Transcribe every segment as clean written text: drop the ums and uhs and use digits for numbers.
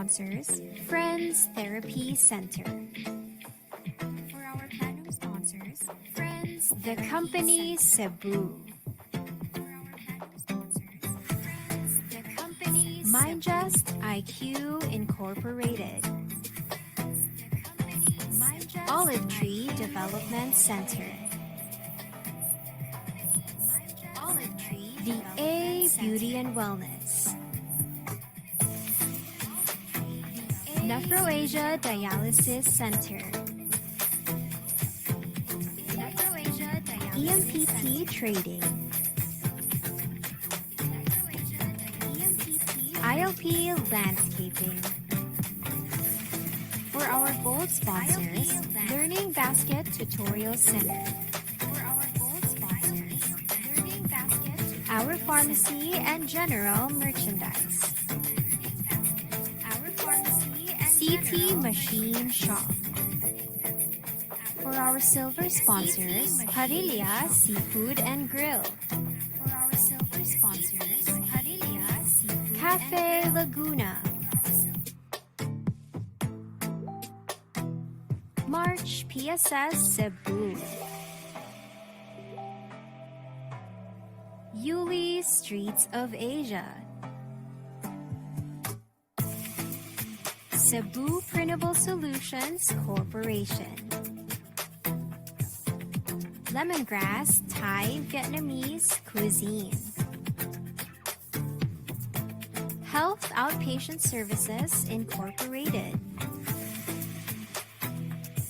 sponsors, Friends Therapy Center. For our platinum sponsors, Friends, the company 𝘚𝘵𝘢𝘐. 𝘍𝑢𝑗𝑢𝑠𝑡 IQ Incorporated. Olive Tree Development Center. The A Beauty and Wellness. Nephroasia Dialysis Center. EMPT Trading. ILP Landscaping. For our gold sponsors, Learning Basket Tutorial Center. Our Pharmacy and General Merchandise. 𝘬𝘵𝘥𝘢𝘺 Shop. For our silver sponsors, 𝘭𝑚 Seafood and Grill. Cafe Laguna. March PSS Cebu. Yuli Streets of Asia. Cebu Printable Solutions Corporation. Lemongrass Thai Vietnamese Cuisine. Health Outpatient Services Incorporated.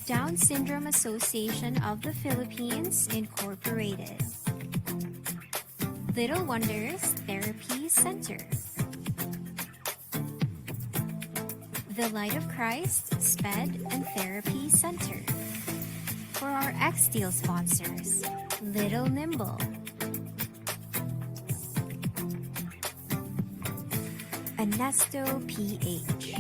Down Syndrome Association of the Philippines Incorporated. Little Wonders Therapy Center. The Light of Christ SPED and Therapy Center. For our X-Deal sponsors, Little Nimble. Anesto PH.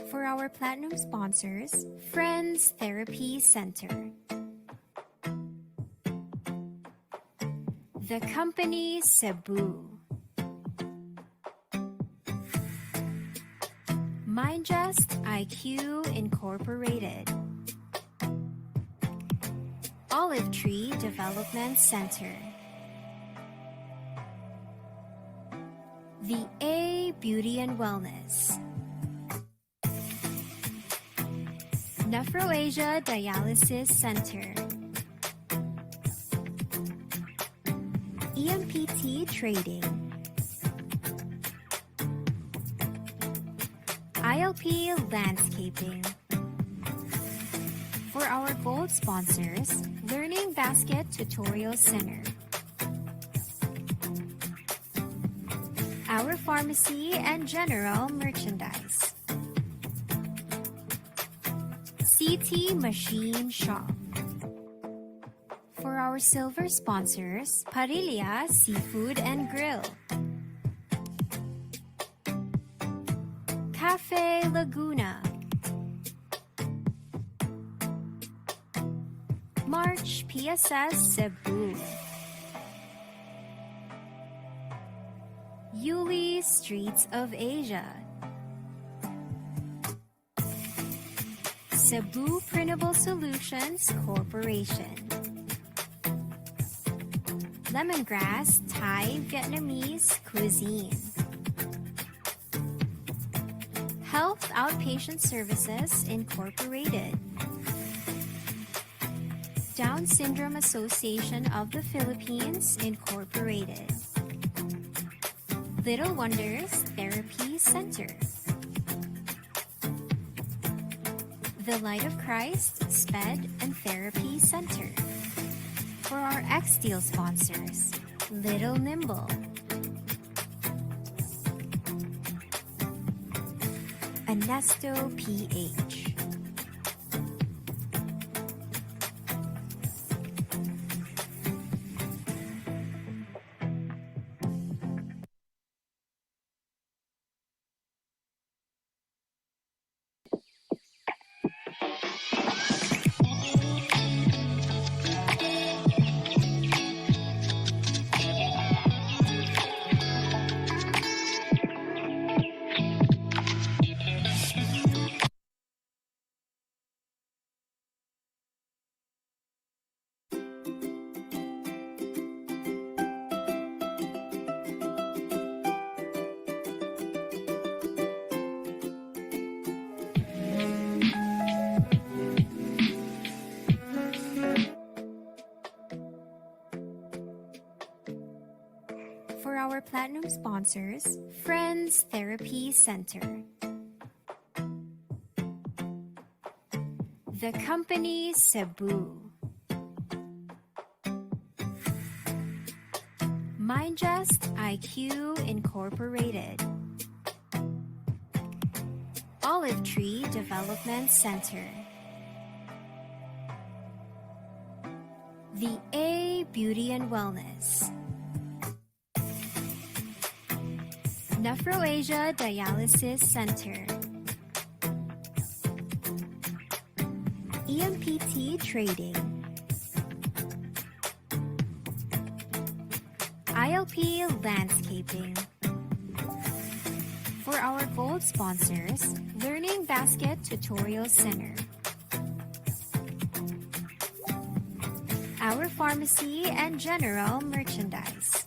For our platinum sponsors, Friends Therapy Center. The company 𝘚𝘵𝘢𝘐. Mindjust IQ Incorporated. Olive Tree Development Center. The A Beauty and Wellness. Nephroasia Dialysis Center. EMPT Trading. ILP Landscaping. For our gold sponsors, Learning Basket Tutorial Center. Our Pharmacy and General Merchandise. 𝘬𝘵𝘥𝘢𝘺 Shop. For our silver sponsors, 𝘭𝑚 Seafood and Grill. Cafe Laguna. March PSS Cebu. Yuli Streets of Asia. Cebu Printable Solutions Corporation. Lemongrass Thai Vietnamese Cuisine. Health Outpatient Services Incorporated. Down Syndrome Association of the Philippines, Incorporated. Little Wonders Therapy Center. The Light of Christ SPED and Therapy Center. For our X-Deal sponsors, Little Nimble, 𝘚𝘵𝘢𝘺𝘢𝘺. For our Platinum sponsors, Friends Therapy Center. The company Cebu. Mindjust IQ Incorporated. Olive Tree Development Center. The A Beauty and Wellness. Nephroasia Dialysis Center. EMPT Trading. ILP Landscaping. For our gold sponsors, Learning Basket Tutorial Center. Our Pharmacy and General Merchandise.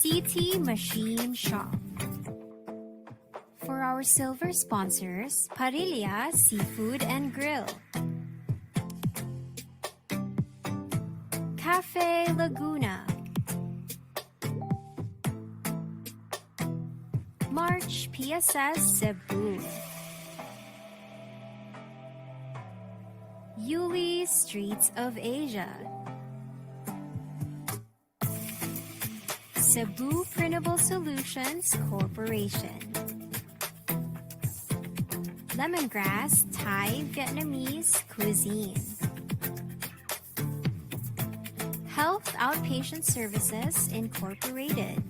CT Machine Shop. For our silver sponsors, Parilla Seafood and Grill. Cafe Laguna. March PSS Cebu. Yuli Streets of Asia. Cebu Printable Solutions Corporation. Lemongrass Thai Vietnamese Cuisine. Health Outpatient Services Incorporated.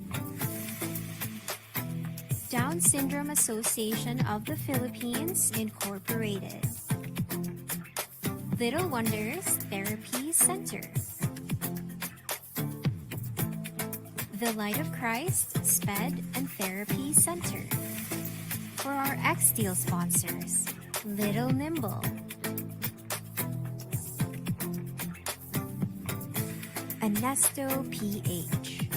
Down Syndrome Association of the Philippines Incorporated. Little Wonders Therapy Center. The Light of Christ SPED and Therapy Center. For our X-Deal sponsors, Little Nimble, 𝘚𝘵𝘢𝘺𝘢𝘕𝘐.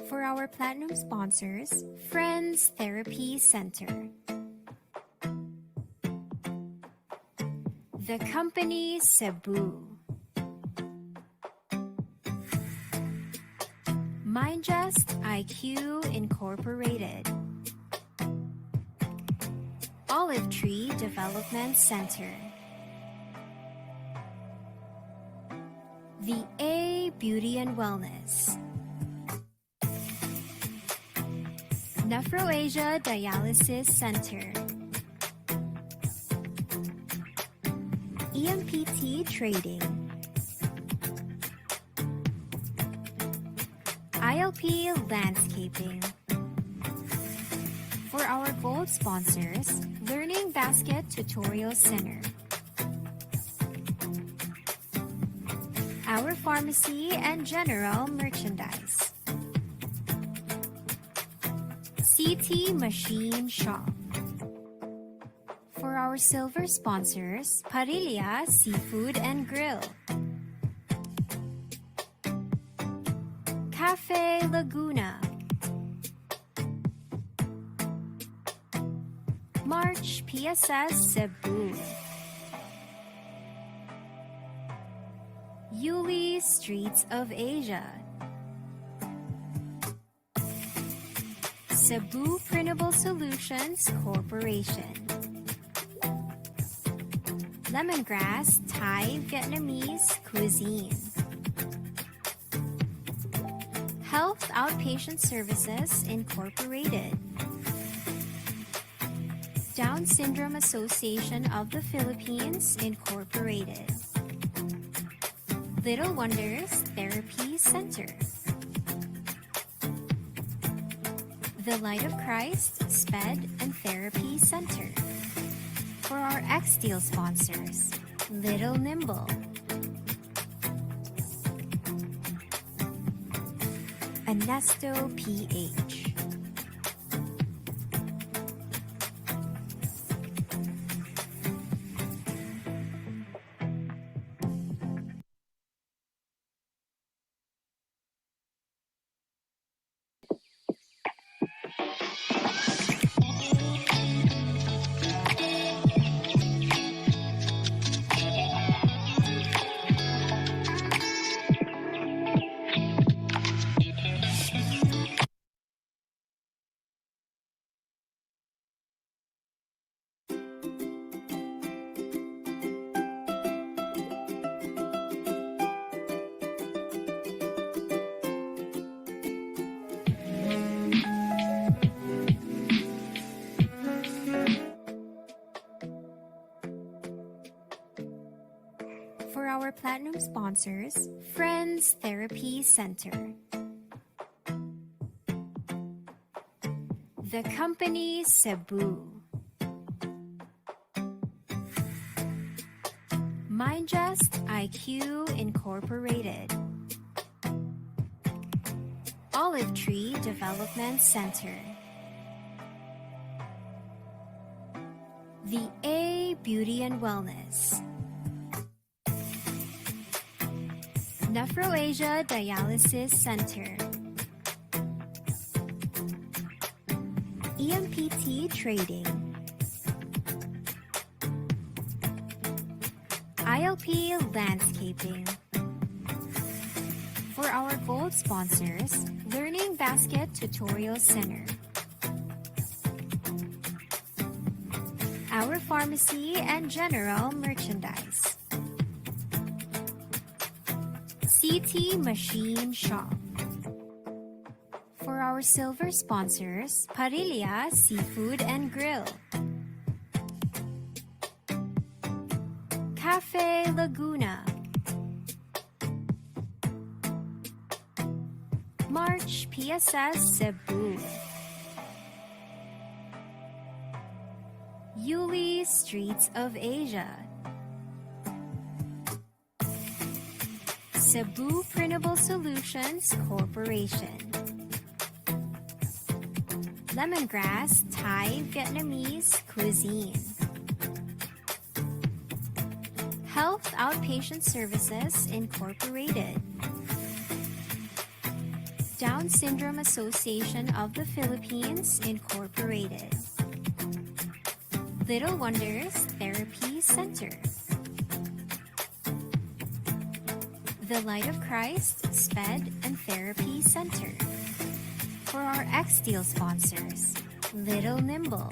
For our Platinum sponsors, Friends Therapy Center. The company Cebu. Mindjust IQ Incorporated. Olive Tree Development Center, the A Beauty and Wellness, Nephroasia Dialysis Center, EMPT Trading, ILP Landscaping. For our gold sponsors, Learning Basket Tutorial Center, our pharmacy and general merchandise, CT Machine Shop. For our silver sponsors, Parilla Seafood and Grill, Cafe Laguna, March PSS Cebu, Yuli Streets of Asia, Cebu Printable Solutions Corporation, Lemongrass Thai Vietnamese Cuisine, Health Outpatient Services Incorporated, Down Syndrome Association of the Philippines Incorporated, Little Wonders Therapy Center, The Light of Christ SPED and Therapy Center. For our X-Deal sponsors, Little Nimble, Anesto PH, for our platinum sponsors, Friends Therapy Center, The Company Cebu, MindJust IQ Incorporated, Olive Tree Development Center, the A Beauty and Wellness, Nephroasia Dialysis Center, EMPT Trading, ILP Landscaping. For our gold sponsors, Learning Basket Tutorial Center, our pharmacy and general merchandise, CT Machine Shop. For our silver sponsors, Parilla Seafood and Grill, Cafe Laguna, March PSS Cebu, Yuli Streets of Asia, Cebu Printable Solutions Corporation, Lemongrass Thai Vietnamese Cuisine, Health Outpatient Services Incorporated, Down Syndrome Association of the Philippines Incorporated, Little Wonders Therapy Center, The Light of Christ SPED and Therapy Center. For our X-Deal sponsors, Little Nimble,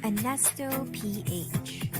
𝘚𝘵𝘭𝘭𝘰𝘬.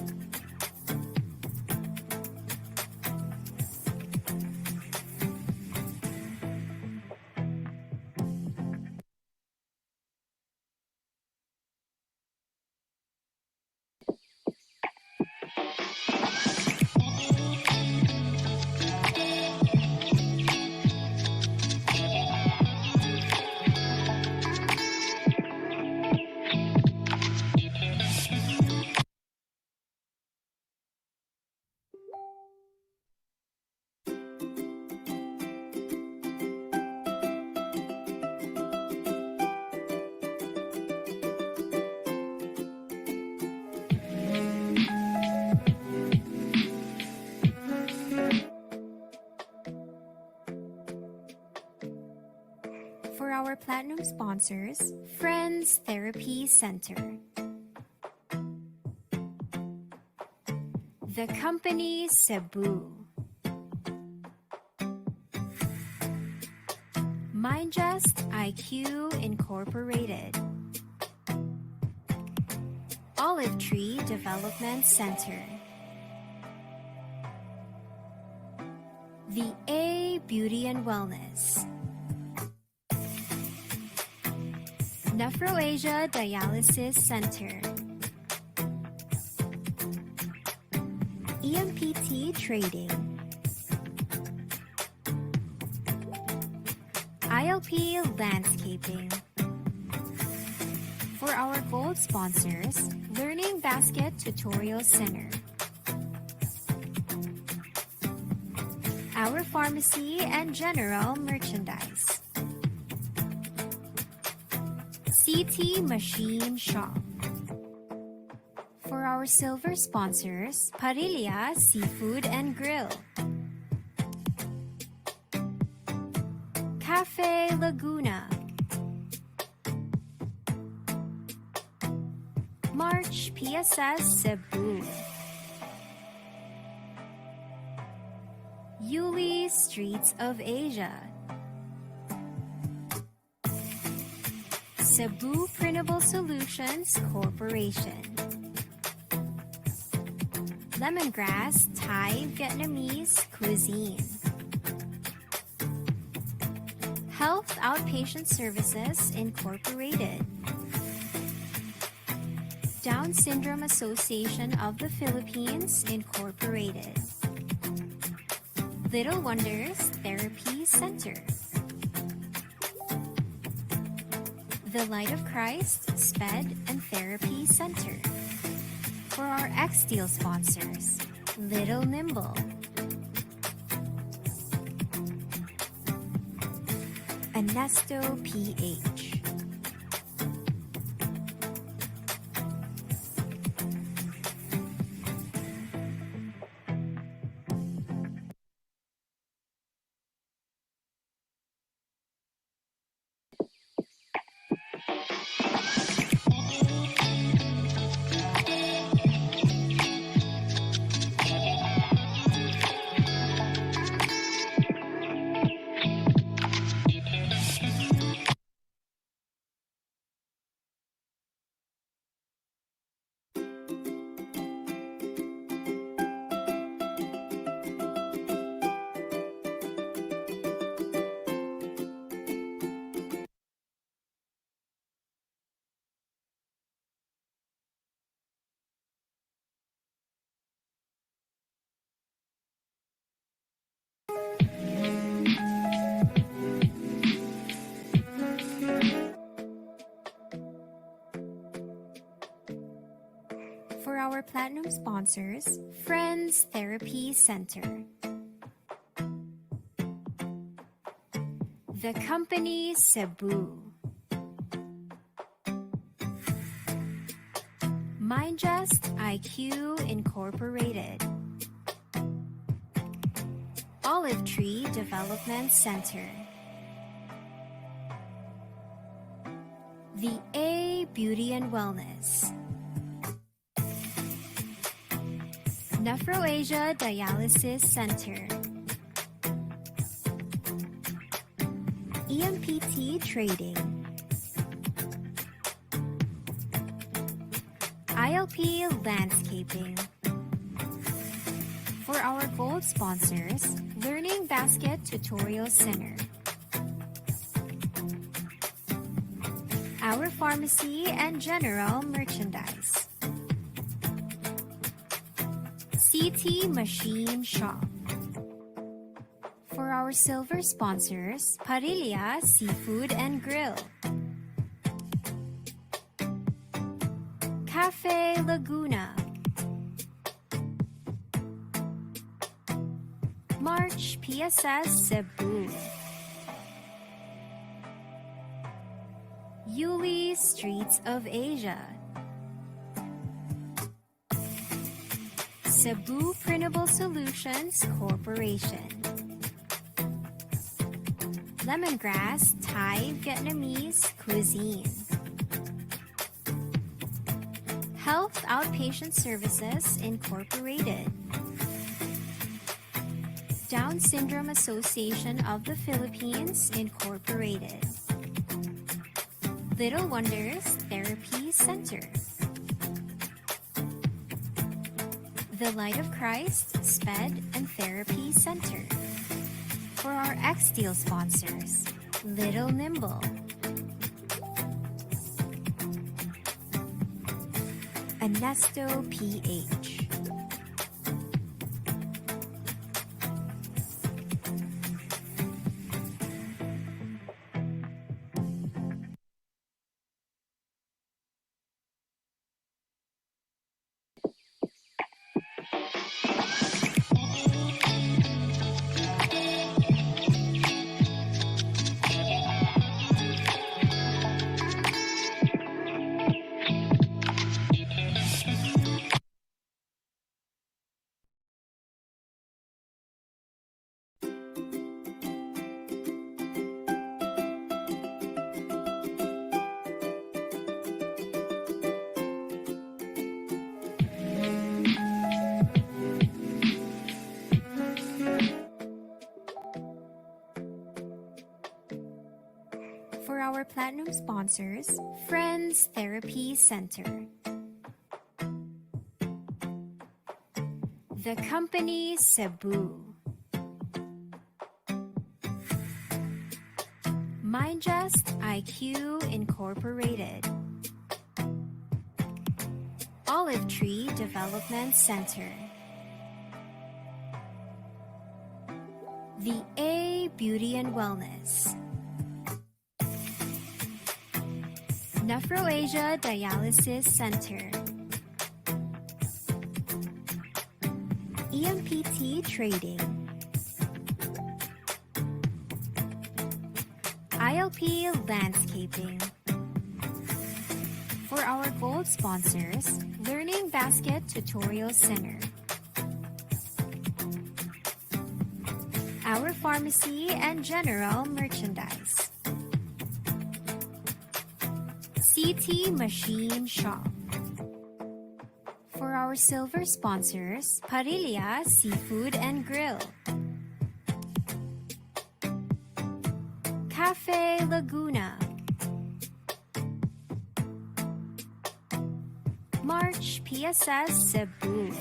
For our platinum sponsors, Friends Therapy Center, the company Cebu, Mindjust IQ Incorporated, Olive Tree Development Center, the A Beauty and Wellness, Nephroasia Dialysis Center, EMPT Trading, ILP Landscaping. For our gold sponsors, Learning Basket Tutorial Center, our pharmacy and general merchandise, CT Machine Shop. For our silver sponsors, Parilla Seafood and Grill, Cafe Laguna, March PSS Cebu, Yuli Streets of Asia, Cebu Printable Solutions Corporation, Lemongrass Thai Vietnamese Cuisine, Health Outpatient Services Incorporated, Down Syndrome Association of the Philippines Incorporated, Little Wonders Therapy Center, the Light of Christ SPED and Therapy Center. For our X-Deal sponsors, 𝘚𝘵𝘢𝘺, 𝘚𝘵𝘥𝘢𝘺. For our platinum sponsors, Friends Therapy Center, the company Cebu, Mindjust IQ Incorporated, Olive Tree Development Center, the A Beauty and Wellness, Nephroasia Dialysis Center, EMPT Trading, ILP Landscaping. For our gold sponsors, Learning Basket Tutorial Center, our pharmacy and general merchandise, CT Machine Shop. For our silver sponsors, �㗛𝘭𝘰𝘤𝘪𝘢 Seafood and Grill, Cafe Laguna, March PSS Cebu, Yuli Streets of Asia, Cebu Printable Solutions Corporation, Lemongrass Thai Vietnamese Cuisine, Health Outpatient Services Incorporated, Down Syndrome Association of the Philippines Incorporated, Little Wonders Therapy Center, The Light of Christ SPED and Therapy Center. For our X-Deal sponsors, Little Nimble, Ernesto PH, for our platinum sponsors, Friends Therapy Center, The Company Cebu, MindJust IQ Incorporated, Olive Tree Development Center, The A Beauty and Wellness, Nephroasia Dialysis Center, EMPT Trading, ILP Landscaping. For our gold sponsors, Learning Basket Tutorial Center, our pharmacy and general merchandise, CT Machine Shop. For our silver sponsors, �㗛𝘭𝘰𝘤𝘪𝘢 Seafood and Grill, Cafe Laguna, March PSS Cebu,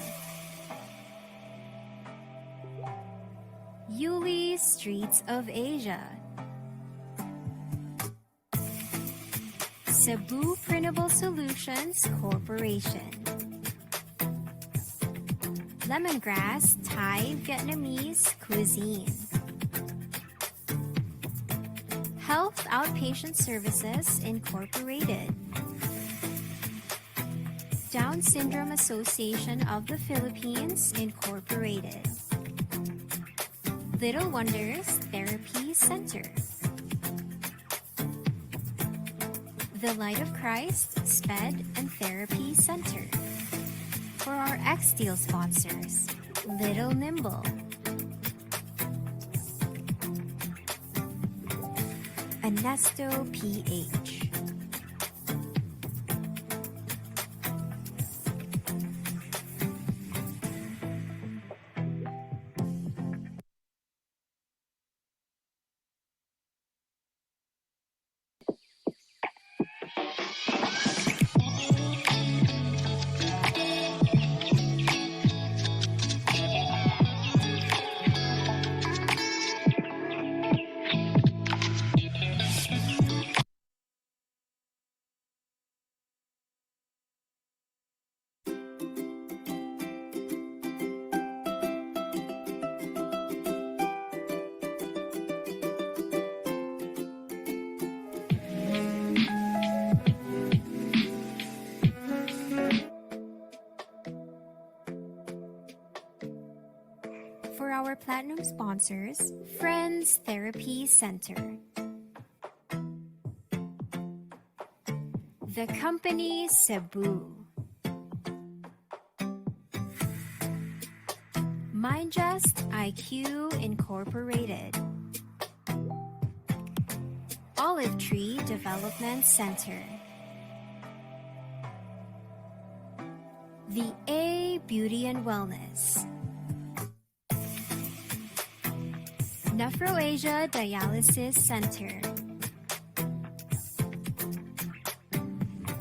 Yuli Streets of Asia, Cebu Printable Solutions Corporation, Lemongrass Thai Vietnamese Cuisine, Health Outpatient Services Incorporated, Down Syndrome Association of the Philippines Incorporated, Little Wonders Therapy Center, The Light of Christ SPED and Therapy Center. For our X-Deal sponsors, Little Nimble, Ernesto PH, For our platinum sponsors, Friends Therapy Center. The company Cebu. Mindjust IQ Incorporated. Olive Tree Development Center. The A Beauty and Wellness. 𝘍𝘀𝘥𝘠𝘕 Dialysis Center.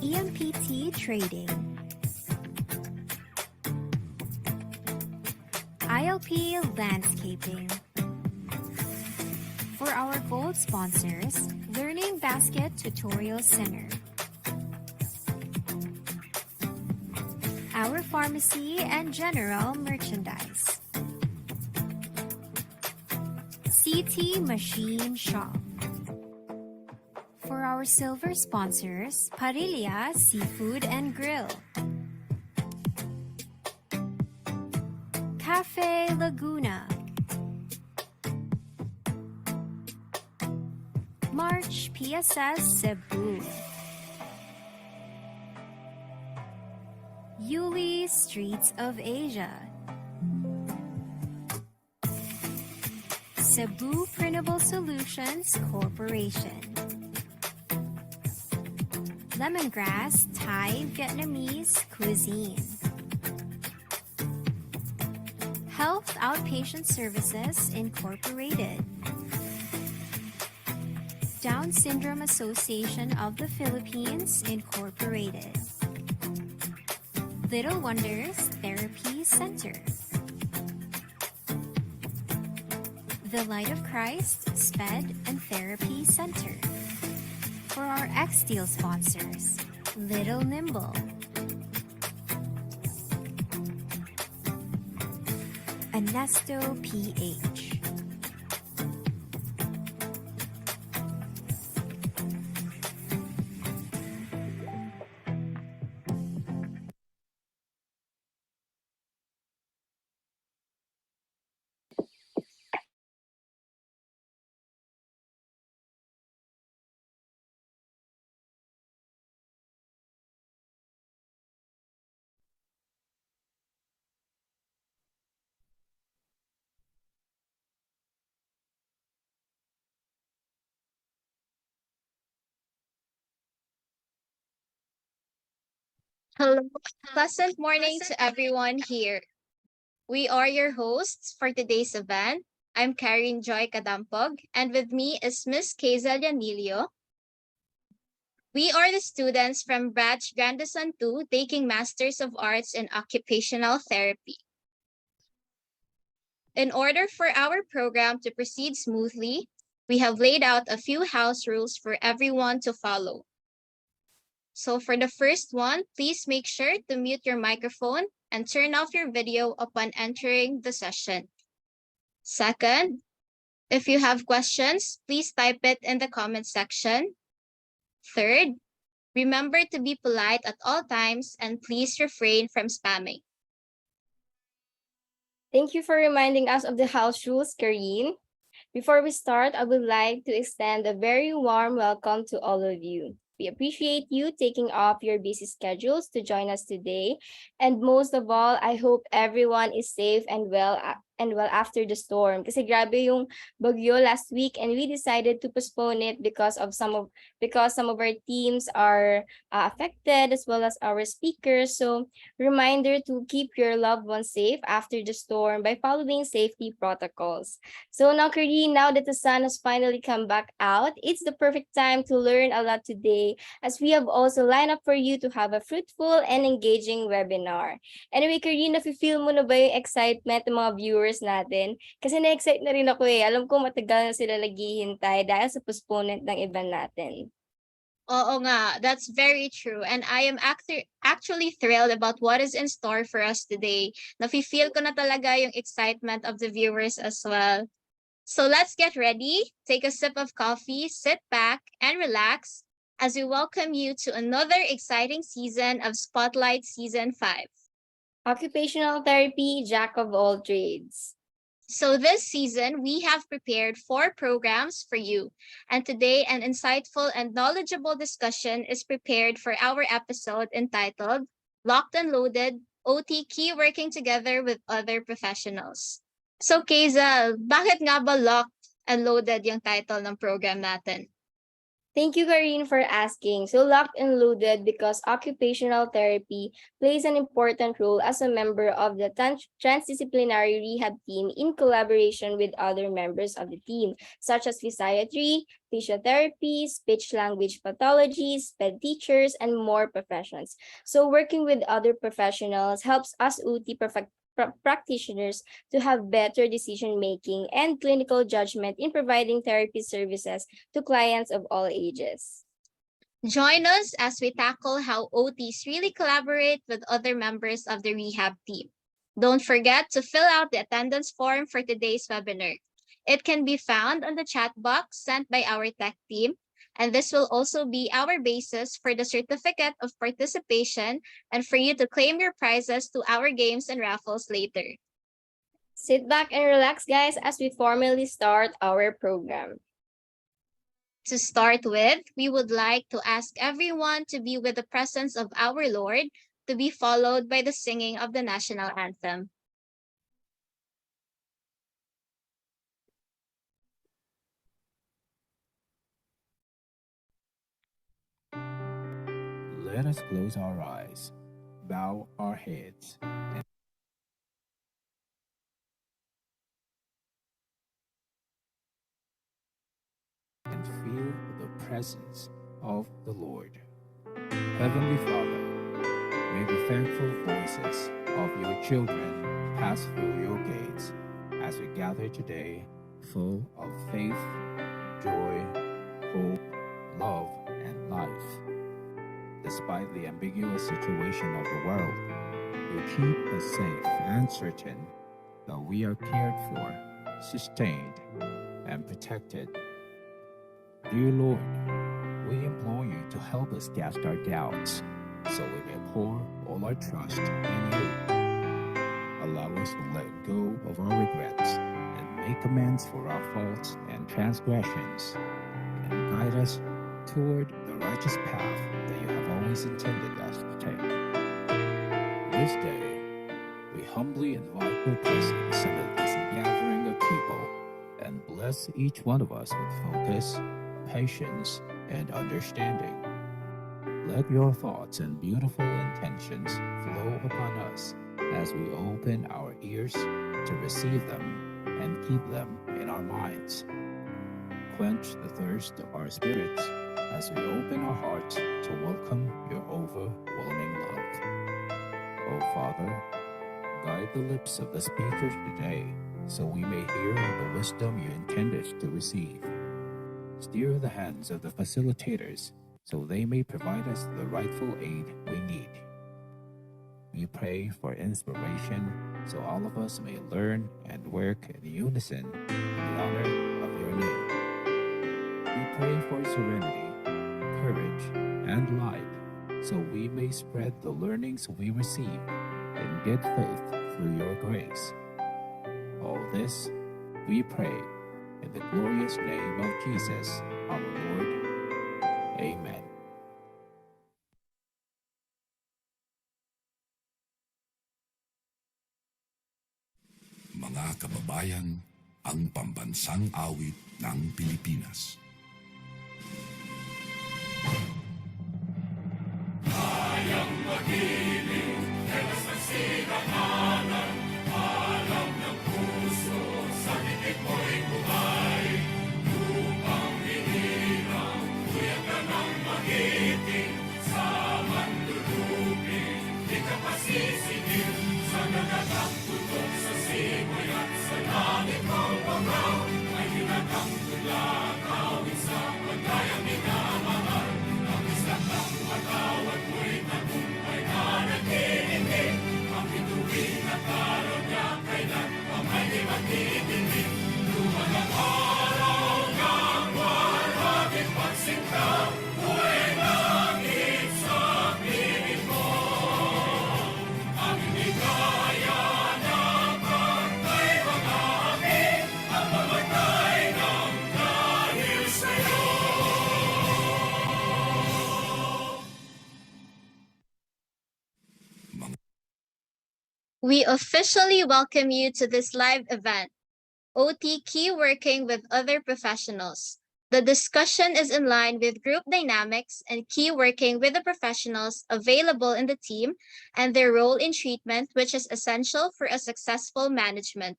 EMPT Trading. ILP Landscaping. For our gold sponsors, Learning Basket Tutorial Center. Our pharmacy and general merchandise. CT Machine Shop. For our silver sponsors, Parilla Seafood and Grill. Cafe Laguna. March PSS Cebu. Yuli Streets of Asia. Cebu Printable Solutions Corporation. Lemongrass Thai Vietnamese Cuisine. Health Outpatient Services Incorporated. Down Syndrome Association of the Philippines Incorporated. Little Wonders Therapy Center. The Light of Christ SPED and Therapy Center. For our X-Deal sponsors, Little Nimble. Anesto PH. Hello, pleasant morning to everyone here. We are your hosts for today's event. I'm 𝘚𝘵𝘥𝘢𝘺, and with me is Miss 𝘧𝘰𝘭𝘭𝘰𝘬. We are the students from Batch Grandison 2 taking Masters of Arts in Occupational Therapy. In order for our program to proceed smoothly, we have laid out a few house rules for everyone to follow. So for the first one, please make sure to mute your microphone and turn off your video upon entering the session. Second, if you have questions, please type it in the comment section. Third, remember to be polite at all times and please refrain from spamming. Thank you for reminding us of the house rules, Karine. Before we start, I would like to extend a very warm welcome to all of you. We appreciate you taking off your busy schedules to join us today. And most of all, I hope everyone is safe and well after the storm. Kasi grabe yung bagyo last week and we decided to postpone it because some of our teams are affected as well as our speakers. So reminder to keep your loved ones safe after the storm by following safety protocols. So now, Karine, now that the sun has finally come back out, it's the perfect time to learn a lot today as we have also lined up for you to have a fruitful and engaging webinar. Anyway, Karine, nafe-feel mo na ba yung excitement ng mga viewers natin? Kasi na-excite na rin ako eh. Alam ko matagal na sila naghihintay dahil sa postponement ng event natin. Oo nga, that's very true. And I am actually thrilled about what is in store for us today. Nafe-feel ko na talaga yung excitement of the viewers as well. So let's get ready, take a sip of coffee, sit back, and relax as we welcome you to another exciting season of Spotlight Season 5. Occupational Therapy, Jack of all trades. So this season, we have prepared 4 programs for you. And today, an insightful and knowledgeable discussion is prepared for our episode entitled Locked and Loaded, OT Key Working Together with Other Professionals. So Kayza, bakit nga ba locked and loaded yung title ng program natin? Thank you, Karine, for asking. So, locked and loaded because occupational therapy plays an important role as a member of the transdisciplinary rehab team in collaboration with other members of the team, such as physiatry, physiotherapy, speech-language pathology, SPED teachers, and more professions. So, working with other professionals helps us UT practitioners to have better decision-making and clinical judgment in providing therapy services to clients of all ages. Join us as we tackle how OTs really collaborate with other members of the rehab team. Don't forget to fill out the attendance form for today's webinar. It can be found on the chat box sent by our tech team, and this will also be our basis for the certificate of participation and for you to claim your prizes to our games and raffles later. Sit back and relax, guys, as we formally start our program. To start with, we would like to ask everyone to be with the presence of our Lord, to be followed by the singing of the national anthem. Let us close our eyes, bow our heads, and feel the presence of the Lord. Heavenly Father, may the thankful voices of your children pass through your gates as we gather today, full of faith, joy, hope, love, and life. Despite the ambiguous situation of the world, you keep us safe and certain that we are cared for, sustained, and protected. Dear Lord, we implore you to help us cast our doubts so we may pour all our trust in you. Allow us to let go of our regrets and make amends for our faults and transgressions, and guide us toward the righteous path that you have always intended us to take. This day, we humbly invite your presence into this gathering of people and bless each one of us with focus, patience, and understanding. Let your thoughts and beautiful intentions flow upon us as we open our ears to receive them and keep them in our minds. Quench the thirst of our spirits as we open our hearts to welcome your overwhelming love. O Father, guide the lips of the speakers today so we may hear the wisdom you intend us to receive. Steer the hands of the facilitators so they may provide us the rightful aid we need. We pray for inspiration so all of us may learn and work in unison in the honor of your name. We pray for serenity, courage, and light so we may spread the learnings we receive in good faith through your grace. All this we pray in the glorious name of Jesus, our Lord. Amen. Mga kababayan, ang pambansang awit ng Pilipinas. Kayang magiliw, helas ng sinakanan, alam ng puso, sa titik mo'y buhay. Lupang hinirang, tuyag ka ng magiting, sa manlulupin, di ka pasisigil, sa nagatang tutok sa simoy at sa langit mo bangaw, ay hinagang tulakaw. We officially welcome you to this live event, OT Key Working with Other Professionals. The discussion is in line with group dynamics and key working with the professionals available in the team and their role in treatment, which is essential for a successful management.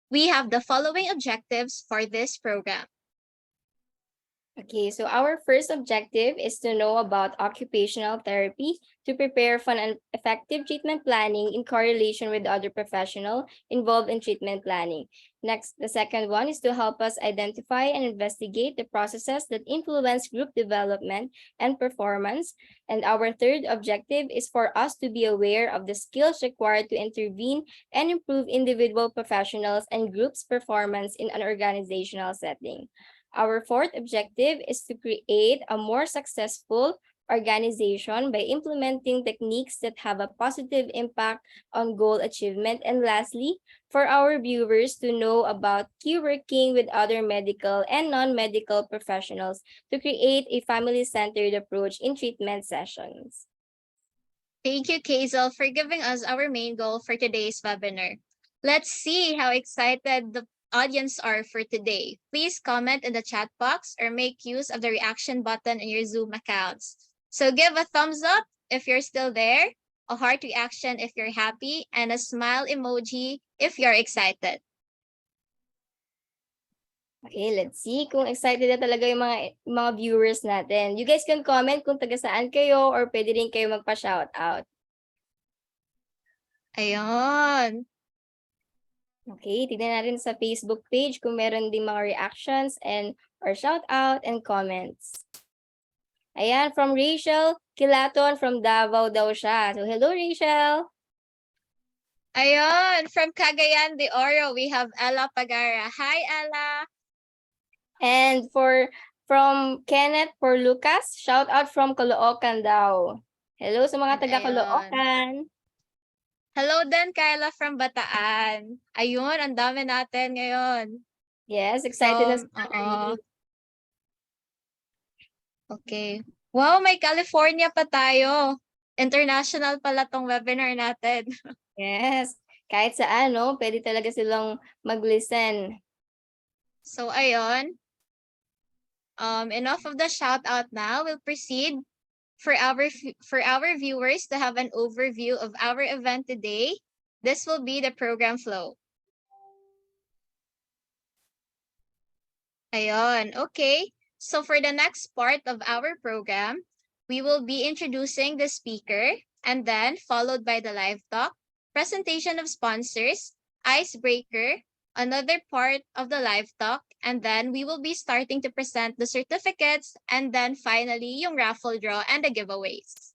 We have the following objectives for this program. Okay, so our first objective is to know about occupational therapy to prepare for an effective treatment planning in correlation with other professionals involved in treatment planning. Next, the second one is to help us identify and investigate the processes that influence group development and performance. And our third objective is for us to be aware of the skills required to intervene and improve individual professionals and groups' performance in an organizational setting. Our fourth objective is to create a more successful organization by implementing techniques that have a positive impact on goal achievement. And lastly, for our viewers to know about key working with other medical and non-medical professionals to create a family-centered approach in treatment sessions. Thank you, 𝘬𝘍𝑥, for giving us our main goal for today's webinar. Let's see how excited the audience are for today. Please comment in the chat box or make use of the reaction button in your Zoom accounts. So give a thumbs up if you're still there, a heart reaction if you're happy, and a smile emoji if you're excited. Okay, let's see kung excited na talaga yung mga viewers natin. You guys can comment kung taga saan kayo or pwede rin kayo magpa-shoutout. Ayun. Okay, tignan natin sa Facebook page kung meron din mga reactions and or shout out and comments. Ayan, from Rachel Kilaton from Davao daw siya. So hello Rachel. Ayun, from Cagayan de Oro, we have Ella Pagara. Hi, Ella. And from Kenneth for Lucas, shout out from Caloocan daw. Hello sa mga taga Caloocan. Hello din, Kyla from Bataan. Ayun, ang dami natin ngayon. Yes, excited na Okay. Wow, may California pa tayo. International pala tong webinar natin. Yes, kahit saan, no? Pwede talaga silang mag-listen. So, ayun. Enough of the shout out now. We'll proceed for our viewers to have an overview of our event today. This will be the program flow. Ayun, okay. So for the next part of our program, we will be introducing the speaker and then followed by the live talk, presentation of sponsors, icebreaker, another part of the live talk, and then we will be starting to present the certificates, and then finally, yung raffle draw and the giveaways.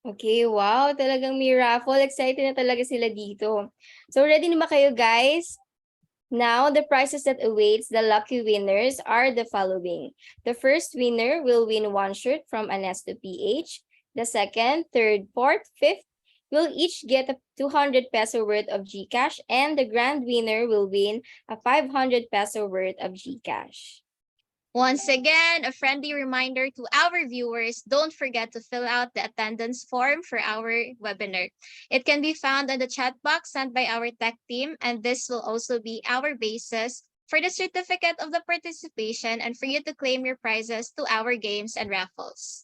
Okay, wow, talagang may raffle. Excited na talaga sila dito. So ready na ba kayo guys? Now, the prizes that awaits the lucky winners are the following. The first winner will win one shirt from Anesto PH. The second, third, fourth, fifth will each get a 200 peso worth of GCash, and the grand winner will win a 500 peso worth of GCash. Once again, a friendly reminder to our viewers, don't forget to fill out the attendance form for our webinar. It can be found in the chat box sent by our tech team, and this will also be our basis for the certificate of the participation and for you to claim your prizes to our games and raffles.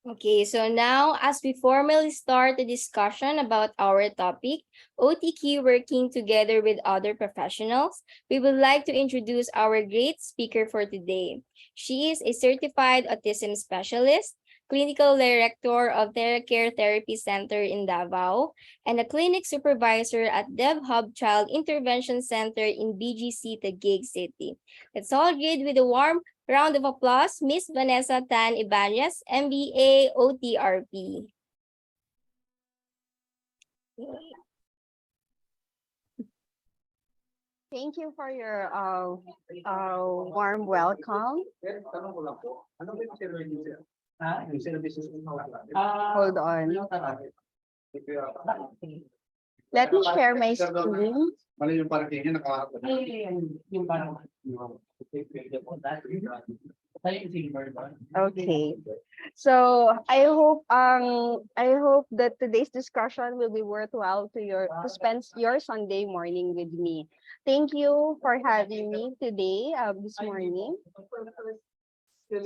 Okay, so now as we formally start the discussion about our topic, OT working together with other professionals, we would like to introduce our great speaker for today. She is a certified autism specialist, clinical director of TheraCare Therapy Center in Davao, and a clinic supervisor at DevHub Child Intervention Center in BGC, Taguig City. Let's all greet with a warm round of applause, Miss Vanessa Tan Ibanez, MBA OTRP. Thank you for your warm welcome. Hold on. Let me share my screen. Okay. So I hope that today's discussion will be worthwhile to spend your Sunday morning with me. Thank you for having me today, this morning.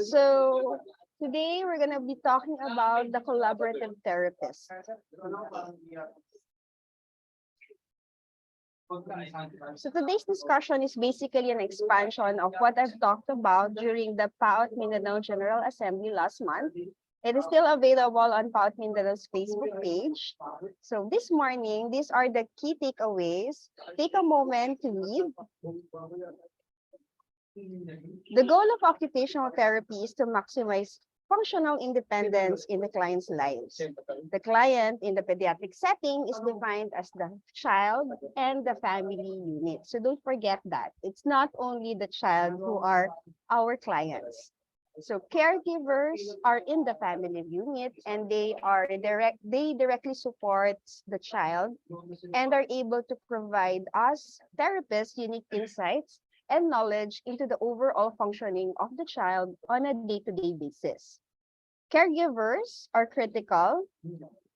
So today we're gonna be talking about the collaborative therapist. So today's discussion is basically an expansion of what I've talked about during the PAOT Mindanao General Assembly last month. It is still available on PAOT Mindanao's Facebook page. So this morning, these are the key takeaways. Take a moment to read. The goal of occupational therapy is to maximize functional independence in the client's lives. The client in the pediatric setting is defined as the child and the family unit. So don't forget that. It's not only the child who are our clients. So caregivers are in the family unit and they directly support the child and are able to provide us therapists unique insights and knowledge into the overall functioning of the child on a day-to-day basis. Caregivers are critical,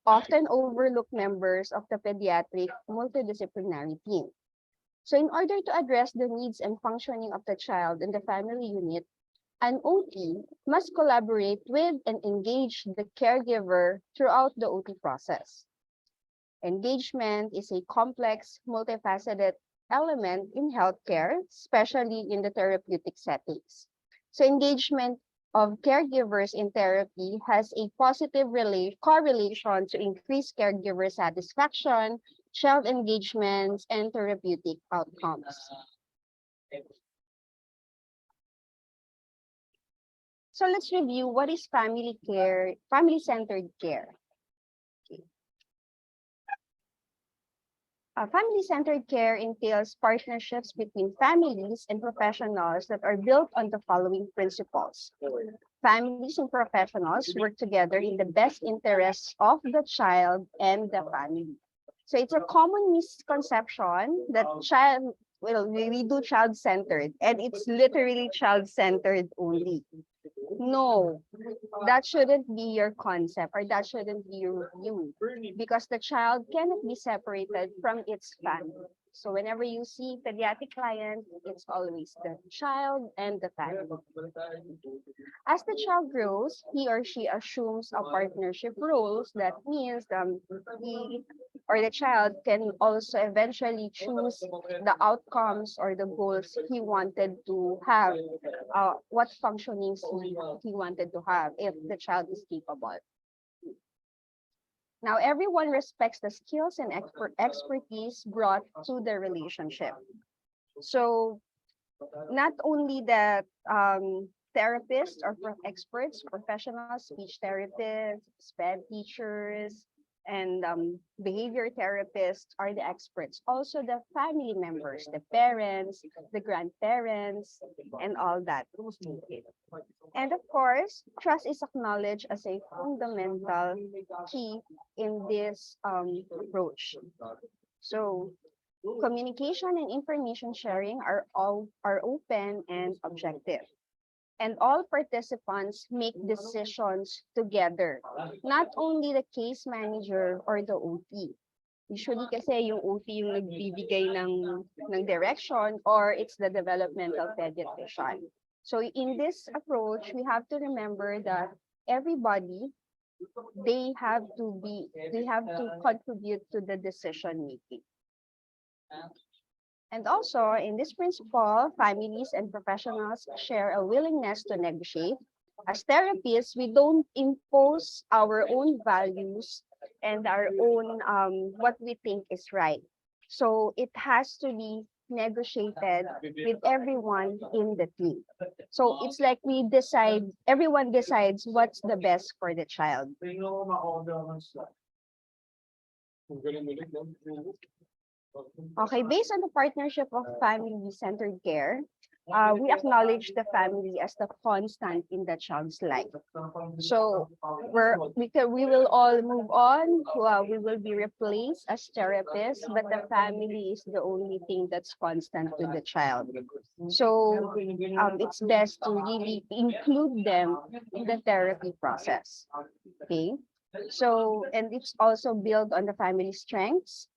often overlooked members of the pediatric multidisciplinary team. So in order to address the needs and functioning of the child in the family unit, an OT must collaborate with and engage the caregiver throughout the OT process. Engagement is a complex, multifaceted element in healthcare, especially in the therapeutic settings. So engagement of caregivers in therapy has a positive correlation to increased caregiver satisfaction, child engagements, and therapeutic outcomes. So let's review what is family-centered care. Family-centered care entails partnerships between families and professionals that are built on the following principles. Families and professionals work together in the best interests of the child and the family. So it's a common misconception that we do child-centered, and it's literally child-centered only. No, that shouldn't be your concept, or that shouldn't be your view, because the child cannot be separated from its family. So whenever you see pediatric client, it's always the child and the family. As the child grows, he or she assumes a partnership roles. That means he or the child can also eventually choose the outcomes or the goals he wanted to have, what functionings he wanted to have if the child is capable. Now, everyone respects the skills and expertise brought to the relationship. So not only the therapists or experts, professionals, speech therapists, SPED teachers, and behavior therapists are the experts. Also the family members, the parents, the grandparents, and all that. And of course, trust is acknowledged as a fundamental key in this approach. So communication and information sharing are open and objective. And all participants make decisions together, not only the case manager or the OT. Usually kasi yung OT yung nagbibigay ng direction, or it's the developmental pediatrician. So in this approach, we have to remember that everybody, they have to contribute to the decision making. And also, in this principle, families and professionals share a willingness to negotiate. As therapists, we don't impose our own values and our own what we think is right. So it has to be negotiated with everyone in the team. So it's like everyone decides what's the best for the child. Okay, based on the partnership of family-centered care, we acknowledge the family as the constant in the child's life. So we will all move on. We will be replaced as therapists, but the family is the only thing that's constant with the child. So it's best to really include them in the therapy process. Okay. So, and it's also built on the family strengths.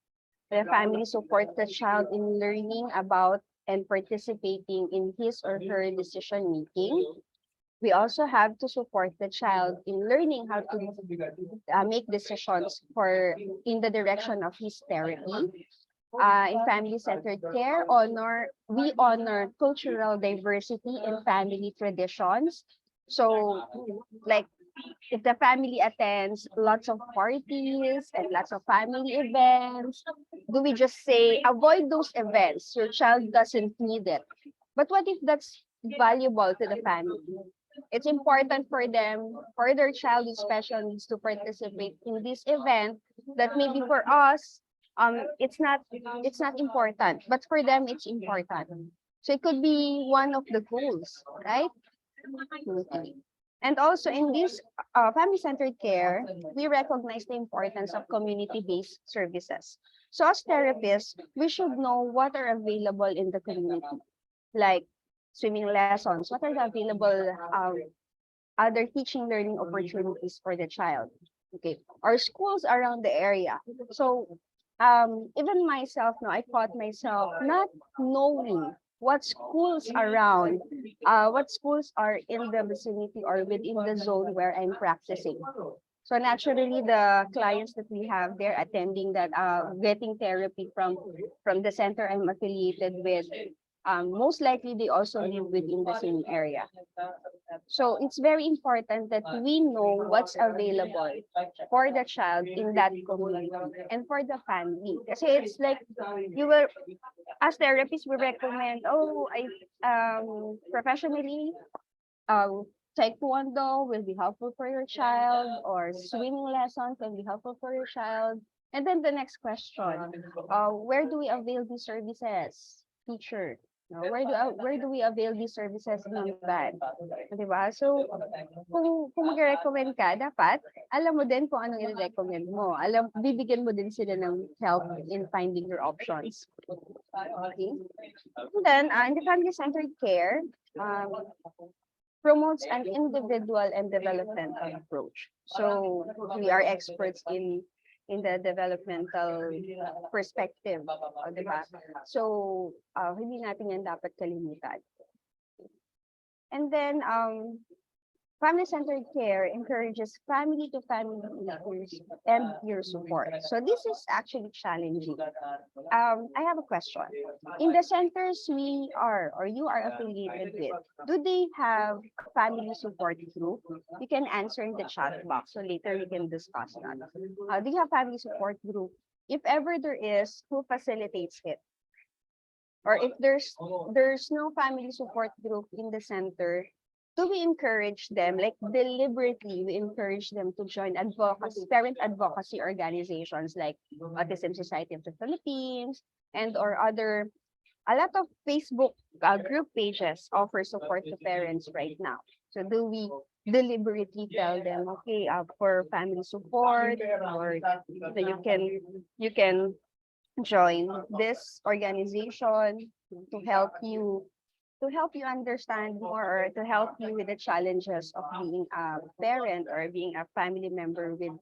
The family supports the child in learning about and participating in his or her decision making. We also have to support the child in learning how to make decisions in the direction of his therapy. In family-centered care, we honor cultural diversity and family traditions. So, like, if the family attends lots of parties and lots of family events, do we just say, avoid those events? Your child doesn't need it. But what if that's valuable to the family? It's important for them, for their child with special needs to participate in this event that maybe for us, it's not important, but for them it's important. So it could be one of the goals, right? Okay. And also in this family-centered care, we recognize the importance of community-based services. So as therapists, we should know what are available in the community, like swimming lessons, what are the available other teaching learning opportunities for the child. Okay, or schools around the area. So even myself, no, I caught myself not knowing what schools around, what schools are in the vicinity or within the zone where I'm practicing. So naturally, the clients that we have there attending that, getting therapy from the center I'm affiliated with, most likely they also live within the same area. So it's very important that we know what's available for the child in that community and for the family. Kasi it's like you will, as therapists, we recommend, professionally, taekwondo will be helpful for your child, or swimming lessons can be helpful for your child. And then the next question, where do we avail these services? Teacher, no, where do we avail these services in band? Diba? So, kung mag-recommend ka, dapat alam mo din kung anong i-recommend mo. Bibigyan mo din sila ng help in finding your options. Okay? And then, in the family-centered care, promotes an individual and developmental approach. So, we are experts in the developmental perspective, diba? So, hindi natin yan dapat kalimutan. And then, family-centered care encourages family-to-family peers and peer support. So this is actually challenging. I have a question. In the centers we are, or you are affiliated with, do they have a family support group? You can answer in the chat box, so later we can discuss that. Do you have family support group? If ever there is, who facilitates it? Or if there's no family support group in the center, do we encourage them, like deliberately, we encourage them to join parent advocacy organizations like Autism Society of the Philippines and or other, a lot of Facebook group pages offer support to parents right now. So do we deliberately tell them, okay, for family support, or you can join this organization to help you understand more, or to help you with the challenges of being a parent or being a family member with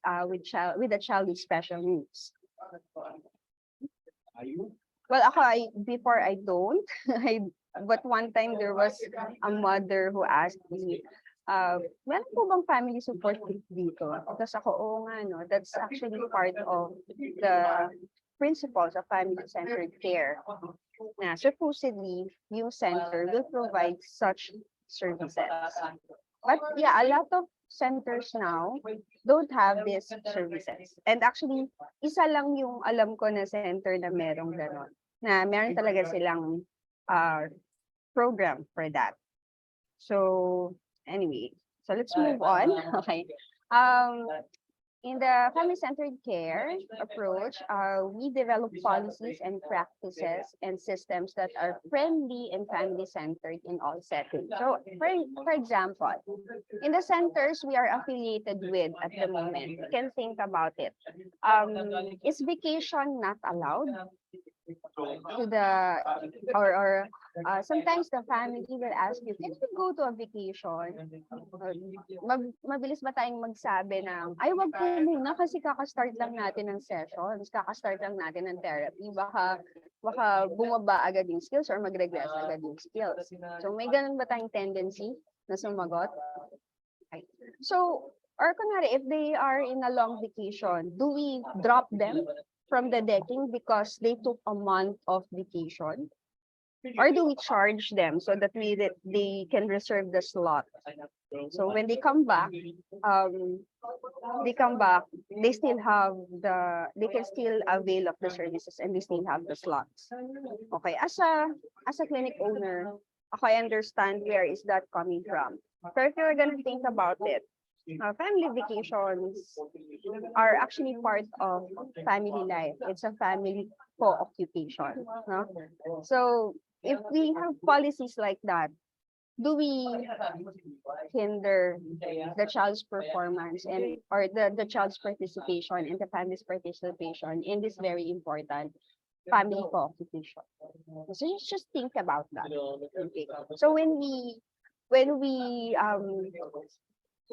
a child with special needs. Well, before I don't, but one time there was a mother who asked me, meron po bang family support group dito? Tapos ako, oo nga, no, that's actually part of the principles of family-centered care. Na supposedly, yung center will provide such services. But yeah, a lot of centers now don't have these services. And actually, isa lang yung alam ko na center na merong ganon. Na meron talaga silang program for that. So, anyway, so let's move on. Okay. In the family-centered care approach, we develop policies and practices and systems that are friendly and family-centered in all settings. So, for example, in the centers we are affiliated with at the moment, you can think about it. Is vacation not allowed? To the sometimes the family will ask you, can we go to a vacation? Mabilis ba tayong magsabi ng, ay wag po muna kasi kakastart lang natin ng sessions, kakastart lang natin ng therapy, baka bumaba agad yung skills or mag-regress agad yung skills. So may ganun ba tayong tendency na sumagot? Okay. So, or kunwari, if they are in a long vacation, do we drop them from the decking because they took a month of vacation? Or do we charge them so that they can reserve the slot? So when they come back, they still have they can still avail of the services and they still have the slots. Okay, as a clinic owner, I understand where is that coming from. But if you're gonna think about it, family vacations are actually part of family life. It's a family co-occupation. No? So if we have policies like that, do we hinder the child's performance and or the child's participation and the family's participation in this very important family co-occupation? So just think about that. Okay. So when we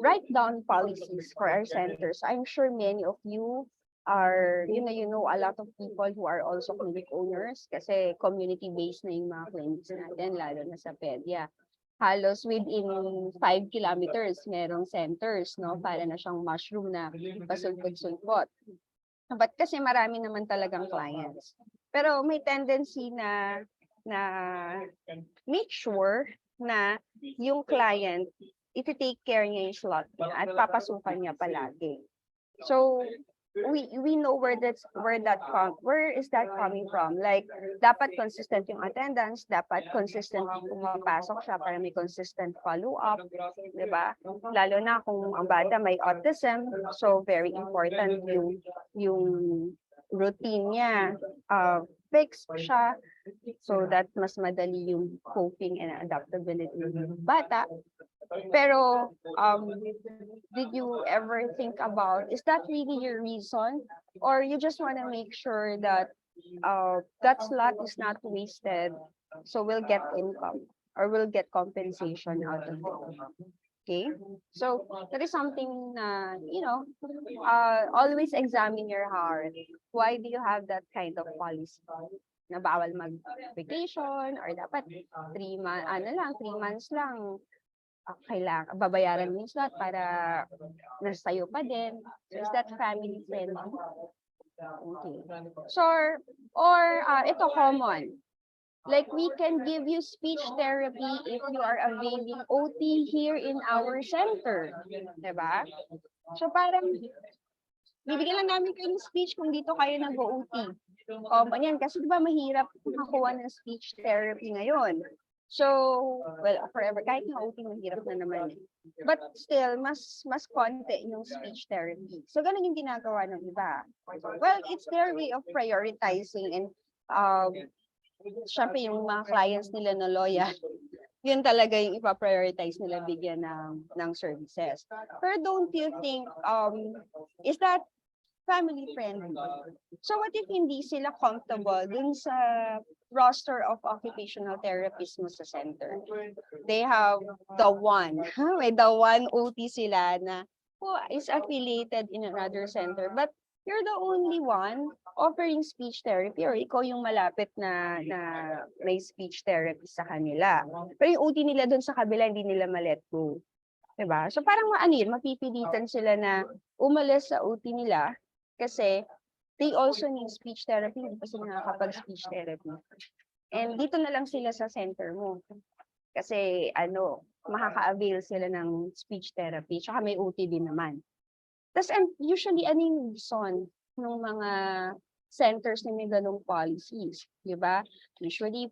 write down policies for our centers, I'm sure many of you are, you know a lot of people who are also clinic owners kasi community-based na yung mga clinics natin, lalo na sa PEDYA. Halos within 5 kilometers, merong centers, no? Para na siyang mushroom na pasulpot-sulpot. But kasi marami naman talagang clients. Pero may tendency na make sure na yung client i-take care niya yung slot niya at papasukan niya palagi. So we know where is that coming from? Like dapat consistent yung attendance, dapat consistent pumapasok siya para may consistent follow-up, di ba? Lalo na kung ang bata may autism, so very important yung routine niya, fix siya so that mas madali yung coping and adaptability ng bata. Pero did you ever think about, is that really your reason, or you just want to make sure that that slot is not wasted, so we'll get income or we'll get compensation out of it? Okay, so that is something na, always examine your heart. Why do you have that kind of policy? Na bawal mag-vacation or dapat 3 months lang kailangan babayaran mo yung slot para nasa sayo pa din. So is that family friendly? Okay. So or ito common. Like we can give you speech therapy if you are availing OT here in our center. Diba? So parang bibigyan lang namin kayo ng speech kung dito kayo nag-OT. Common yan kasi diba mahirap makakuha ng speech therapy ngayon. So, well, forever, kahit na OT, mahirap na naman. But still, mas konti yung speech therapy. So, ganun yung ginagawa ng iba. Well, it's their way of prioritizing and syempre yung mga clients nila na loyal, yun talaga yung ipa-prioritize nila bigyan ng services. Pero don't you think, is that family friendly? So what if hindi sila comfortable dun sa roster of occupational therapists mo sa center? They have the one, may the one OT sila na is affiliated in another center, but you're the only one offering speech therapy or ikaw yung malapit na may speech therapy sa kanila. Pero yung OT nila dun sa kabila, hindi nila ma-let go. Diba? So parang mapipilitan sila na umalis sa OT nila kasi they also need speech therapy, hindi pa sila nakakapag-speech therapy. And dito na lang sila sa center mo. Kasi makaka-avail sila ng speech therapy, tsaka may OT din naman. Tapos usually, yung reason ng mga centers na may ganong policies, di ba? Usually,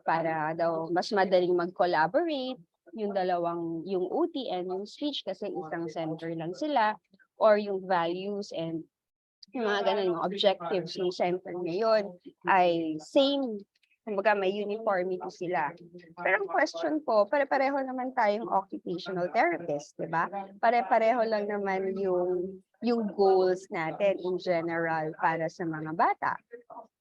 para daw mas madaling mag-collaborate, yung OT and yung speech kasi isang center lang sila. or yung values and yung mga ganun, yung objectives ng center ngayon ay same. Kumbaga may uniformity sila. Pero ang question ko, pare-pareho naman tayong occupational therapist, di ba? Pare-pareho lang naman yung goals natin in general para sa mga bata.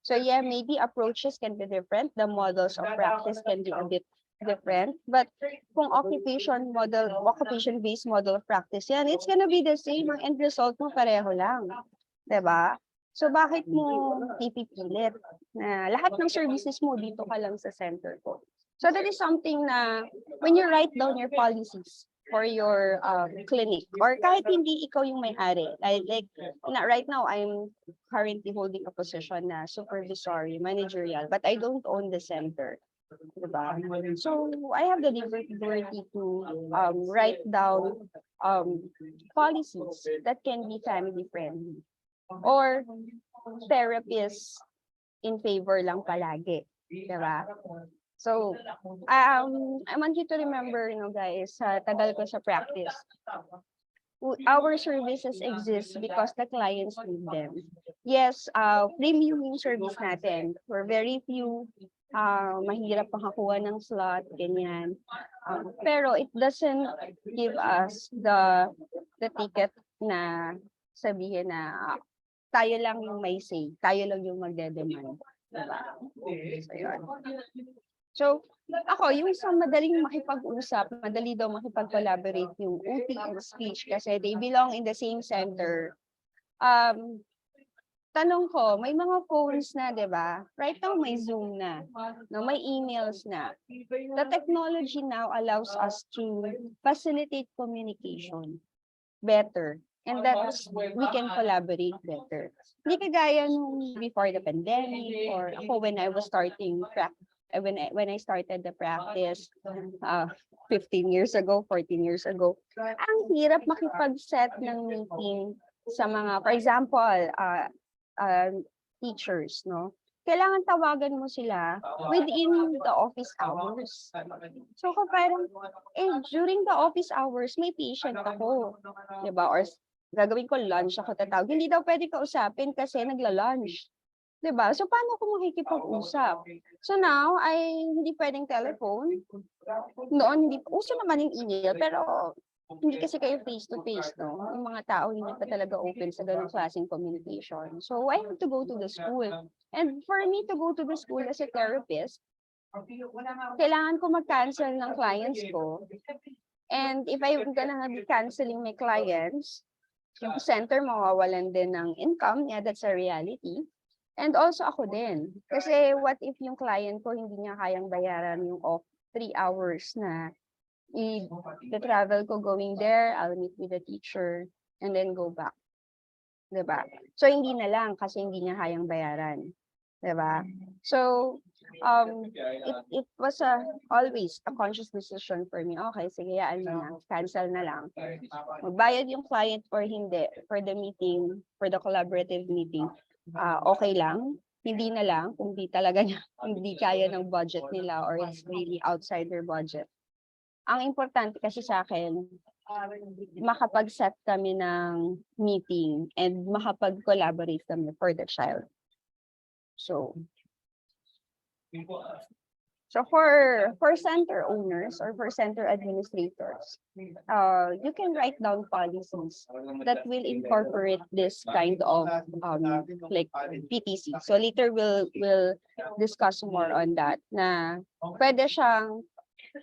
So yeah, maybe approaches can be different. The models of practice can be a bit different. But kung occupation-based model of practice yan, it's gonna be the same. Ang end result mo pareho lang. Diba? So bakit mo ipipilit na lahat ng services mo dito ka lang sa center ko? So that is something na when you write down your policies for your clinic or kahit hindi ikaw yung may-ari. Like right now, I'm currently holding a position na supervisory, managerial, but I don't own the center. Diba? So I have the liberty to write down policies that can be family friendly or therapists in favor lang palagi. Diba? So, I want you to remember, guys, sa tagal ko sa practice, our services exist because the clients need them. Yes, premium yung service natin. For very few, mahirap makakuha ng slot, ganyan. Pero it doesn't give us the ticket na sabihin na tayo lang yung may say, tayo lang yung magde-demand. Diba? So, yun. So, ako, yung sa madaling makipag-usap, madali daw makipag-collaborate yung OT and speech kasi they belong in the same center. Tanong ko, may mga phones na, di ba? Right now, may Zoom na. No, may emails na. The technology now allows us to facilitate communication better. And that's, we can collaborate better. Hindi kagaya nung before the pandemic or ako when I was starting when I started the practice 15 years ago, 14 years ago, ang hirap makipag-set ng meeting sa mga, for example, teachers, no? Kailangan tawagan mo sila within the office hours. So, kung parang, during the office hours, may patient ako. Diba? Or gagawin ko lunch, ako tatawag. Hindi daw pwede kausapin kasi nagla-lunch. Diba? So, paano ko makikipag-usap? So, now, ay hindi pwedeng telephone. Noon, hindi, uso naman yung email, pero hindi kasi kayo face-to-face, no? Yung mga tao hindi pa talaga open sa ganung klaseng communication. So, I have to go to the school. And for me to go to the school as a therapist, kailangan ko mag-cancel ng clients ko. And if I'm gonna be canceling my clients, yung center mawawalan din ng income. Yeah, that's a reality. And also ako din. Kasi what if yung client ko hindi niya kayang bayaran yung 3 hours na the travel ko going there, I'll meet with the teacher, and then go back. Diba? So, hindi na lang kasi hindi niya kayang bayaran. Diba? So, it was always a conscious decision for me. Okay, sige, cancel na lang. Magbayad yung client or hindi for the meeting, for the collaborative meeting, okay lang. Hindi na lang kung di talaga hindi kaya ng budget nila or it's really outside their budget. Ang importante kasi sa akin, makapag-set kami ng meeting and makapag-collaborate kami for the child. So for center owners or for center administrators, you can write down policies that will incorporate this kind of like PTC. So later we'll discuss more on that. Na pwede siyang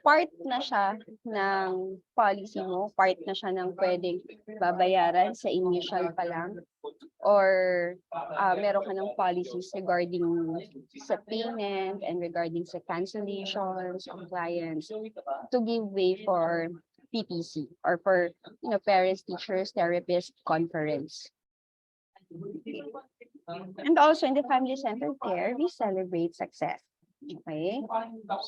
part na siya ng policy mo, part na siya ng pwedeng babayaran sa initial pa lang, or meron ka ng policies regarding sa payment and regarding sa cancellations of clients to give way for PTC or for parents, teachers, therapists, conference. And also in the family-centered care, we celebrate success. Okay,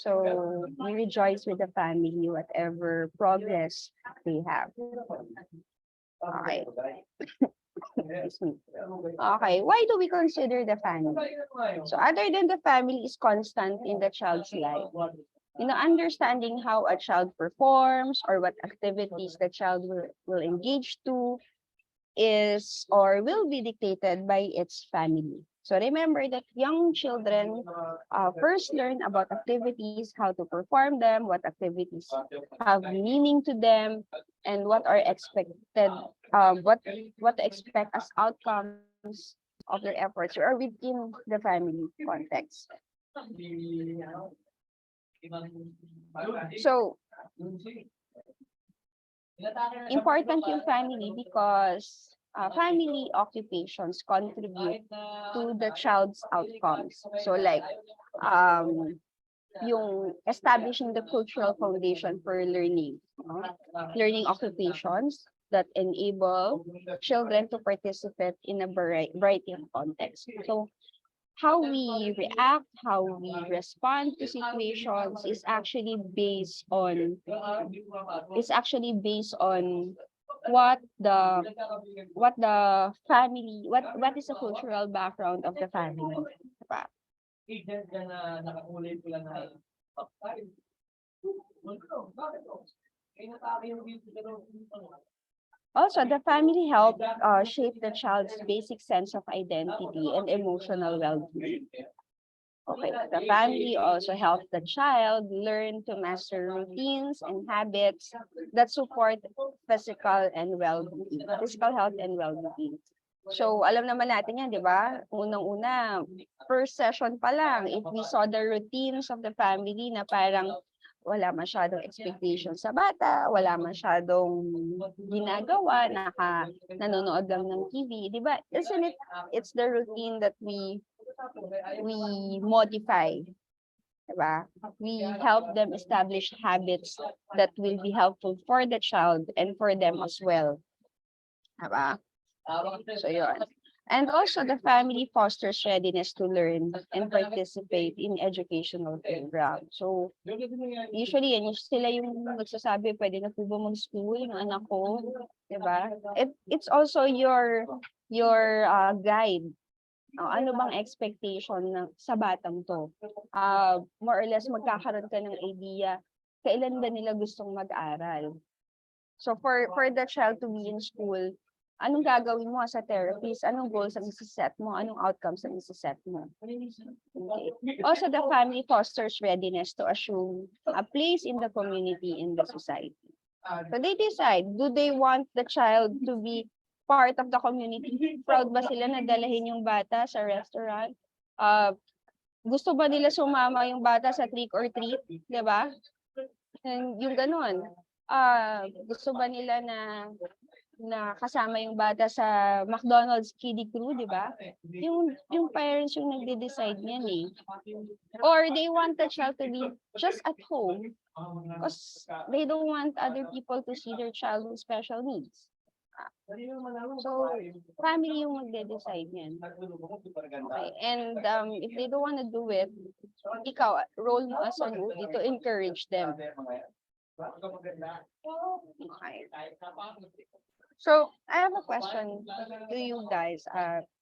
so we rejoice with the family, whatever progress they have. Okay. Okay, why do we consider the family? So other than the family is constant in the child's life, understanding how a child performs or what activities the child will engage to, is or will be dictated by its family. So remember that young children first learn about activities, how to perform them, what activities have meaning to them, and what are expected, what to expect as outcomes of their efforts or within the family context. So important yung family because family occupations contribute to the child's outcomes. So like yung establishing the cultural foundation for learning, learning occupations that enable children to participate in a variety of contexts. So how we react, how we respond to situations is actually based on what the family, what is the cultural background of the family. Diba? Also, the family helped shape the child's basic sense of identity and emotional well-being. Okay, the family also helped the child learn to master routines and habits that support physical health and well-being. So, alam naman natin yan, di ba? Unang-una, first session pa lang, if we saw the routines of the family na parang wala masyadong expectation sa bata, wala masyadong ginagawa, nanonood lang ng TV, di ba? Isn't it, it's the routine that we modify, di ba? We help them establish habits that will be helpful for the child and for them as well. Di ba? So yun. And also the family fosters readiness to learn and participate in educational programs. So usually yan, sila yung nagsasabi, pwede na po ba mag-school yung anak ko, diba? It's also your guide. Ano bang expectation sa batang to? More or less magkakaroon ka ng idea kailan ba nila gustong mag-aral. So for the child to be in school, anong gagawin mo as a therapist? Anong goals ang isa-set mo? Anong outcomes ang isa-set mo? Okay. Also, the family fosters readiness to assume a place in the community, in the society. So they decide, do they want the child to be part of the community? Proud ba sila na dalahin yung bata sa restaurant? Gusto ba nila sumama yung bata sa trick or treat? Diba? Yung ganun. Gusto ba nila na kasama yung bata sa McDonald's kiddie crew, di ba? Yung parents yung nagde-decide niyan eh. Or they want the child to be just at home because they don't want other people to see their child with special needs. So, family yung magde-decide niyan. Okay. And if they don't want to do it, ikaw, role mo as a movie to encourage them. Okay. So, I have a question to you guys,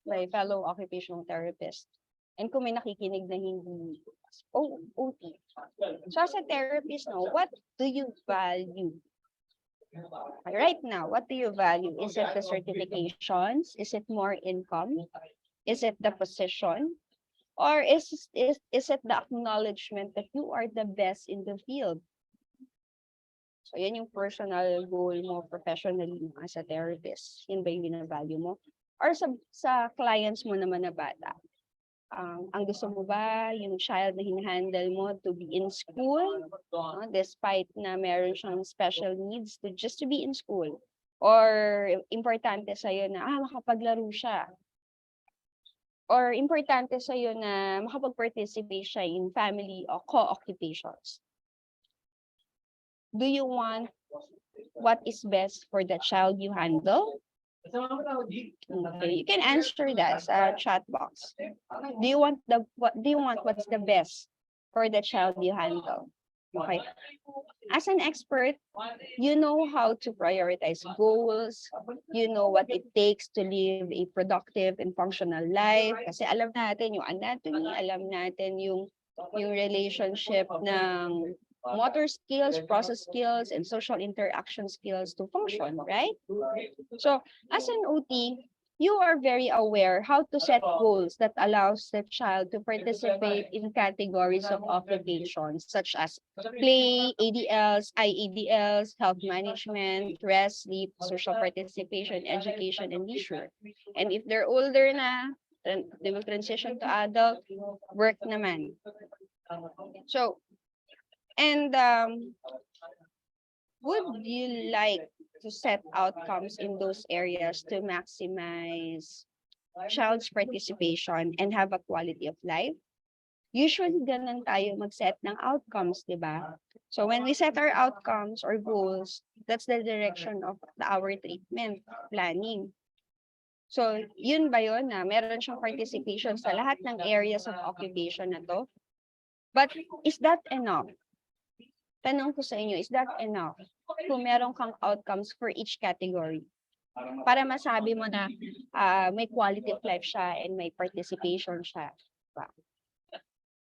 my fellow occupational therapists. And kung may nakikinig na hindi OT. So, as a therapist, what do you value? Right now, what do you value? Is it the certifications? Is it more income? Is it the position? Or is it the acknowledgement that you are the best in the field? So, yan yung personal goal mo professionally as a therapist. Yun ba yung binavalue mo? Or sa clients mo naman na bata? Ang gusto mo ba yung child na hinahandle mo to be in school, despite na meron siyang special needs just to be in school? Or importante sa'yo na makapaglaro siya? Or importante sa'yo na makapag-participate siya in family or co-occupations? Do you want what is best for the child you handle? Okay, you can answer that sa chat box. Do you want what's the best for the child you handle? Okay. As an expert, you know how to prioritize goals. You know what it takes to live a productive and functional life. Kasi alam natin yung anatomy, alam natin yung relationship ng motor skills, process skills, and social interaction skills to function, right? So as an OT, you are very aware how to set goals that allows the child to participate in categories of occupations such as play, ADLs, IADLs, health management, rest, sleep, social participation, education, and leisure. And if they're older na, then they will transition to adult, work naman. So, and would you like to set outcomes in those areas to maximize child's participation and have a quality of life? Usually, ganun tayo mag-set ng outcomes, di ba? So when we set our outcomes or goals, that's the direction of our treatment planning. So yun ba yun na meron siyang participation sa lahat ng areas of occupation na to? But is that enough? Tanong ko sa inyo, is that enough kung meron kang outcomes for each category? Para masabi mo na may quality of life siya and may participation siya. Diba?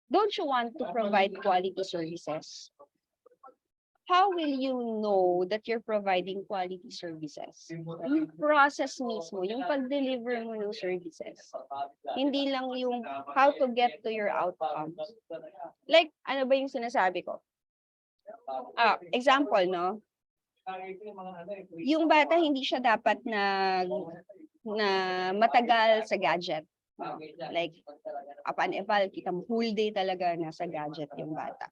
Don't you want to provide quality services? How will you know that you're providing quality services? Yung process mismo, yung pag-deliver mo ng services. Hindi lang yung how to get to your outcomes. Like, ano ba yung sinasabi ko? Example, no? Yung bata, hindi siya dapat na matagal sa gadget. Like, upon eval, kita mo, whole day talaga nasa gadget yung bata.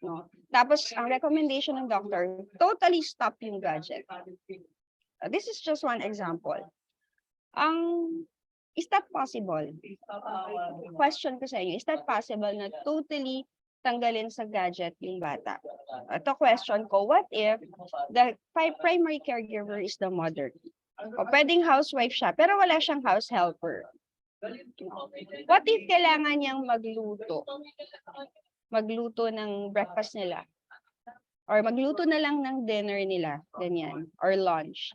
No? Tapos, ang recommendation ng doctor, totally stop yung gadget. This is just one example. Is that possible? Question ko sa inyo, is that possible na totally tanggalin sa gadget yung bata? Ito question ko, what if the primary caregiver is the mother? O pwedeng housewife siya, pero wala siyang house helper. What if kailangan niyang magluto ng breakfast nila? Or magluto na lang ng dinner nila, ganyan, or lunch.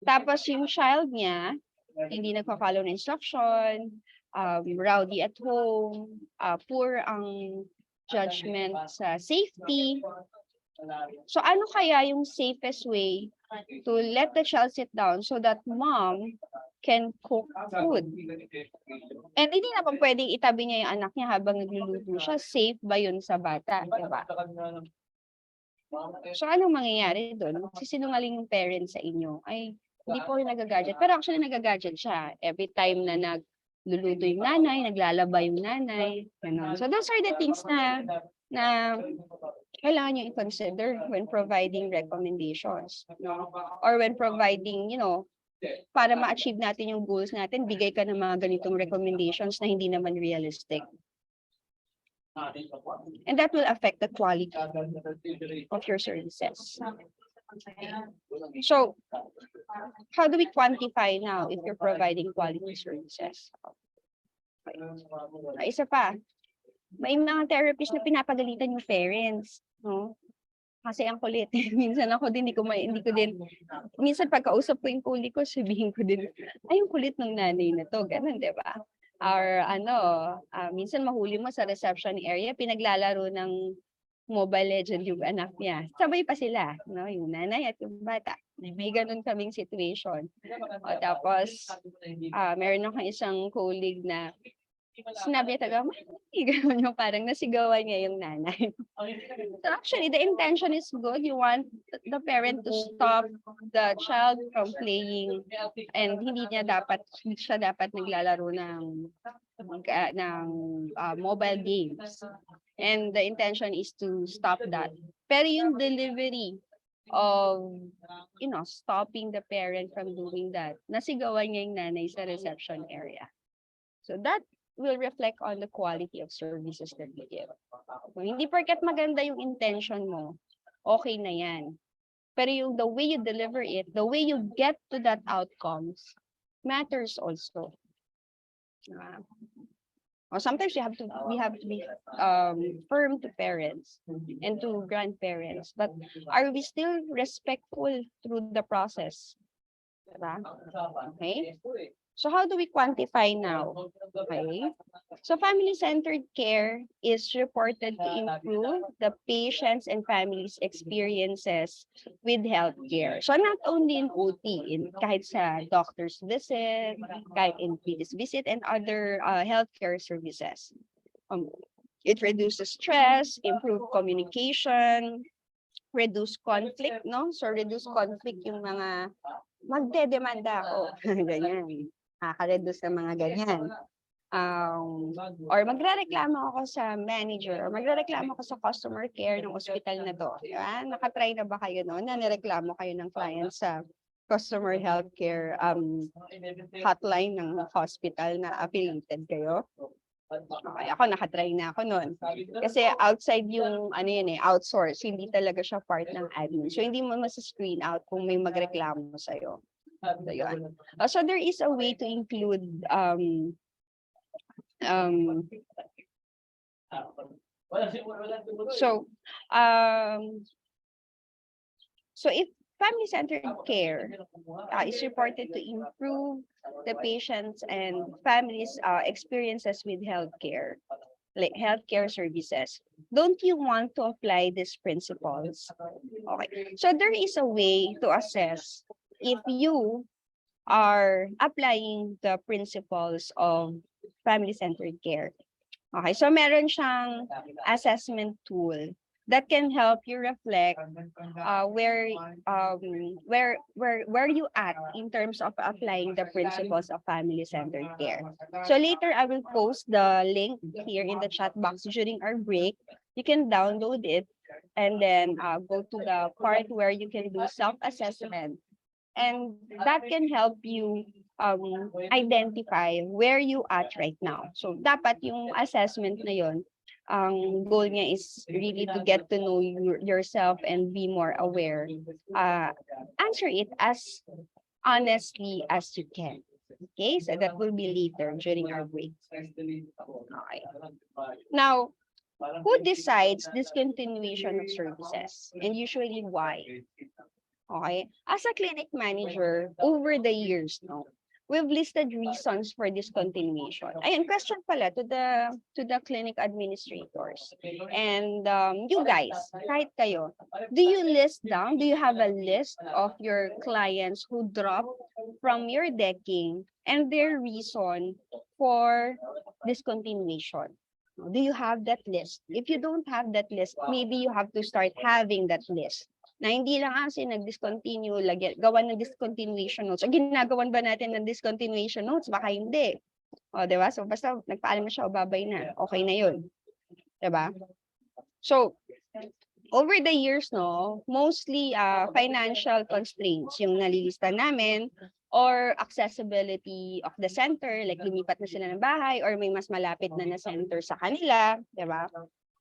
Tapos yung child niya, hindi nagpa-follow ng instruction, rowdy at home, poor ang judgment sa safety. So ano kaya yung safest way to let the child sit down so that mom can cook food? And hindi naman pwedeng itabi niya yung anak niya habang nagluluto siya. Safe ba yun sa bata? Diba? So anong mangyayari doon? Sisinungaling yung parents sa inyo. Ay, hindi po yung nagagadget. Pero actually nagagadget siya. Every time na nagluluto yung nanay, naglalaba yung nanay. Ganun. So those are the things na kailangan nyo i-consider when providing recommendations. No? Or when providing, para ma-achieve natin yung goals natin, bigay ka ng mga ganitong recommendations na hindi naman realistic. And that will affect the quality of your services. So, how do we quantify now if you're providing quality services? Isa pa, may mga therapists na pinapagalitan yung parents, no? Kasi ang kulit. Minsan ako din, minsan pagkausap ko yung kuli ko, sabihin ko din, ay, yung kulit ng nanay na to, ganun, di ba? Or minsan mahuli mo sa reception area, pinaglalaro ng Mobile Legend yung anak niya. Sabay pa sila, no? Yung nanay at yung bata. May ganun kaming situation. O tapos, meron akong isang colleague na sinabi talaga, gano'n yung parang nasigawan niya yung nanay. So actually, the intention is good. You want the parent to stop the child from playing and hindi siya dapat naglalaro ng mobile games. And the intention is to stop that. Pero yung delivery of, stopping the parent from doing that, nasigawan niya yung nanay sa reception area. So that will reflect on the quality of services that we give. So, hindi porket maganda yung intention mo, okay na yan. Pero yung the way you deliver it, the way you get to that outcomes, matters also. Sometimes we have to be firm to parents and to grandparents, but are we still respectful through the process? Diba? Okay? So how do we quantify now? Okay. So family-centered care is reported to improve the patients and families' experiences with healthcare. So not only in OT, kahit sa doctor's visit, kahit in PD's visit and other healthcare services. It reduces stress, improve communication, reduce conflict, no? So reduce conflict yung mga magdedemanda ako, ganyan. Nakaka-reduce ng mga ganyan. Or magrereklamo ako sa manager, or magrereklamo ako sa customer care ng hospital na to. Diba? Nakatry na ba kayo no? Na nireklamo kayo ng client sa customer healthcare hotline ng hospital na affiliated kayo? Okay, ako nakatry na ako noon. Kasi outside yung ano yan outsource, hindi talaga siya part ng admin. So hindi mo mas-screen out kung may magreklamo sa'yo. So, yun. So there is a way to include so if family-centered care is reported to improve the patients and families' experiences with healthcare, like healthcare services. Don't you want to apply these principles? Okay, so there is a way to assess if you are applying the principles of family-centered care. Okay, so meron siyang assessment tool that can help you reflect where you at in terms of applying the principles of family-centered care. So later I will post the link here in the chat box during our break. You can download it and then go to the part where you can do self-assessment. And that can help you identify where you at right now. So dapat yung assessment na yon, ang goal niya is really to get to know yourself and be more aware. Answer it as honestly as you can. Okay, so that will be later during our break. Okay. Now, who decides discontinuation of services and usually why? Okay, as a clinic manager, over the years, no, we've listed reasons for discontinuation. Ayun, question pala to the clinic administrators. And you guys, kahit kayo, do you list down, do you have a list of your clients who drop from your decking and their reason for discontinuation? Do you have that list? If you don't have that list, maybe you have to start having that list. Na hindi lang kasi nag-discontinue, gawan ng discontinuation notes. O ginagawan ba natin ng discontinuation notes? Baka hindi. O, diba? So, basta nagpaalam na siya o babay na. Okay na yun. Diba? So, over the years, no, mostly financial constraints yung nalilista namin or accessibility of the center, like lumipat na sila ng bahay or may mas malapit na center sa kanila, diba?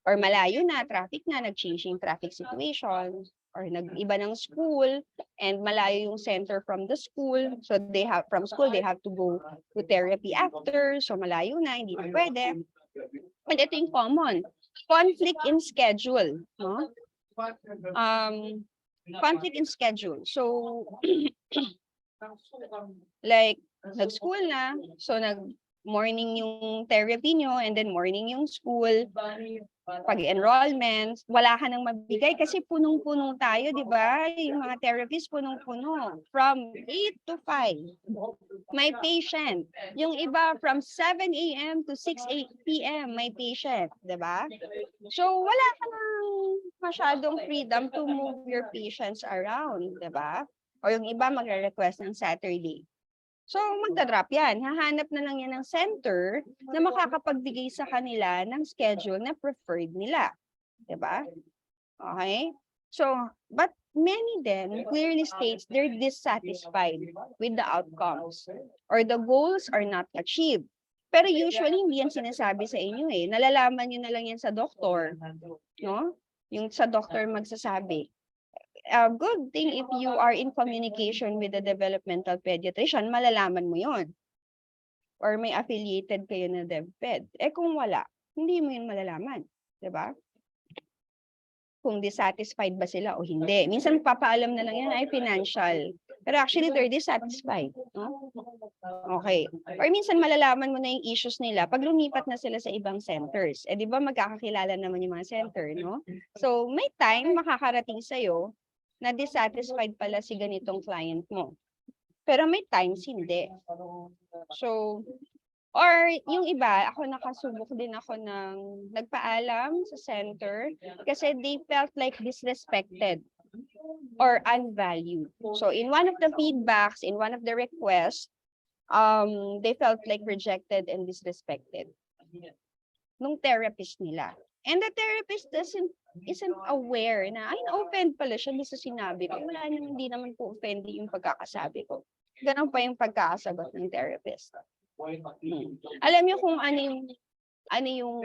Or malayo na, traffic na, nag-changing traffic situation, or nag-iba ng school, and malayo yung center from the school, so they have to go to therapy after, so malayo na, hindi na pwede. And ito yung common, conflict in schedule, no? Conflict in schedule, so like nag-school na, so morning yung therapy nyo, and then morning yung school, pag-enrollment, wala ka nang mabigay kasi punong-puno tayo, di ba? Yung mga therapists punong-puno. From 8 to 5, may patient. Yung iba from 7 a.m. to 6 p.m. may patient, di ba? So, wala ka nang masyadong freedom to move your patients around, di ba? O yung iba magre-request ng Saturday. So, magdadrop yan. Hahanap na lang yan ng center na makakapagbigay sa kanila ng schedule na preferred nila. Diba? Okay? So, but many then clearly states they're dissatisfied with the outcomes or the goals are not achieved. Pero usually, hindi yan sinasabi sa inyo eh. Nalalaman nyo na lang yan sa doktor. No? Yung sa doktor magsasabi. Good thing if you are in communication with the developmental pediatrician, malalaman mo yon. Or may affiliated kayo na DevPed. Kung wala, hindi mo yun malalaman. Diba? Kung dissatisfied ba sila o hindi. Minsan papaalam na lang yan ay financial Pero actually, they're dissatisfied. No? Okay. Or minsan malalaman mo na yung issues nila pag lumipat na sila sa ibang centers. Eh, di ba magkakakilala naman yung mga center, no? So, may time makakarating sa'yo na dissatisfied pala si ganitong client mo. Pero may times hindi. So, or yung iba, ako nakasubok din ako ng nagpaalam sa center kasi they felt like disrespected or unvalued. So in one of the feedbacks, in one of the requests, they felt like rejected and disrespected nung therapist nila. And the therapist isn't aware na ay na-offend pala siya sa sinabi ko. Wala naman, hindi naman po offended yung pagkakasabi ko. Ganun pa yung pagkakasagot ng therapist. Alam niyo kung ano yung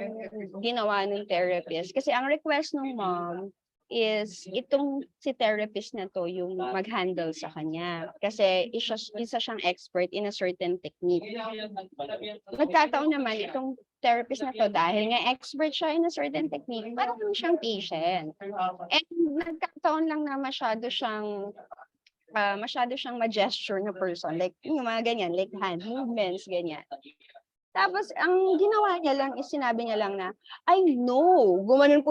ginawa ng therapist? Kasi ang request ng mom is itong si therapist na to yung mag-handle sa kanya. Kasi isa siyang expert in a certain technique. Nagkataon naman itong therapist na to dahil nga expert siya in a certain technique, parang siyang patient. And nagkataon lang na masyado siyang ma-gesture na person. Like, yung mga ganyan, like hand movements, ganyan. Tapos, ang ginawa niya lang is sinabi niya lang na, I know, gumanon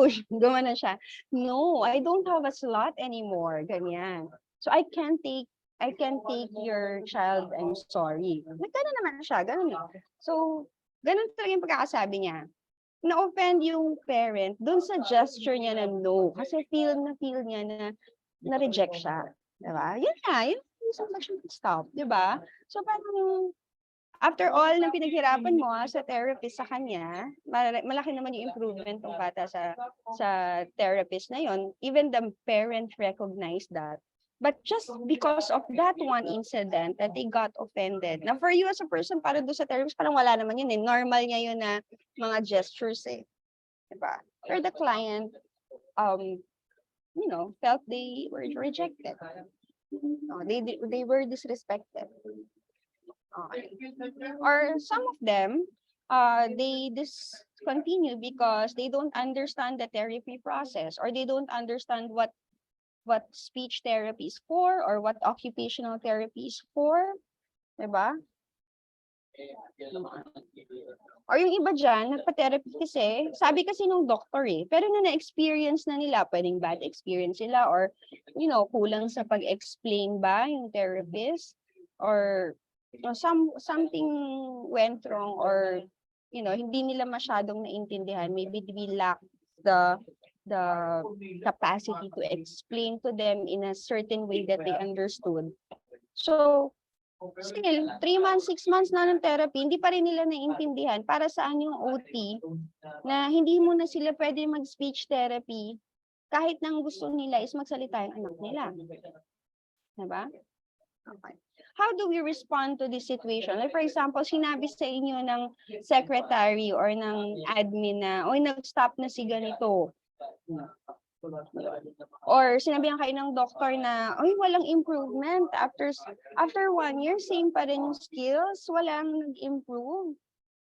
siya. No, I don't have a slot anymore, ganyan. So, I can't take your child, I'm sorry. Nagkano naman siya, ganun. So, ganun talaga yung pagkakasabi niya. Na-offend yung parent dun sa gesture niya na no. Kasi feel niya na na-reject siya. Diba? Yun yung selection stop, diba? So parang after all ng pinaghirapan mo sa therapist sa kanya, malaki naman yung improvement ng bata sa therapist na yon. Even the parent recognized that. But just because of that one incident that they got offended. Now for you as a person, para doon sa therapist, parang wala naman yun eh. Normal niya yun na mga gestures eh. Diba? Or the client, felt they were rejected. They were disrespected. Okay. Or some of them, they discontinue because they don't understand the therapy process, or they don't understand what speech therapy is for, or what occupational therapy is for. Diba? Or yung iba dyan, nagpa-therapy kasi, sabi kasi nung doctor eh, pero na na-experience na nila, pwedeng bad experience sila, or, kulang sa pag-explain ba yung therapist, or something went wrong, or, hindi nila masyadong naintindihan, maybe we lack the capacity to explain to them in a certain way that they understood. So, still, 3 months, 6 months na ng therapy, hindi pa rin nila naiintindihan para saan yung OT na hindi mo na sila pwede mag-speech therapy kahit nang gusto nila is magsalita yung anak nila. Diba? Okay. How do we respond to this situation? Like for example, sinabi sa inyo ng secretary or ng admin na, oy, nag-stop na si ganito. Or sinabihan kayo ng doctor na, oy, walang improvement. After 1 year, same pa rin yung skills, walang nag-improve.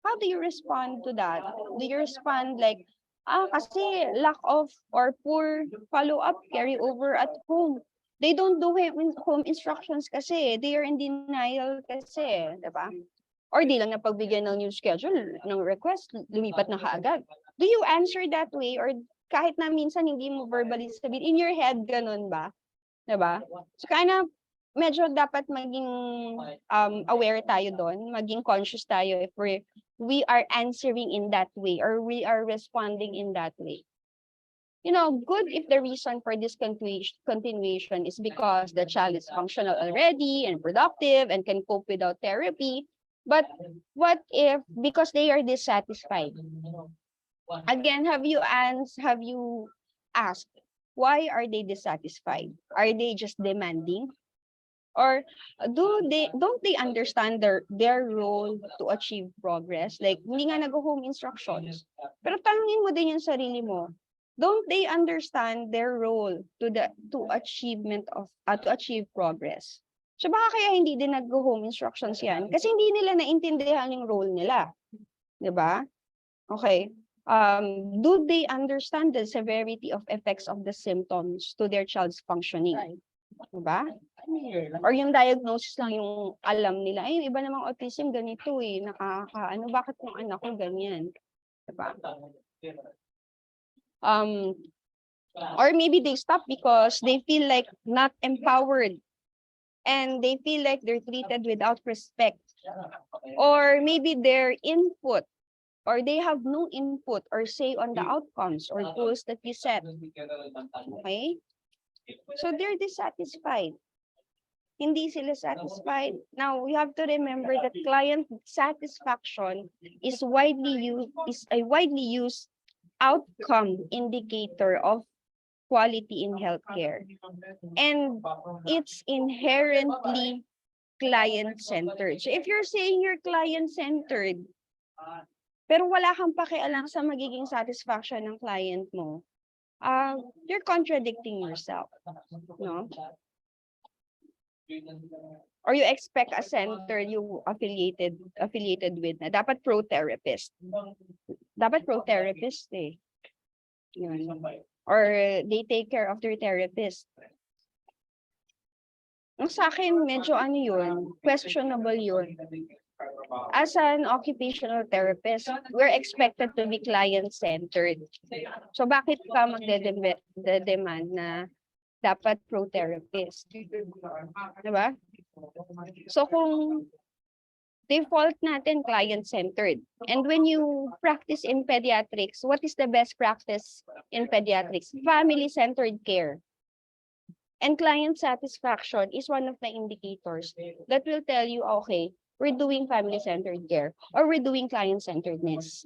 How do you respond to that? Do you respond like, kasi lack of or poor follow-up carry over at home. They don't do home instructions kasi. They are in denial kasi. Diba? Or di lang napagbigyan ng new schedule, ng request, lumipat na kaagad. Do you answer that way? Or kahit na minsan hindi mo verbally sabihin, in your head, ganun ba? Diba? So, medyo dapat maging aware tayo doon, maging conscious tayo if we are answering in that way or we are responding in that way. Good if the reason for this continuation is because the child is functional already and productive and can cope without therapy. But what if because they are dissatisfied? Again, have you asked why are they dissatisfied? Are they just demanding? Or don't they understand their role to achieve progress? Like, hindi nga nag-home instructions. Pero tanungin mo din yung sarili mo. Don't they understand their role to achieve progress? So baka kaya hindi din nag-home instructions yan? Kasi hindi nila naintindihan yung role nila. Diba? Okay. Do they understand the severity of effects of the symptoms to their child's functioning? Diba? Or yung diagnosis lang yung alam nila. Ay, yung iba namang autism ganito eh. Bakit yung anak ko ganyan? Diba? Or maybe they stop because they feel like not empowered and they feel like they're treated without respect. Or maybe their input or they have no input or say on the outcomes or goals that you set. Okay? So they're dissatisfied. Hindi sila satisfied. Now, we have to remember that client satisfaction is a widely used outcome indicator of quality in healthcare. And it's inherently client-centered. So if you're saying you're client-centered, pero wala kang pakialam sa magiging satisfaction ng client mo, you're contradicting yourself, no? Or you expect a center you affiliated with na dapat pro-therapist. Dapat pro-therapist eh. Yun. Or they take care of their therapist. Sa akin, medyo yun, questionable yun. As an occupational therapist, we're expected to be client-centered. So bakit ka magde-demand na dapat pro-therapist? Diba? So kung default natin client-centered. And when you practice in pediatrics, what is the best practice in pediatrics? Family-centered care. And client satisfaction is one of the indicators that will tell you, okay, we're doing family-centered care or we're doing client-centeredness.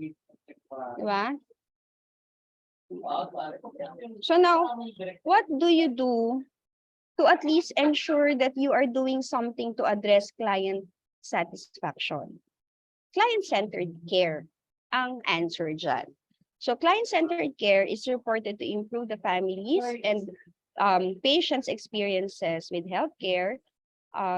Diba? So now, what do you do to at least ensure that you are doing something to address client satisfaction? Client-centered care ang answer dyan. So client-centered care is reported to improve the families and patients' experiences with healthcare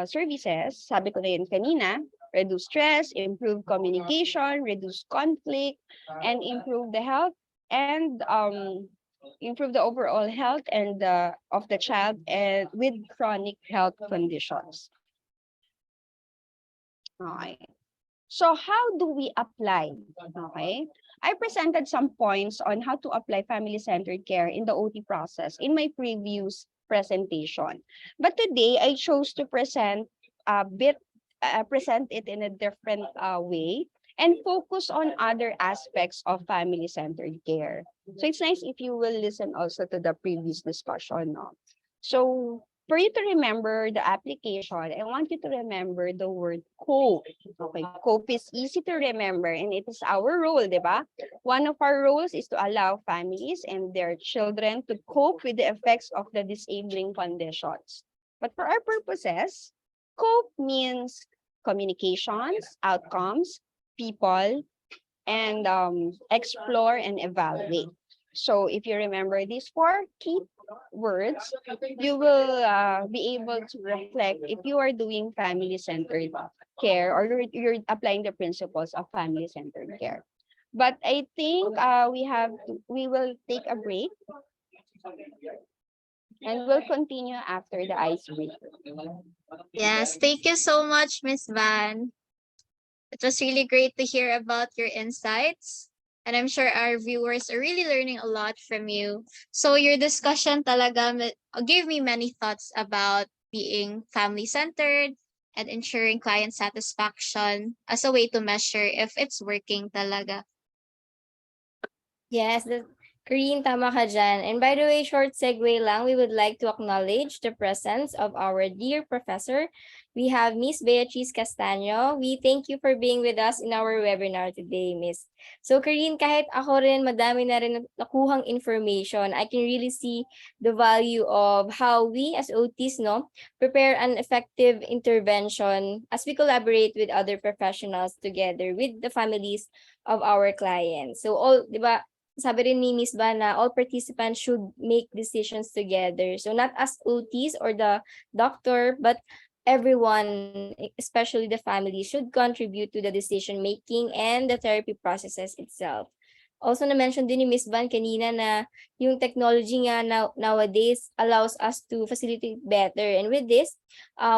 services. Sabi ko na yun kanina, reduce stress, improve communication, reduce conflict, and improve the health and improve the overall health and of the child and with chronic health conditions. Okay. So how do we apply? Okay. I presented some points on how to apply family-centered care in the OT process in my previous presentation. But today I chose to present it in a different way and focus on other aspects of family-centered care. So it's nice if you will listen also to the previous discussion. No? So for you to remember the application, I want you to remember the word cope. Okay, cope is easy to remember and it is our role, diba? One of our roles is to allow families and their children to cope with the effects of the disabling conditions. But for our purposes, cope means communications, outcomes, people, and explore and evaluate. So if you remember these 4 key words, you will be able to reflect if you are doing family-centered care or you're applying the principles of family-centered care. But I think we will take a break and we'll continue after the icebreaker. Yes, thank you so much, Miss Van. It was really great to hear about your insights. And I'm sure our viewers are really learning a lot from you. So your discussion talaga gave me many thoughts about being family-centered and ensuring client satisfaction as a way to measure if it's working talaga. Yes, Corinne, tama ka dyan. And by the way, short segue lang, we would like to acknowledge the presence of our dear professor. We have Miss Beatrice Castaño. We thank you for being with us in our webinar today, Miss. So, Corinne, kahit ako rin, madami na rin nakuhang information, I can really see the value of how we as OTs, prepare an effective intervention as we collaborate with other professionals together with the families of our clients. So, all, di ba, sabi rin ni Ms. Van na all participants should make decisions together. So not as OTs or the doctor, but everyone, especially the family, should contribute to the decision making and the therapy processes itself. Also na-mention din ni Miss Van kanina na yung technology nga nowadays allows us to facilitate better. And with this,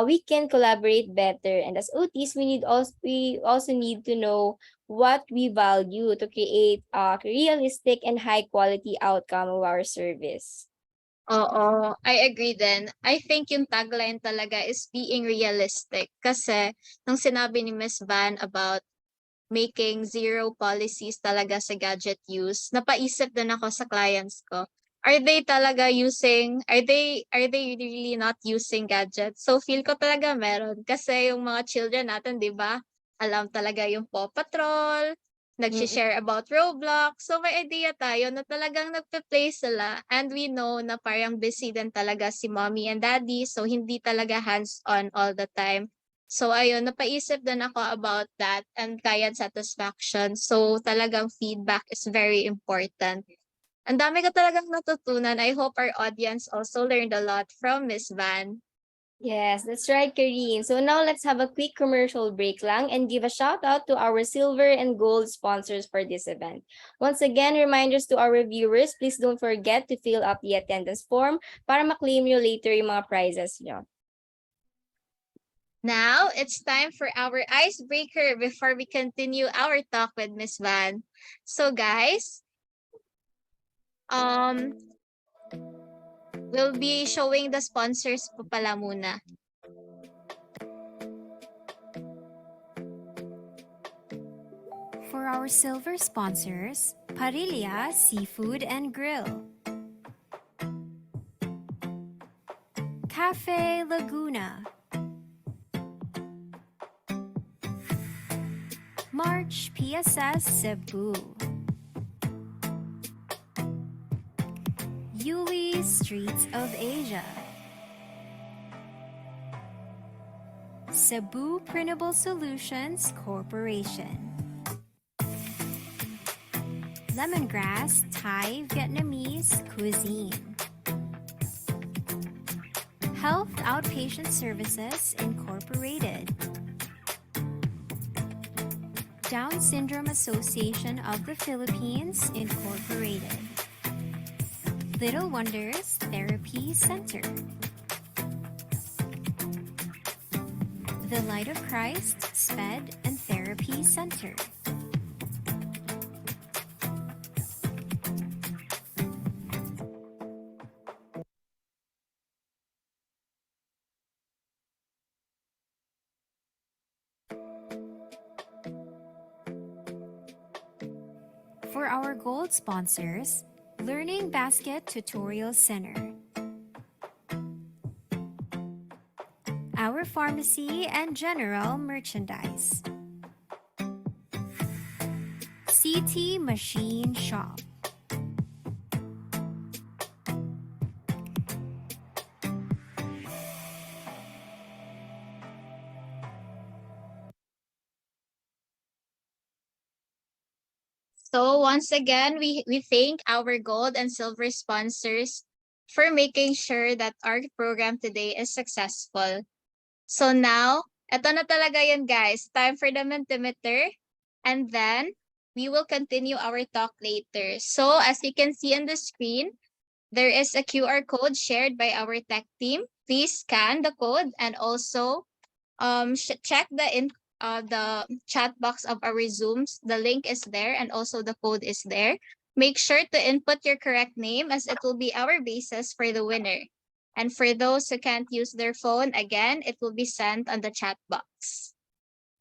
we can collaborate better. And as OTs, we also need to know what we value to create a realistic and high quality outcome of our service. Oo, I agree din. I think yung tagline talaga is being realistic. Kasi nung sinabi ni Miss Van about making zero policies talaga sa gadget use, napaisip din ako sa clients ko. Are they really not using gadgets? So feel ko talaga meron. Kasi yung mga children natin, di ba? Alam talaga yung Paw Patrol, nag-share about Roblox. So may idea tayo na talagang nagpe-play sila. And we know na parang busy din talaga si mommy and daddy. So hindi talaga hands-on all the time. So ayun, napaisip din ako about that and client satisfaction. So talagang feedback is very important. Ang dami ko talagang natutunan. I hope our audience also learned a lot from Miss Van. Yes, that's right, Karine. So now let's have a quick commercial break lang and give a shout out to our silver and gold sponsors for this event. Once again, reminders to our viewers, please don't forget to fill up the attendance form para ma-claim nyo later yung mga prizes nyo. Now, it's time for our icebreaker before we continue our talk with Miss Van. So guys, we'll be showing the sponsors po pala muna. For our silver sponsors, Parilla Seafood and Grill, Cafe Laguna, March PSS Cebu, Yuli Streets of Asia, Cebu Printable Solutions Corporation, Lemongrass Thai Vietnamese Cuisine, Health Outpatient Services Incorporated, Down Syndrome Association of the Philippines Incorporated, Little Wonders Therapy Center, The Light of Christ SPED and Therapy Center, For our gold sponsors, Learning Basket Tutorial Center, Our Pharmacy and General Merchandise, CT Machine Shop, So once again, we thank our gold and silver sponsors for making sure that our program today is successful. So now, eto na talaga yun guys. Time for the Mentimeter. And then, we will continue our talk later. So as you can see on the screen, there is a QR code shared by our tech team. Please scan the code and also check the chat box of our Zooms. The link is there and also the code is there. Make sure to input your correct name as it will be our basis for the winner. And for those who can't use their phone, again, it will be sent on the chat box.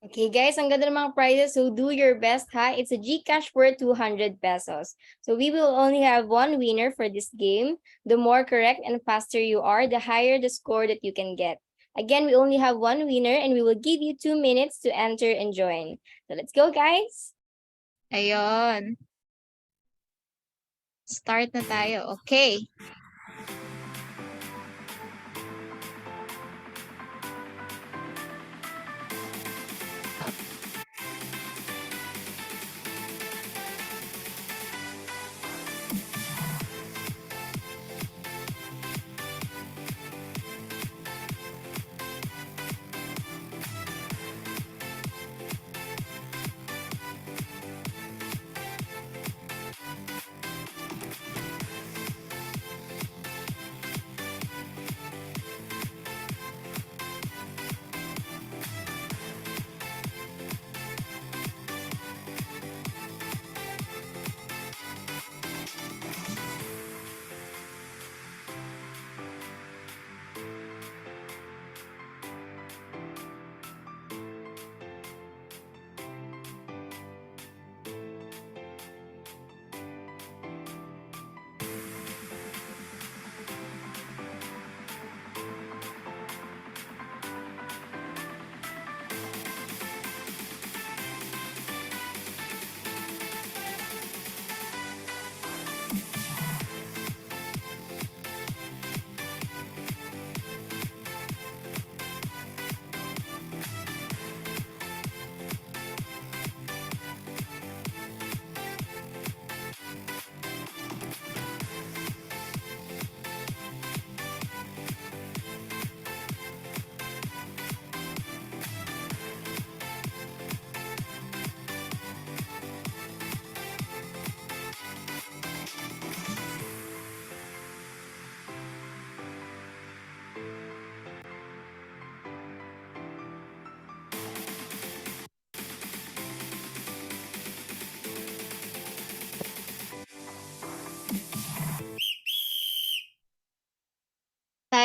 Okay guys, ang ganda ng mga prizes, so do your best ha. It's a GCash worth 200 pesos. So we will only have one winner for this game. The more correct and faster you are, the higher the score that you can get. Again, we only have one winner and we will give you 2 minutes to enter and join. So let's go guys! Ayun. Start na tayo. Okay.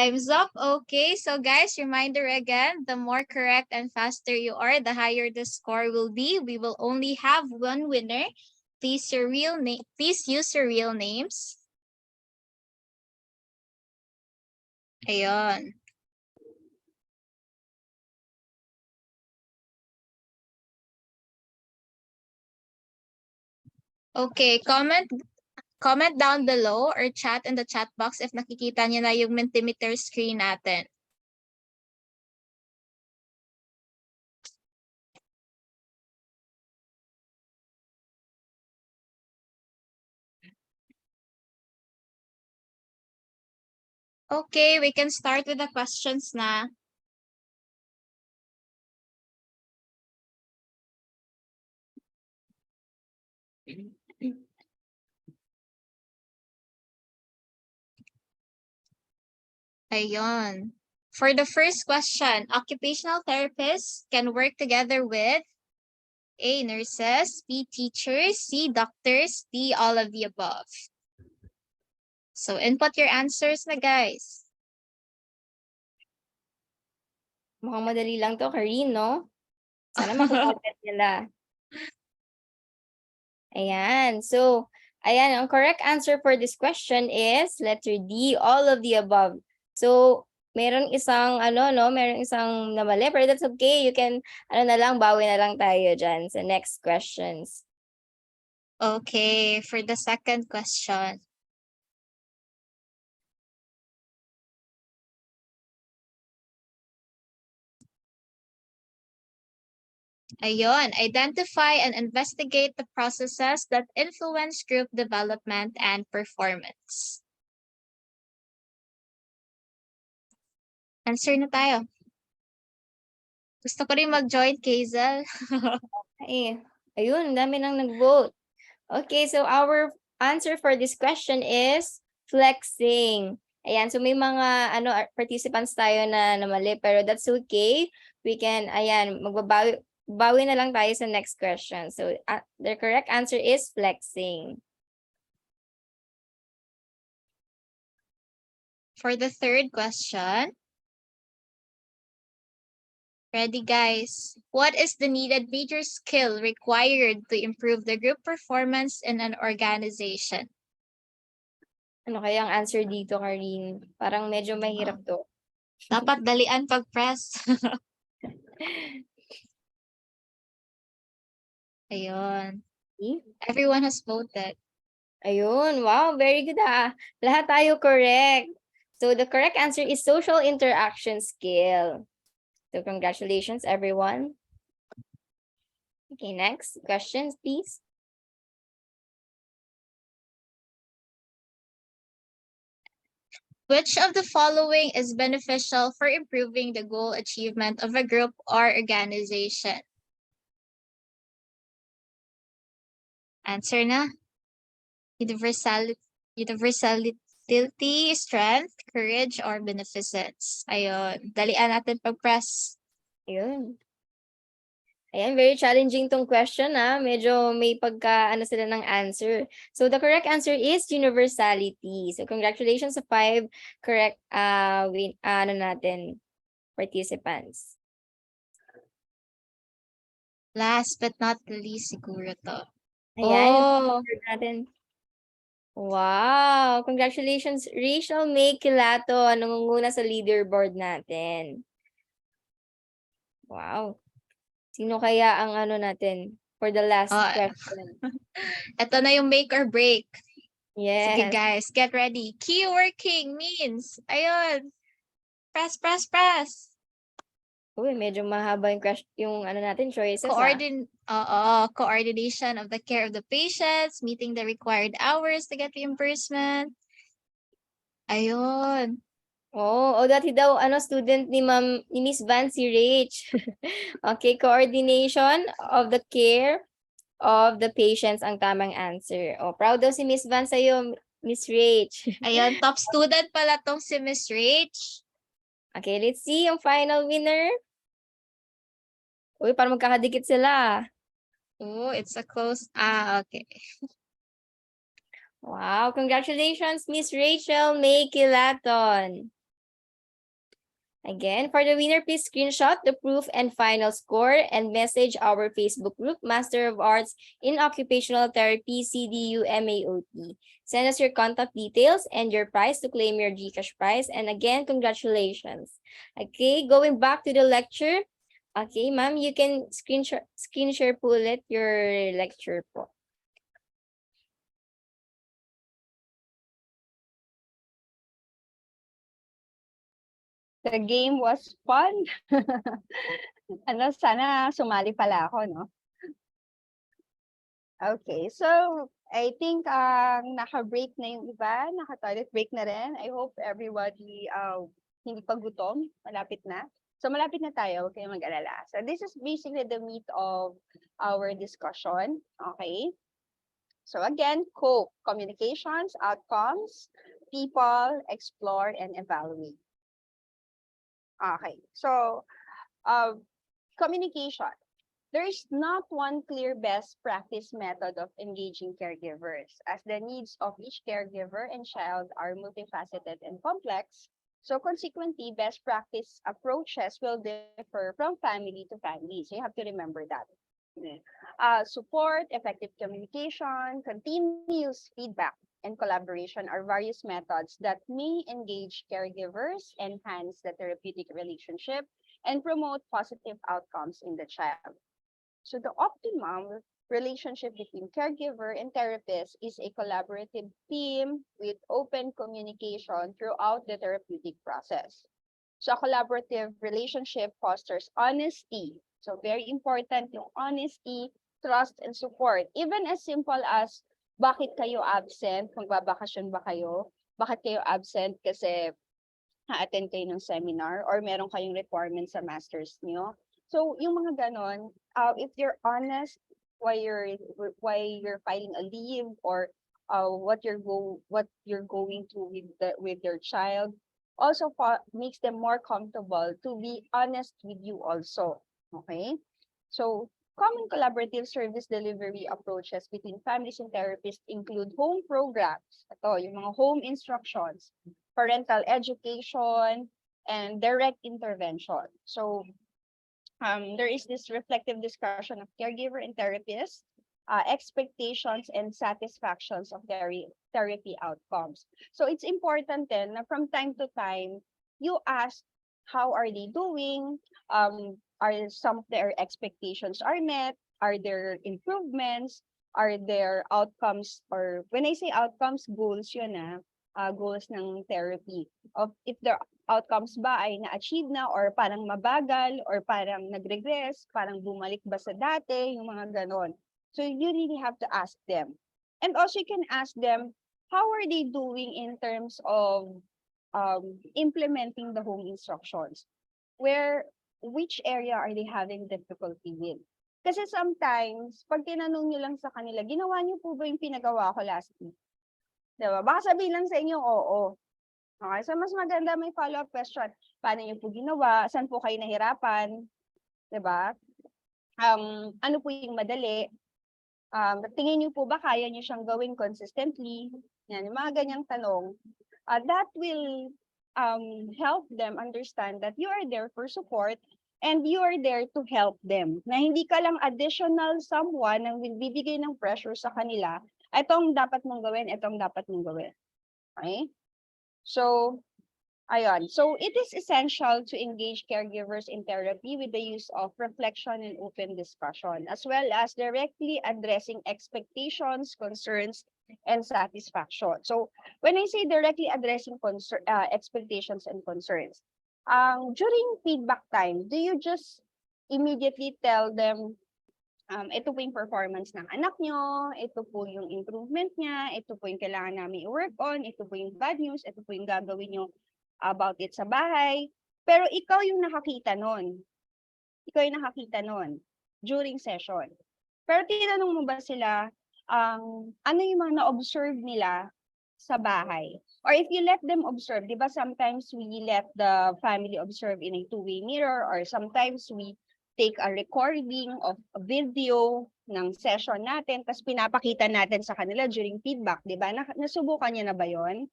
Time's up. Okay, so guys, reminder again, the more correct and faster you are, the higher the score will be. We will only have one winner. Please use your real names. Ayun. Okay, comment down below or chat in the chat box if nakikita niyo na yung Mentimeter screen natin. Okay, we can start with the questions na. Ayun. For the first question, occupational therapists can work together with A, nurses, B, teachers, C, doctors, D, all of the above. So input your answers na, guys. Mukhang madali lang to, Karine, no? Sana makukuha nila. Ayan. So, ayan, ang correct answer for this question is letter D, all of the above. So, meron isang, meron isang namali, pero that's okay. You can, bawi na lang tayo dyan sa next questions. Okay, for the second question. Ayun, identify and investigate the processes that influence group development and performance. Answer na tayo. Gusto ko rin mag-join, Hazel. Ayun, dami nang nag-vote. Okay, so our answer for this question is flexing. Ayan, so may mga participants tayo na mali, pero that's okay. We can, bawi na lang tayo sa next question. So the correct answer is flexing. For the third question. Ready, guys? What is the needed major skill required to improve the group performance in an organization? Ano kaya ang answer dito, Karine? Parang medyo mahirap to. Dapat dalian pag-press. Ayun. Everyone has voted. Ayun, wow, very good ah. Lahat tayo correct. So the correct answer is social interaction skill. So congratulations, everyone. Okay, next questions, please. Which of the following is beneficial for improving the goal achievement of a group or organization? Answer na. Universality, strength, courage, or beneficence. Ayun. Dalian natin pag-press. Ayun. Ayan, very challenging tong question ah. Medyo may pagka sila ng answer. So the correct answer is universality. So congratulations sa 5 correct participants. Last but not the least siguro to. Ayan, natin. Wow! Congratulations, 𝘧𝘰𝐭⁰𝘺 nangunguna sa leaderboard natin. Wow. Sino kaya ang natin for the last question? Ito na yung make or break. Yes. Sige guys, get ready. Keyworking means, ayun, press. Uy, medyo mahaba yung natin choices. Coordination of the care of the patients, meeting the required hours to get reimbursement. Ayun. Dati daw student ni Miss Van si Rach. Okay, coordination of the care of the patients ang tamang answer. Proud daw si Miss Van sa'yo, Miss Rach. Ayun, top student pala tong si Miss Rach. Okay, let's see yung final winner. Uy, parang magkakadikit sila. It's a close. Okay. Wow, congratulations, Miss Rachel 𝘵𝘰𝐿𝐺. Again, for the winner, please screenshot the proof and final score and message our Facebook group, Master of Arts in Occupational Therapy, 𝘬𝘐𝑑𝑢𝑚𝑎𝑜𝑡. Send us your contact details and your prize to claim your GCash prize. And again, congratulations. Okay, going back to the lecture. Okay, ma'am, you can screen share po ulit your lecture po. The game was fun. Sana sumali pala ako, no? Okay, so I think naka-break na yung iba, naka-toilet break na rin. I hope everybody hindi pa gutom, malapit na. So malapit na tayo, huwag kayong mag-alala. So this is basically the meat of our discussion, okay? So again, COPE, communications, outcomes, people, explore, and evaluate. Okay, so communication. There is not one clear best practice method of engaging caregivers, as the needs of each caregiver and child are multifaceted and complex. So consequently, best practice approaches will differ from family to family. So you have to remember that. Support, effective communication, continuous feedback, and collaboration are various methods that may engage caregivers, enhance the therapeutic relationship, and promote positive outcomes in the child. So the optimum relationship between caregiver and therapist is a collaborative team with open communication throughout the therapeutic process. So a collaborative relationship fosters honesty. So very important yung honesty, trust, and support. Even as simple as, bakit kayo absent? Magbabakasyon ba kayo? Bakit kayo absent? Kasi ha-attend kayo ng seminar or meron kayong requirement sa masters niyo. So yung mga ganon, if you're honest why you're filing a leave or what you're going through with your child, also makes them more comfortable to be honest with you also. Okay? So common collaborative service delivery approaches between families and therapists include home programs, ito, yung mga home instructions, parental education, and direct intervention. So there is this reflective discussion of caregiver and therapist, expectations and satisfactions of their therapy outcomes. So it's important then na from time to time, you ask how are they doing, are some of their expectations are met, are there improvements, are there outcomes, or when I say outcomes, goals yun goals ng therapy. Of if their outcomes ba ay na-achieve na or parang mabagal or parang nag-regress, parang bumalik ba sa dati, yung mga ganon. So you really have to ask them. And also you can ask them, how are they doing in terms of implementing the home instructions? Which area are they having difficulty with? Kasi sometimes, pag tinanong nyo lang sa kanila, ginawa nyo po ba yung pinagawa ko last week? Diba? Baka sabihin lang sa inyo, oo. Okay, so mas maganda may follow-up question. Paano niyo po ginawa? Saan po kayo nahirapan? Diba? Ano po yung madali? Tingin niyo po ba kaya niyo siyang gawin consistently? Yan, yung mga ganyang tanong. That will help them understand that you are there for support and you are there to help them. Na hindi ka lang additional someone na bibigay ng pressure sa kanila. Itong dapat mong gawin, itong dapat mong gawin. Okay? So, ayun. So, it is essential to engage caregivers in therapy with the use of reflection and open discussion, as well as directly addressing expectations, concerns, and satisfaction. So, when I say directly addressing expectations and concerns, during feedback time, do you just immediately tell them, ito po yung performance ng anak nyo, ito po yung improvement niya, ito po yung kailangan namin i-work on, ito po yung bad news, ito po yung gagawin nyo about it sa bahay. Pero ikaw yung nakakita nun. Ikaw yung nakakita nun during session. Pero tinanong mo ba sila, ano yung mga na-observe nila sa bahay? Or if you let them observe, di ba sometimes we let the family observe in a two-way mirror, or sometimes we take a recording of a video ng session natin, tapos pinapakita natin sa kanila during feedback, di ba? Nasubukan niya na ba yun?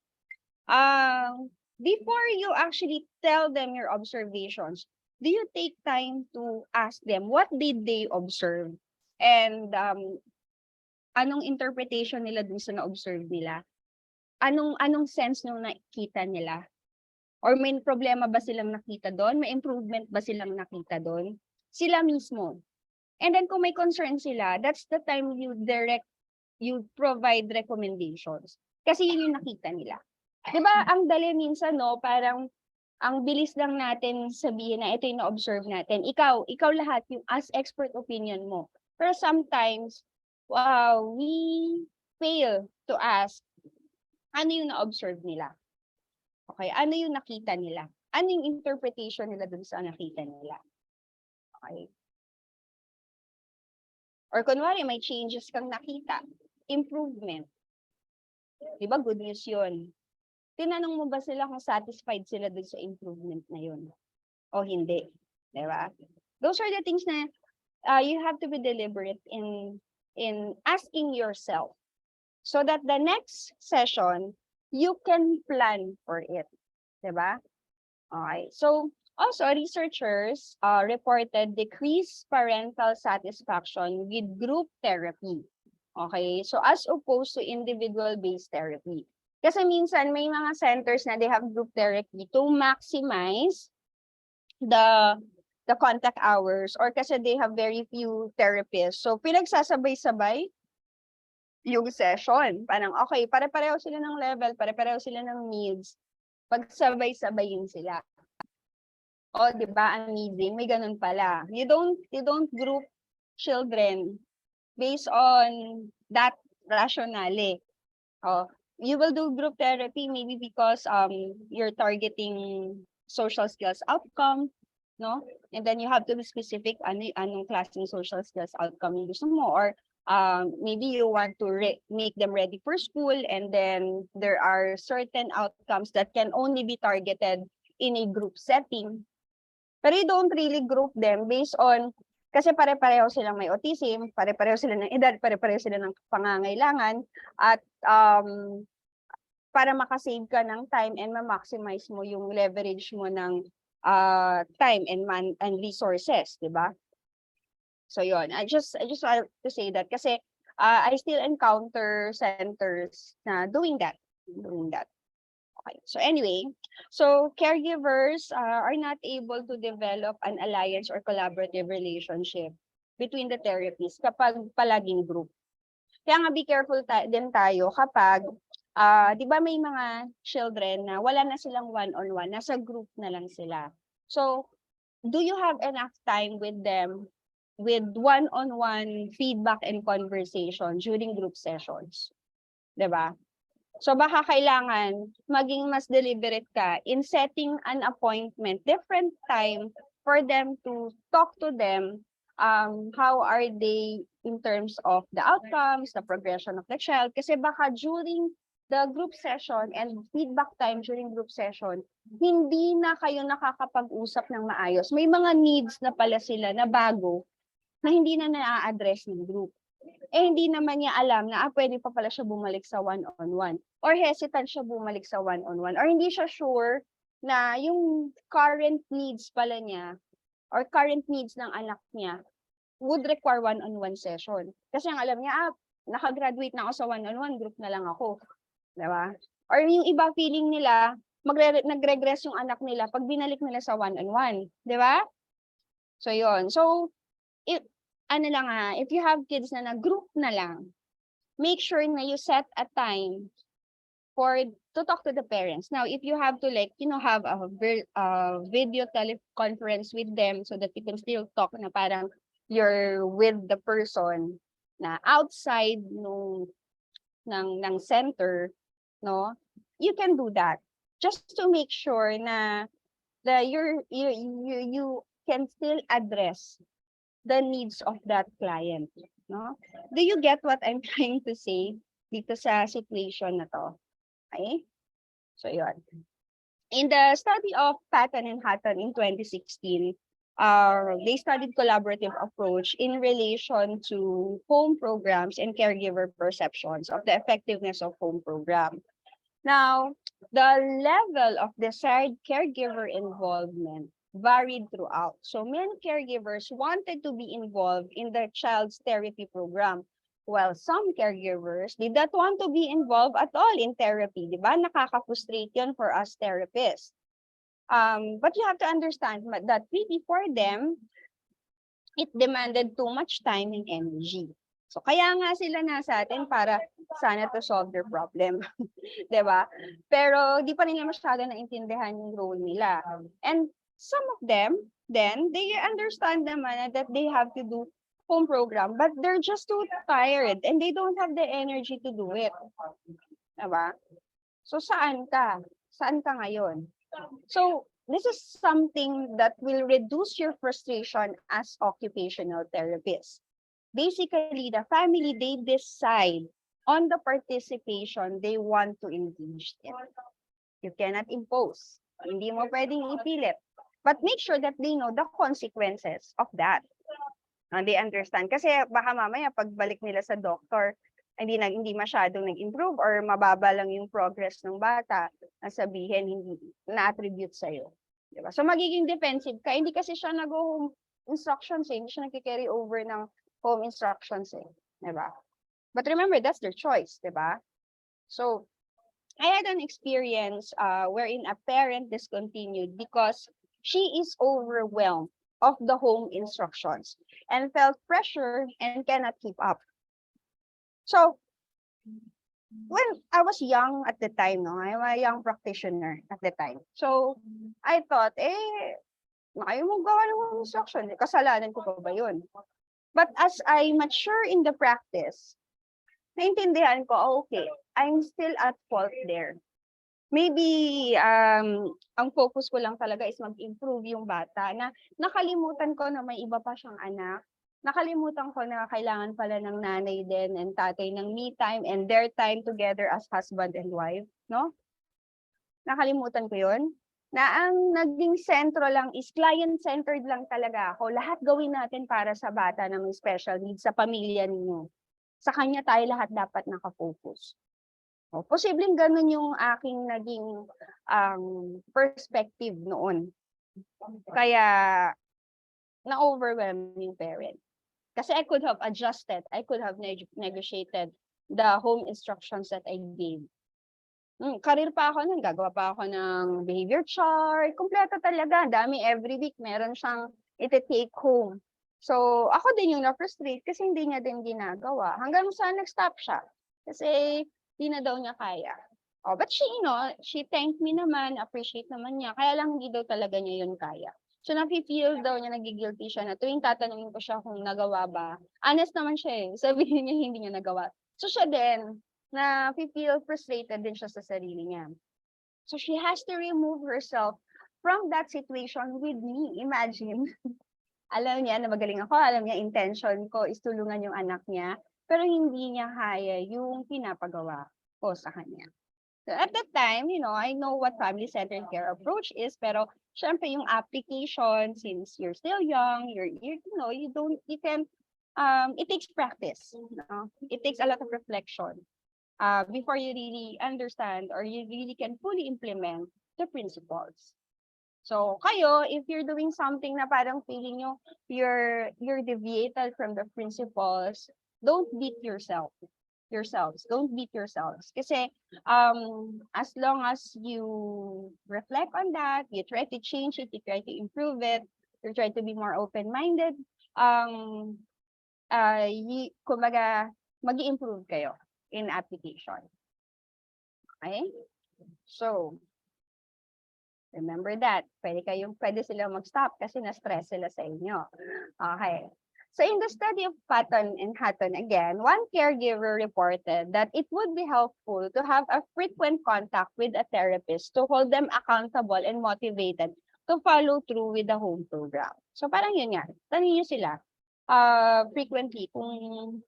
before you actually tell them your observations, do you take time to ask them what did they observe? And anong interpretation nila dun sa na-observe nila? Anong sense nung nakita nila? Or may problema ba silang nakita doon? May improvement ba silang nakita doon? Sila mismo. And then kung may concern sila, that's the time you provide recommendations. Kasi yun yung nakita nila. Diba, ang dali minsan, no, parang ang bilis lang natin sabihin na ito yung na-observe natin. Ikaw lahat, yung as expert opinion mo. Pero sometimes, we fail to ask, ano yung na-observe nila? Okay, ano yung nakita nila? Ano yung interpretation nila dun sa nakita nila? Okay. Or kunwari, may changes kang nakita. Improvement. Diba, good news yun. Tinanong mo ba sila kung satisfied sila dun sa improvement na yun? O hindi? Diba? Those are the things na you have to be deliberate in asking yourself so that the next session, you can plan for it. Diba? Okay. So, also, researchers reported decreased parental satisfaction with group therapy. Okay? So, as opposed to individual-based therapy. Kasi minsan, may mga centers na they have group therapy to maximize the contact hours or kasi they have very few therapists. So, pinagsasabay-sabay yung session. Parang, okay, pare-pareho sila ng level, pare-pareho sila ng needs. Pagsabay-sabayin sila. O, di ba, amazing, may ganun pala. You don't group children based on that rationale. Oh, you will do group therapy maybe because you're targeting social skills outcome, no? And then you have to be specific anong klaseng social skills outcome yung gusto mo, or maybe you want to make them ready for school, and then there are certain outcomes that can only be targeted in a group setting. Pero you don't really group them based on, kasi pare-pareho silang may autism, pare-pareho sila ng edad, pare-pareho sila ng pangangailangan, at para makasave ka ng time and ma-maximize mo yung leverage mo ng time and resources, di ba? So yun, I just want to say that kasi I still encounter centers na doing that. Okay. So anyway, so caregivers are not able to develop an alliance or collaborative relationship between the therapists kapag palaging group. Kaya nga be careful din tayo kapag, di ba may mga children na wala na silang one-on-one, nasa group na lang sila. So, do you have enough time with them with one-on-one feedback and conversation during group sessions? Di ba? So baka kailangan maging mas deliberate ka in setting an appointment, different time for them to talk to them. How are they in terms of the outcomes, the progression of the child? Kasi baka during the group session and feedback time during group session, hindi na kayo nakakapag-usap ng maayos. May mga needs na pala sila na bago na hindi na na-address ng group. Hindi naman niya alam na pwede pa pala siya bumalik sa one-on-one. Or hesitant siya bumalik sa one-on-one. Or hindi siya sure na yung current needs pala niya or current needs ng anak niya would require one-on-one session. Kasi ang alam niya, nakagraduate na ako sa one-on-one, group na lang ako. Diba? Or yung iba feeling nila, nag-regress yung anak nila pag binalik nila sa one-on-one. Diba? So yun. So, if you have kids na group na lang, make sure na you set a time to talk to the parents. Now, if you have to have a video teleconference with them so that you can still talk na parang you're with the person na outside ng center, no? You can do that just to make sure na you can still address the needs of that client, no? Do you get what I'm trying to say dito sa situation na to? Okay? So, yun. In the study of Patton and Hatton in 2016, they studied collaborative approach in relation to home programs and caregiver perceptions of the effectiveness of home program. Now, the level of desired caregiver involvement varied throughout. So many caregivers wanted to be involved in the child's therapy program, while some caregivers did not want to be involved at all in therapy. Di ba? Nakaka-frustrate yun for us therapists. But you have to understand that really for them, it demanded too much time and energy. So kaya nga sila nasa atin para sana to solve their problem. 'Di ba? Pero di pa nila masyado naintindihan yung role nila. And some of them, then they understand naman that they have to do home program, but they're just too tired and they don't have the energy to do it. 'Di ba? So saan ka? Saan ka ngayon? So this is something that will reduce your frustration as occupational therapists. Basically, the family, they decide on the participation they want to engage in. You cannot impose. Hindi mo pwedeng ipilit. But make sure that they know the consequences of that. And they understand. Kasi baka mamaya pagbalik nila sa doctor, hindi masyadong nag-improve or mababa lang yung progress ng bata, ang sabihin hindi na-attribute sa'yo. Diba? So magiging defensive ka. Hindi kasi siya nag-home instructions hindi siya nag-carry over ng home instructions diba? But remember, that's their choice, diba? So I had an experience wherein a parent discontinued because she is overwhelmed of the home instructions and felt pressure and cannot keep up. So when I was young at the time, no, I'm a young practitioner at the time. So I thought, ayaw mo gawa ng home instruction, kasalanan ko pa ba yun? But as I mature in the practice, naintindihan ko, okay, I'm still at fault there. Maybe ang focus ko lang talaga is mag-improve yung bata na nakalimutan ko na may iba pa siyang anak. Nakalimutan ko na kailangan pala ng nanay din and tatay ng me time and their time together as husband and wife, no? Nakalimutan ko yun. Na ang naging sentro lang is client-centered lang talaga ako. Lahat gawin natin para sa bata na may special needs sa pamilya ninyo. Sa kanya tayo lahat dapat nakafocus. O, posibleng ganun yung aking naging perspective noon. Kaya na-overwhelm yung parent. Kasi I could have adjusted, I could have negotiated the home instructions that I gave. Career pa ako nun, gagawa pa ako ng behavior chart, kompleto talaga, dami every week, meron siyang iti-take home. So, ako din yung na-frustrate kasi hindi niya din ginagawa. Hanggang sa nag-stop siya. Kasi, di na daw niya kaya. Oh, but she, she thanked me naman, appreciate naman niya. Kaya lang hindi daw talaga niya yun kaya. So, nafe-feel daw niya, nagigilty siya na tuwing tatanungin ko siya kung nagawa ba. Honest naman siya sabihin niya hindi niya nagawa. So, siya din, na feel frustrated din siya sa sarili niya. So she has to remove herself from that situation with me. Imagine. Alam niya na magaling ako, alam niya intention ko is tulungan yung anak niya, pero hindi niya kaya yung pinapagawa ko sa kanya. So at that time, I know what family-centered care approach is, pero syempre yung application, since you're still young, it takes practice. It takes a lot of reflection. Before you really understand or you really can fully implement the principles. So kayo, if you're doing something na parang feeling nyo you're deviated from the principles, don't beat yourselves. Don't beat yourselves. Kasi as long as you reflect on that, you try to change it, you try to improve it, you try to be more open-minded, kumbaga, mag-i-improve kayo in application. Okay? So, remember that. Pwede sila mag-stop kasi na-stress sila sa inyo. Okay. So, in the study of Patton and Hatton again, one caregiver reported that it would be helpful to have a frequent contact with a therapist to hold them accountable and motivated to follow through with the home program. So, parang yun yan. Tanungin nyo sila frequently kung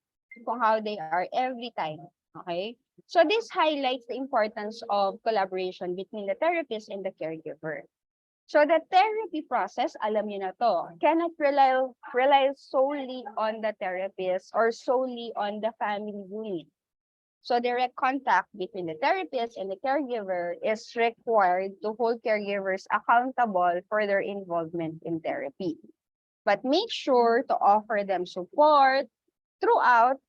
how they are every time. Okay? So this highlights the importance of collaboration between the therapist and the caregiver. So the therapy process, alam niyo na to, cannot rely solely on the therapist or solely on the family unit. So direct contact between the therapist and the caregiver is required to hold caregivers accountable for their involvement in therapy. But make sure to offer them support throughout,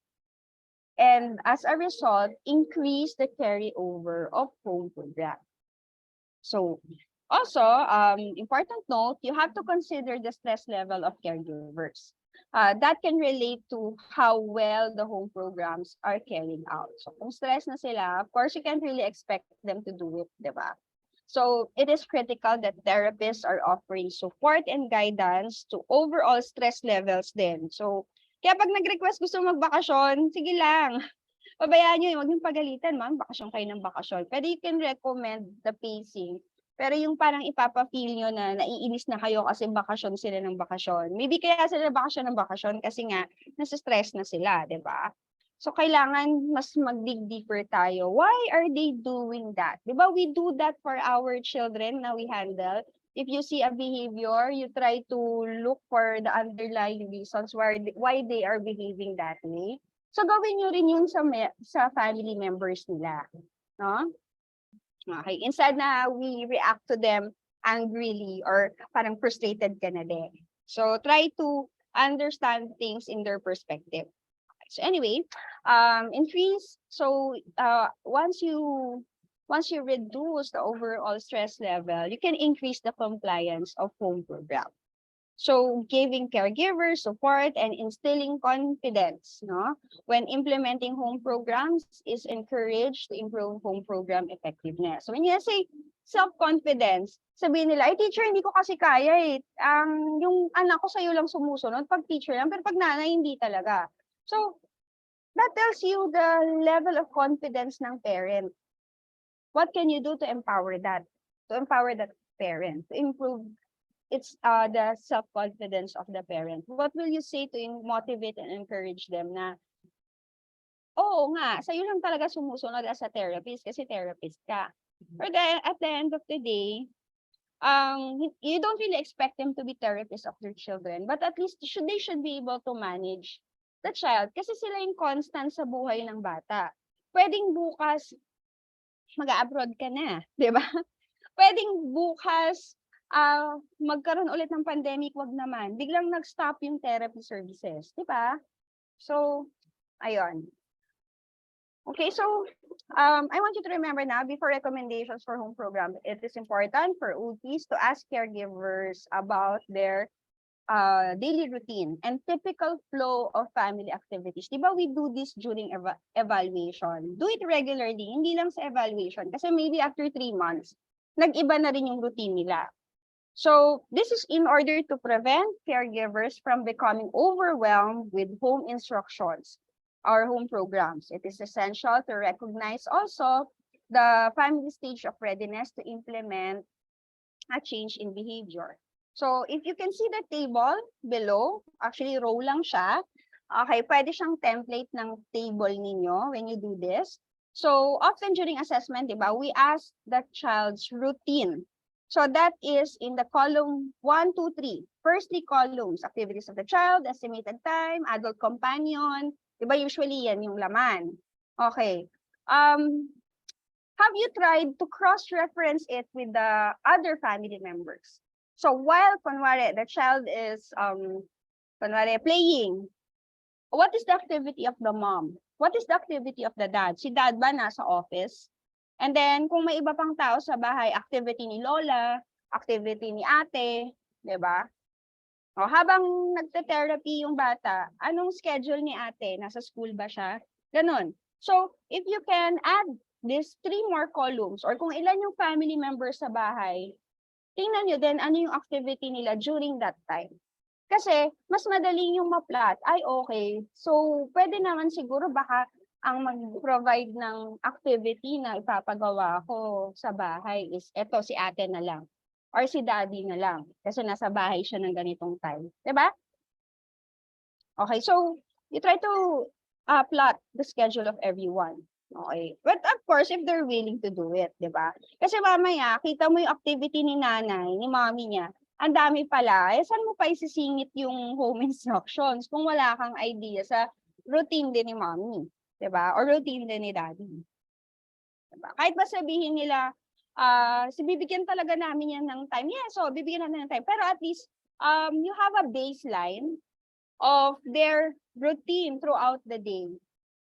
and as a result, increase the carryover of home program. So also, important note, you have to consider the stress level of caregivers. That can relate to how well the home programs are carried out. So kung stress na sila, of course, you can't really expect them to do it, di ba? So it is critical that therapists are offering support and guidance to overall stress levels din. So kaya pag nag-request gusto magbakasyon, sige lang. Pabayaan nyo, huwag yung pagalitan, ma'am, bakasyon kayo ng bakasyon. Pero you can recommend the pacing. Pero yung parang ipapa-feel nyo na naiinis na kayo kasi bakasyon sila ng bakasyon. Maybe kaya sila bakasyon ng bakasyon kasi nga nasa stress na sila, di ba? So kailangan mas mag-dig deeper tayo. Why are they doing that? Di ba we do that for our children na we handle? If you see a behavior, you try to look for the underlying reasons why they are behaving that way. So gawin nyo rin yun sa family members nila. No? Okay, instead na we react to them angrily or parang frustrated ka na din. So try to understand things in their perspective. So anyway, increase. So once you reduce the overall stress level, you can increase the compliance of home program. So giving caregivers support and instilling confidence, no? When implementing home programs is encouraged to improve home program effectiveness. So when you say self-confidence, sabihin nila, ay teacher, hindi ko kasi kaya eh. Yung anak ko sa'yo lang sumusunod, pag teacher lang, pero pag nanay, hindi talaga. So that tells you the level of confidence ng parent. What can you do to empower that? To empower that parent, to improve the self-confidence of the parent. What will you say to motivate and encourage them na, oo nga, sa'yo lang talaga sumusunod as a therapist kasi therapist ka. But then, at the end of the day, you don't really expect them to be therapists of their children, but at least they should be able to manage the child kasi sila yung constant sa buhay ng bata. Pwedeng bukas, mag-abroad ka na, di ba? Pwedeng bukas, magkaroon ulit ng pandemic, wag naman. Biglang nag-stop yung therapy services, di ba? So, ayun. Okay, so I want you to remember now, before recommendations for home program, it is important for OTs to ask caregivers about their daily routine and typical flow of family activities. Di ba we do this during evaluation? Do it regularly, hindi lang sa evaluation. Kasi maybe after 3 months, nag-iba na rin yung routine nila. So this is in order to prevent caregivers from becoming overwhelmed with home instructions or home programs. It is essential to recognize also the family stage of readiness to implement a change in behavior. So if you can see the table below, actually row lang siya. Okay, pwede siyang template ng table ninyo when you do this. So often during assessment, diba, we ask the child's routine. So that is in the column 1, 2, 3. First 3 columns, activities of the child, estimated time, adult companion. Diba usually yan yung laman. Okay. Have you tried to cross-reference it with the other family members? So while kunwari, the child is kunwari, playing, what is the activity of the mom? What is the activity of the dad? Si dad ba nasa office? And then, kung may iba pang tao sa bahay, activity ni lola, activity ni ate, di ba? O, habang nagte-therapy yung bata, anong schedule ni ate? Nasa school ba siya? Ganon. So, if you can add these 3 more columns, or kung ilan yung family members sa bahay, tingnan nyo din ano yung activity nila during that time. Kasi, mas madali yung ma-plot. Ay, okay. So, pwede naman siguro baka ang mag-provide ng activity na ipapagawa ko sa bahay is eto, si ate na lang. Or si daddy na lang. Kasi nasa bahay siya ng ganitong time. Diba? Okay, so you try to plot the schedule of everyone. Okay. But of course, if they're willing to do it, diba? Kasi mamaya, kita mo yung activity ni nanay, ni mommy niya, ang dami pala. Eh, saan mo pa isisingit yung home instructions kung wala kang idea sa routine din ni mommy? Diba? Or routine din ni daddy. Diba? Kahit ba sabihin nila, bibigyan talaga namin yan ng time. Yeah, so bibigyan namin ng time. Pero at least, you have a baseline of their routine throughout the day.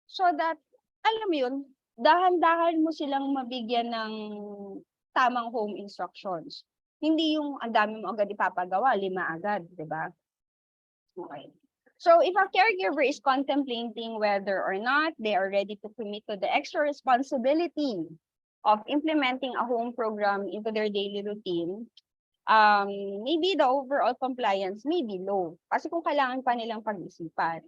So that, alam mo yun, dahan-dahan mo silang mabigyan ng tamang home instructions. Hindi yung ang dami mo agad ipapagawa, 5 agad, di ba? Okay. So if a caregiver is contemplating whether or not they are ready to commit to the extra responsibility of implementing a home program into their daily routine, maybe the overall compliance may be low. Kasi kung kailangan pa nilang pag-isipan.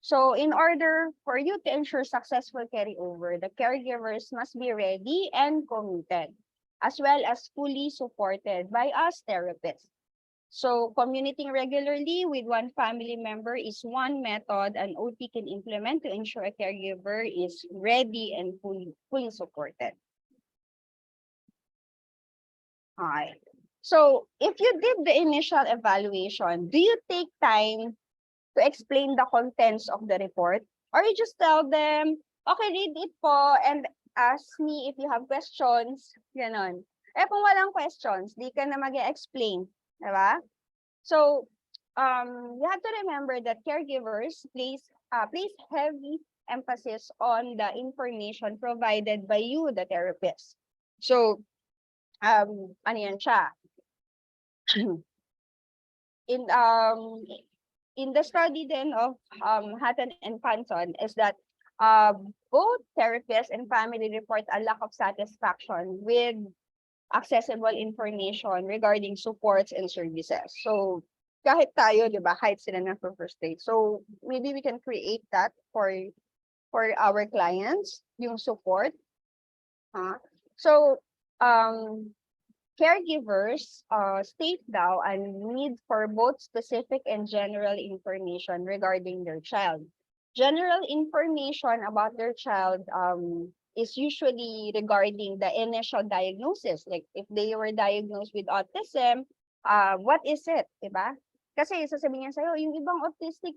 So in order for you to ensure successful carryover, the caregivers must be ready and committed, as well as fully supported by us therapists. So communicating regularly with one family member is one method an OT can implement to ensure a caregiver is ready and fully supported. All right. So if you did the initial evaluation, do you take time to explain the contents of the report? Or you just tell them, okay, read it po and ask me if you have questions. Ganon. Kung walang questions, di ka na mag-explain. Diba? So, you have to remember that caregivers place heavy emphasis on the information provided by you, the therapist. So, ano yan siya? In the study then of Hatton and Panson is that both therapists and family report a lack of satisfaction with accessible information regarding supports and services. So kahit tayo, di ba, kahit sila na frustrate. So maybe we can create that for our clients, yung support. So caregivers state daw a need for both specific and general information regarding their child. General information about their child is usually regarding the initial diagnosis. Like if they were diagnosed with autism, what is it, diba? Kasi sasabihin niya sa'yo, yung ibang autistic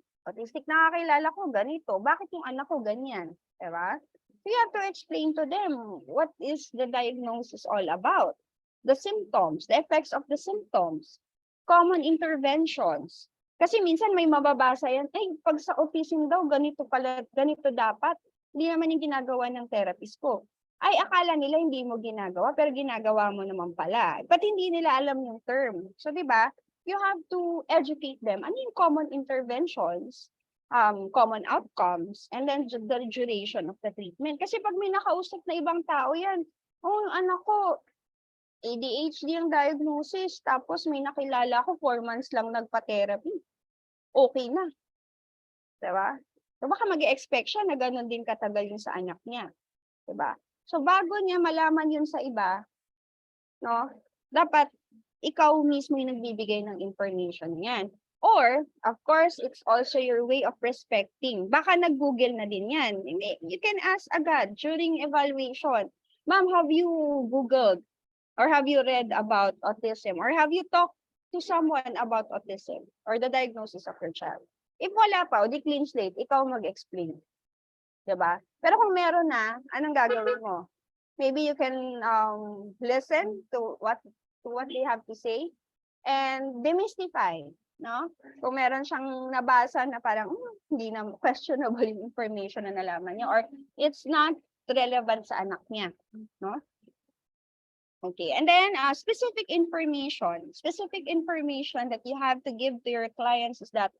nakakilala ko ganito, bakit yung anak ko ganyan, diba? So you have to explain to them what is the diagnosis all about. The symptoms, the effects of the symptoms, common interventions. Kasi minsan may mababasa yan, pag sa autism daw, ganito pala, ganito dapat. Hindi naman yung ginagawa ng therapist ko. Ay, akala nila hindi mo ginagawa, pero ginagawa mo naman pala. But hindi nila alam yung term. So, di ba, you have to educate them. Ano yung common interventions, common outcomes, and then the duration of the treatment. Kasi pag may nakausap na ibang tao yan, yung anak ko, ADHD ang diagnosis, tapos may nakilala ko, 4 months lang nagpa-therapy. Okay na. Diba? So baka mag-expect siya na ganun din katagal yung sa anak niya. Diba? So bago niya malaman yun sa iba, no, dapat ikaw mismo yung nagbibigay ng information yan. Or, of course, it's also your way of respecting. Baka nag-Google na din yan. You can ask agad during evaluation, Ma'am, have you Googled? Or have you read about autism? Or have you talked to someone about autism or the diagnosis of your child? If wala pa, o di clean slate, ikaw mag-explain. Diba? Pero kung meron na, anong gagawin mo? Maybe you can listen to what they have to say and demystify. No? Kung meron siyang nabasa na parang hindi na questionable yung information na nalaman niya or it's not relevant sa anak niya. No? Okay, and then specific information that you have to give to your clients is that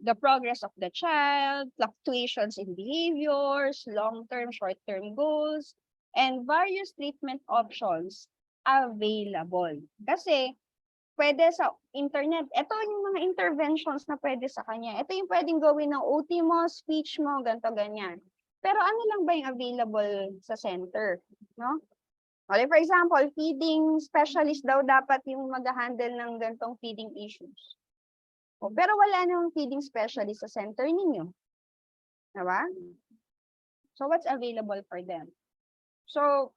the progress of the child, fluctuations in behaviors, long-term, short-term goals, and various treatment options available. Kasi pwede sa internet, ito yung mga interventions na pwede sa kanya. Ito yung pwedeng gawin ng OT mo, speech mo, ganito, ganyan. Pero ano lang ba yung available sa center, no? Okay, for example, feeding specialist daw dapat yung mag-handle ng ganitong feeding issues. Pero wala nang feeding specialist sa center ninyo. Diba? So what's available for them? So,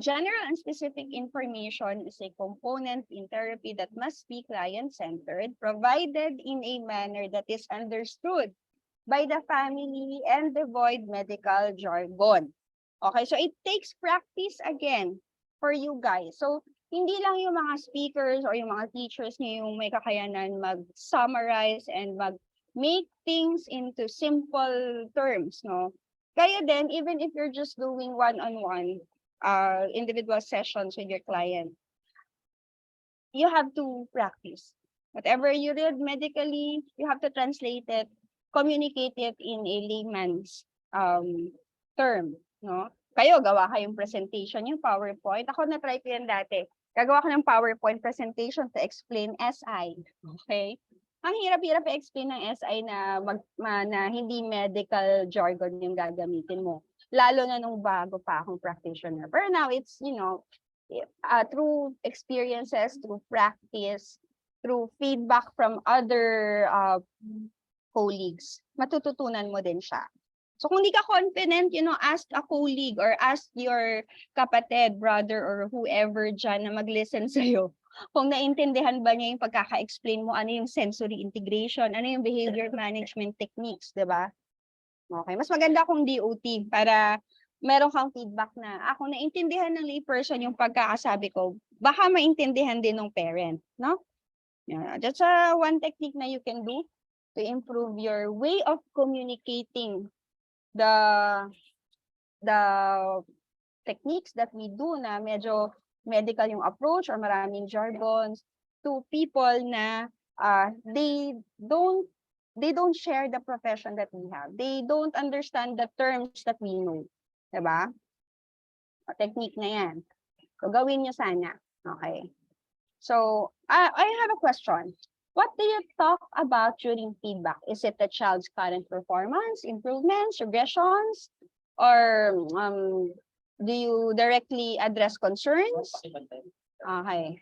general and specific information is a component in therapy that must be client-centered, provided in a manner that is understood by the family and devoid medical jargon. Okay, so it takes practice again for you guys. So, hindi lang yung mga speakers or yung mga teachers niyo yung may kakayanan mag-summarize and mag-make things into simple terms, no? Kaya din, even if you're just doing one-on-one individual sessions with your client, you have to practice. Whatever you read medically, you have to translate it, communicate it in a layman's term, no? Kayo, gawa kayong presentation, yung PowerPoint. Ako na-try ko yan dati. Gagawa ko ng PowerPoint presentation to explain SI. Okay? Ang hirap-hirap i-explain ng SI na, na hindi medical jargon yung gagamitin mo. Lalo na nung bago pa akong practitioner. Pero now, it's, you know, through experiences, through practice, through feedback from other colleagues, matututunan mo din siya. So kung di ka confident, you know, ask a colleague or ask your kapatid, brother, or whoever dyan na mag-listen sa'yo. Kung naintindihan ba niya yung pagkaka-explain mo, ano yung sensory integration, ano yung behavior management techniques, di ba? Okay, mas maganda kung DOT para meron kang feedback na kung naintindihan ng layperson yung pagkakasabi ko, baka maintindihan din ng parent, no? Yeah, that's one technique na you can do to improve your way of communicating the techniques that we do na medyo medical yung approach or maraming jargons to people na they don't share the profession that we have. They don't understand the terms that we know. Diba? Technique na yan. So, gawin nyo sana. Okay. So, I have a question. What do you talk about during feedback? Is it the child's current performance, improvements, regressions, or do you directly address concerns? Okay.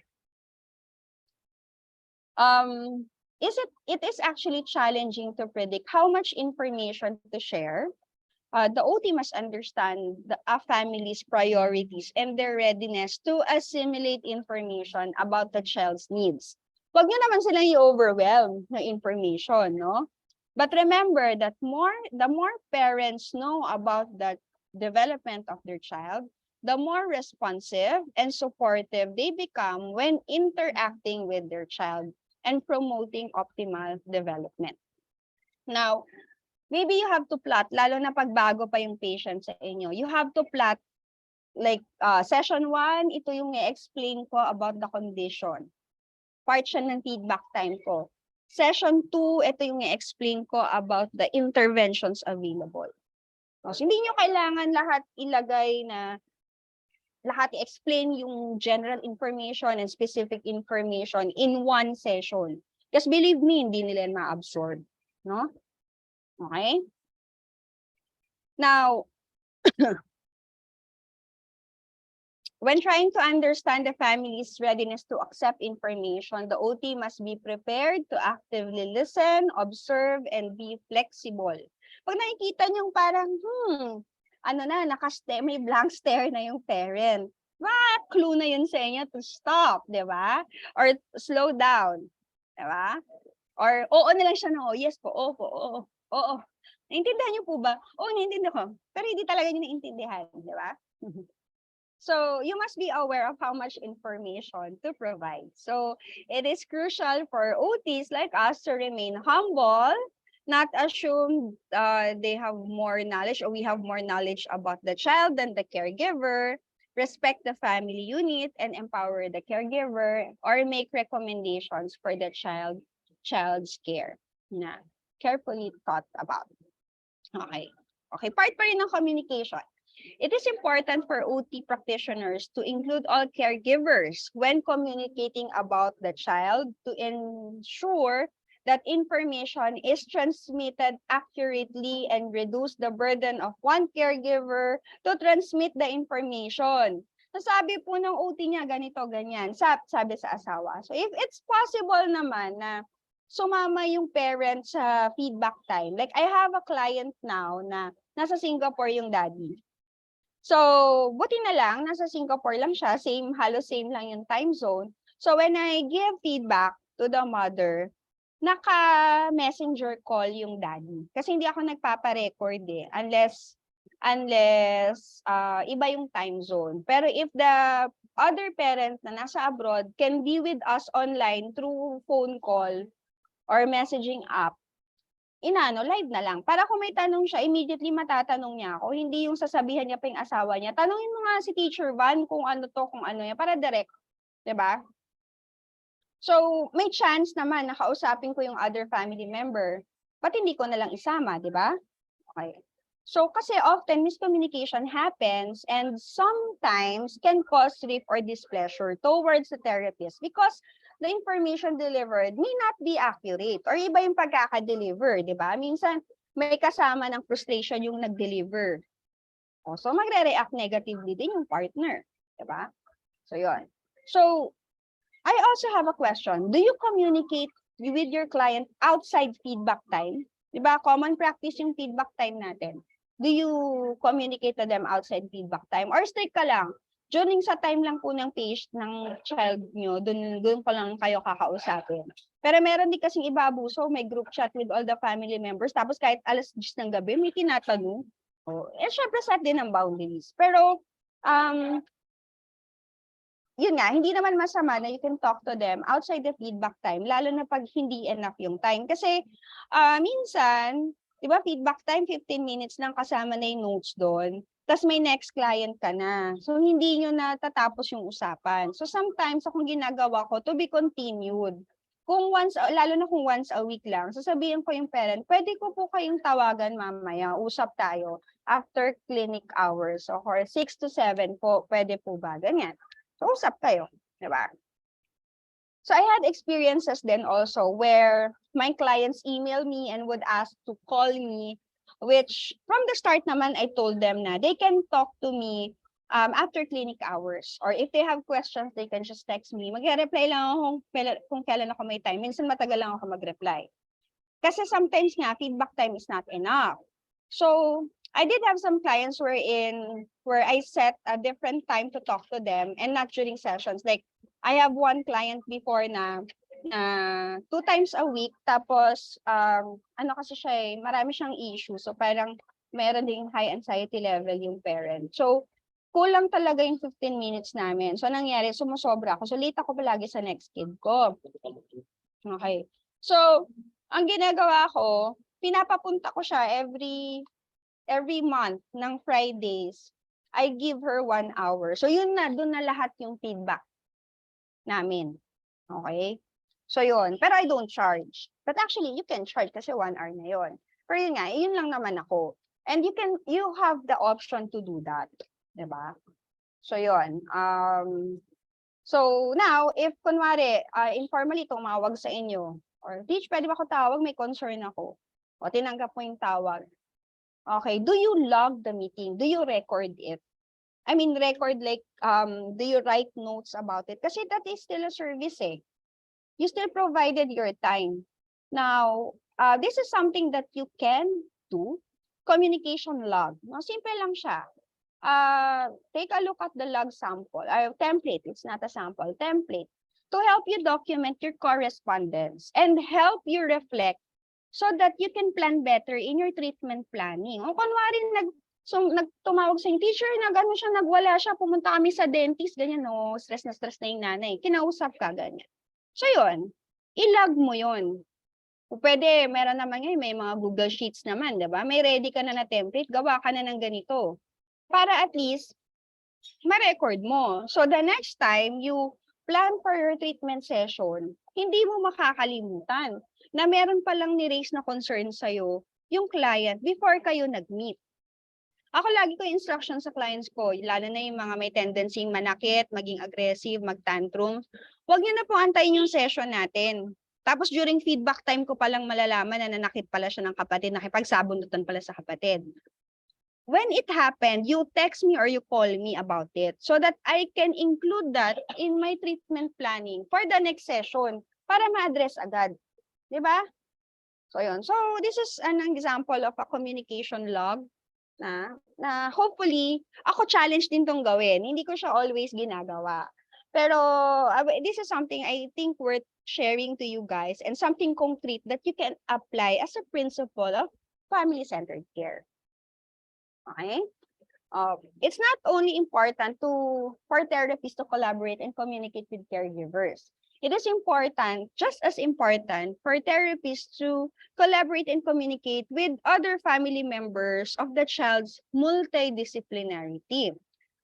It is actually challenging to predict how much information to share. The OT must understand a family's priorities and their readiness to assimilate information about the child's needs. Huwag nyo naman silang i-overwhelm ng information, no? But remember that the more parents know about the development of their child, the more responsive and supportive they become when interacting with their child and promoting optimal development. Now, maybe you have to plot, lalo na pag bago pa yung patient sa inyo, you have to plot like session 1, ito yung i-explain ko about the condition. Part siya ng feedback time ko. Session 2, ito yung i-explain ko about the interventions available. So, hindi nyo kailangan lahat ilagay na, lahat i-explain yung general information and specific information in one session. Because believe me, hindi nila ma-absorb. No? Okay? Now, when trying to understand the family's readiness to accept information, the OT must be prepared to actively listen, observe, and be flexible. Pag nakikita nyo parang, ano na, may blank stare na yung parent. Clue na yun sa inyo to stop, di ba? Or slow down, di ba? Or, oo na lang siya na, yes po, oo. Naintindihan niyo po ba? Oo, naintindihan ko. Pero hindi talaga niyo naintindihan, di ba? So you must be aware of how much information to provide. So it is crucial for OTs like us to remain humble, not assume they have more knowledge or we have more knowledge about the child than the caregiver, respect the family unit and empower the caregiver, or make recommendations for the child's care na carefully thought about. Okay. Okay, part pa rin ng communication. It is important for OT practitioners to include all caregivers when communicating about the child to ensure that information is transmitted accurately and reduce the burden of one caregiver to transmit the information. Nasabi po ng OT niya, ganito, ganyan, sabi sa asawa. So if it's possible naman na sumama yung parent sa feedback time. Like I have a client now na nasa Singapore yung daddy. So, buti na lang, nasa Singapore lang siya, halos same lang yung time zone. So, when I give feedback to the mother, naka-messenger call yung daddy. Kasi hindi ako nagpapa-record unless iba yung time zone. Pero if the other parent na nasa abroad can be with us online through phone call or messaging app, live na lang. Para kung may tanong siya, immediately matatanong niya ako. Hindi yung sasabihan niya pa yung asawa niya. Tanungin mo nga si Teacher Van kung ano to, kung ano yan, para direct. 'Di ba? So, may chance naman na kausapin ko yung other family member. Ba't hindi ko na lang isama, 'di ba? Okay. So, kasi often miscommunication happens and sometimes can cause grief or displeasure towards the therapist because the information delivered may not be accurate or iba yung pagkaka-deliver, di ba? Minsan, may kasama ng frustration yung nag-deliver. So, magre-react negatively din yung partner, di ba? So, yun. So, I also have a question. Do you communicate with your client outside feedback time? Diba? Common practice yung feedback time natin. Do you communicate to them outside feedback time? Or strict ka lang? During sa time lang po ng page ng child nyo, dun ko lang kayo kakausapin. Pero meron din kasing iba abuso, may group chat with all the family members, tapos kahit alas 10 ng gabi, may tinatanong. Syempre set din ang boundaries. Pero, yun nga, hindi naman masama na you can talk to them outside the feedback time, lalo na pag hindi enough yung time. Kasi minsan, di ba, feedback time, 15 minutes lang kasama na yung notes doon. Tapos may next client ka na. So, hindi nyo natatapos yung usapan. So, sometimes, akong ginagawa ko, to be continued. Kung lalo na kung once a week lang, sasabihin ko yung parent, pwede ko po kayong tawagan mamaya, usap tayo after clinic hours. So, or 6 to 7 po, pwede po ba? Ganyan. So, usap kayo, di ba? So, I had experiences then also where my clients email me and would ask to call me, which from the start naman, I told them na they can talk to me after clinic hours. Or if they have questions, they can just text me. Mag-reply lang ako kung kailan ako may time. Minsan matagal lang ako mag-reply. Kasi sometimes nga, feedback time is not enough. So, I did have some clients where I set a different time to talk to them and not during sessions. Like, I have one client before na 2 times a week, tapos, kasi siya marami siyang issue. So, parang meron ding high anxiety level yung parent. So, kulang talaga yung 15 minutes namin. So, nangyari, sumusobra ako. So, late ako palagi sa next kid ko. Okay. So, ang ginagawa ko, pinapapunta ko siya every month ng Fridays, I give her 1 hour. So, yun na, dun na lahat yung feedback namin. Okay? So, yun. Pero I don't charge. But actually, you can charge kasi 1 hour na yun. Pero yun nga, yun lang naman ako. And you have the option to do that. Diba? So, yun. So, now, if kunwari, informally tumawag sa inyo, or, Teach, pwede ba ako tawag? May concern ako. O, tinanggap mo yung tawag. Okay, do you log the meeting? Do you record it? I mean, record like, do you write notes about it? Kasi that is still a service eh. You still provided your time. Now, this is something that you can do. Communication log. No, simple lang siya. Take a look at the log sample, template. It's not a sample, template. To help you document your correspondence and help you reflect so that you can plan better in your treatment planning. O kunwari nagtumawag sa yung teacher, nagwala siya, pumunta kami sa dentist, ganyan, no, stress na yung nanay. Kinausap ka, ganyan. So yun, ilog mo yun. Pwede, meron naman ngayon, may mga Google Sheets naman, di ba? May ready ka na template, gawa ka na ng ganito. Para at least, ma-record mo. So the next time you plan for your treatment session, hindi mo makakalimutan na meron palang ni-raise na concern sa'yo yung client before kayo nag-meet. Ako lagi ko instruction sa clients ko, lalo na yung mga may tendency manakit, maging aggressive, mag-tantrum. Huwag niyo na po antayin yung session natin. Tapos during feedback time ko palang malalaman na nanakit pala siya ng kapatid, nakipagsabunutan pala sa kapatid. When it happened, you text me or you call me about it so that I can include that in my treatment planning for the next session para ma-address agad. Diba? So, yun. So, this is an example of a communication log na hopefully, ako challenge din tong gawin. Hindi ko siya always ginagawa. Pero, this is something I think worth sharing to you guys and something concrete that you can apply as a principle of family-centered care. Okay? It's not only important for therapists to collaborate and communicate with caregivers. It is important, just as important, for therapists to collaborate and communicate with other family members of the child's multidisciplinary team.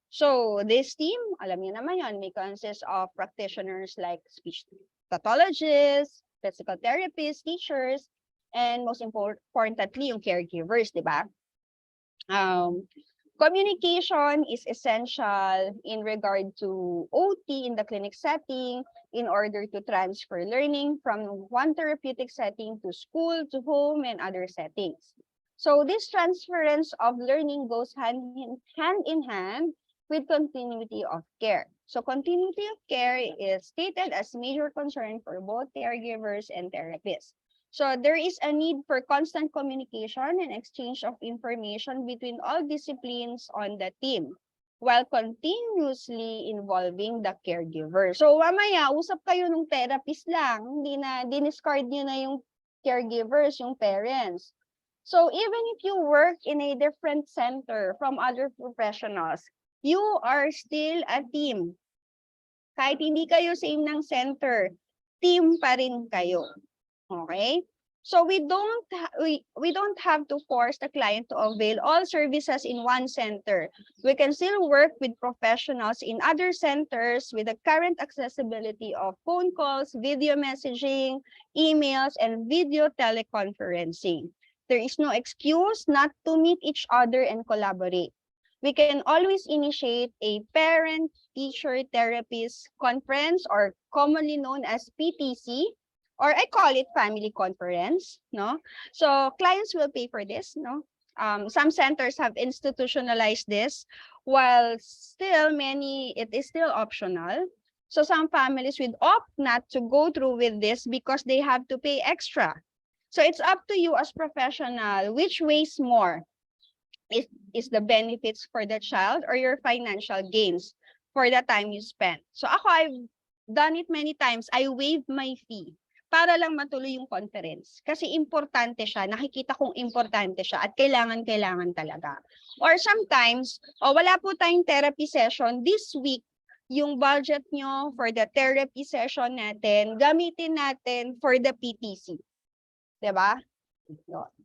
So this team, alam niyo naman yun, may consists of practitioners like speech pathologists, physical therapists, teachers, and most importantly, yung caregivers, di ba? Communication is essential in regard to OT in the clinic setting in order to transfer learning from one therapeutic setting to school, to home, and other settings. So this transference of learning goes hand in hand with continuity of care. So continuity of care is stated as major concern for both caregivers and therapists. So there is a need for constant communication and exchange of information between all disciplines on the team while continuously involving the caregiver. So mamaya, usap kayo ng therapist lang, hindi na, diniscard nyo na yung caregivers, yung parents. So even if you work in a different center from other professionals, you are still a team. Kahit hindi kayo same ng center, team pa rin kayo. Okay? So we don't have to force the client to avail all services in one center. We can still work with professionals in other centers with the current accessibility of phone calls, video messaging, emails, and video teleconferencing. There is no excuse not to meet each other and collaborate. We can always initiate a parent-teacher therapist conference, or commonly known as PTC, or I call it family conference, no? So clients will pay for this, no? Some centers have institutionalized this, while still it is still optional. So some families would opt not to go through with this because they have to pay extra. So it's up to you as professional, which weighs more? Is the benefits for the child or your financial gains for the time you spend? So ako, I've done it many times. I waive my fee para lang matuloy yung conference. Kasi importante siya, nakikita kong importante siya at kailangan talaga. Or sometimes, wala po tayong therapy session this week, yung budget nyo for the therapy session natin, gamitin natin for the PTC. Diba?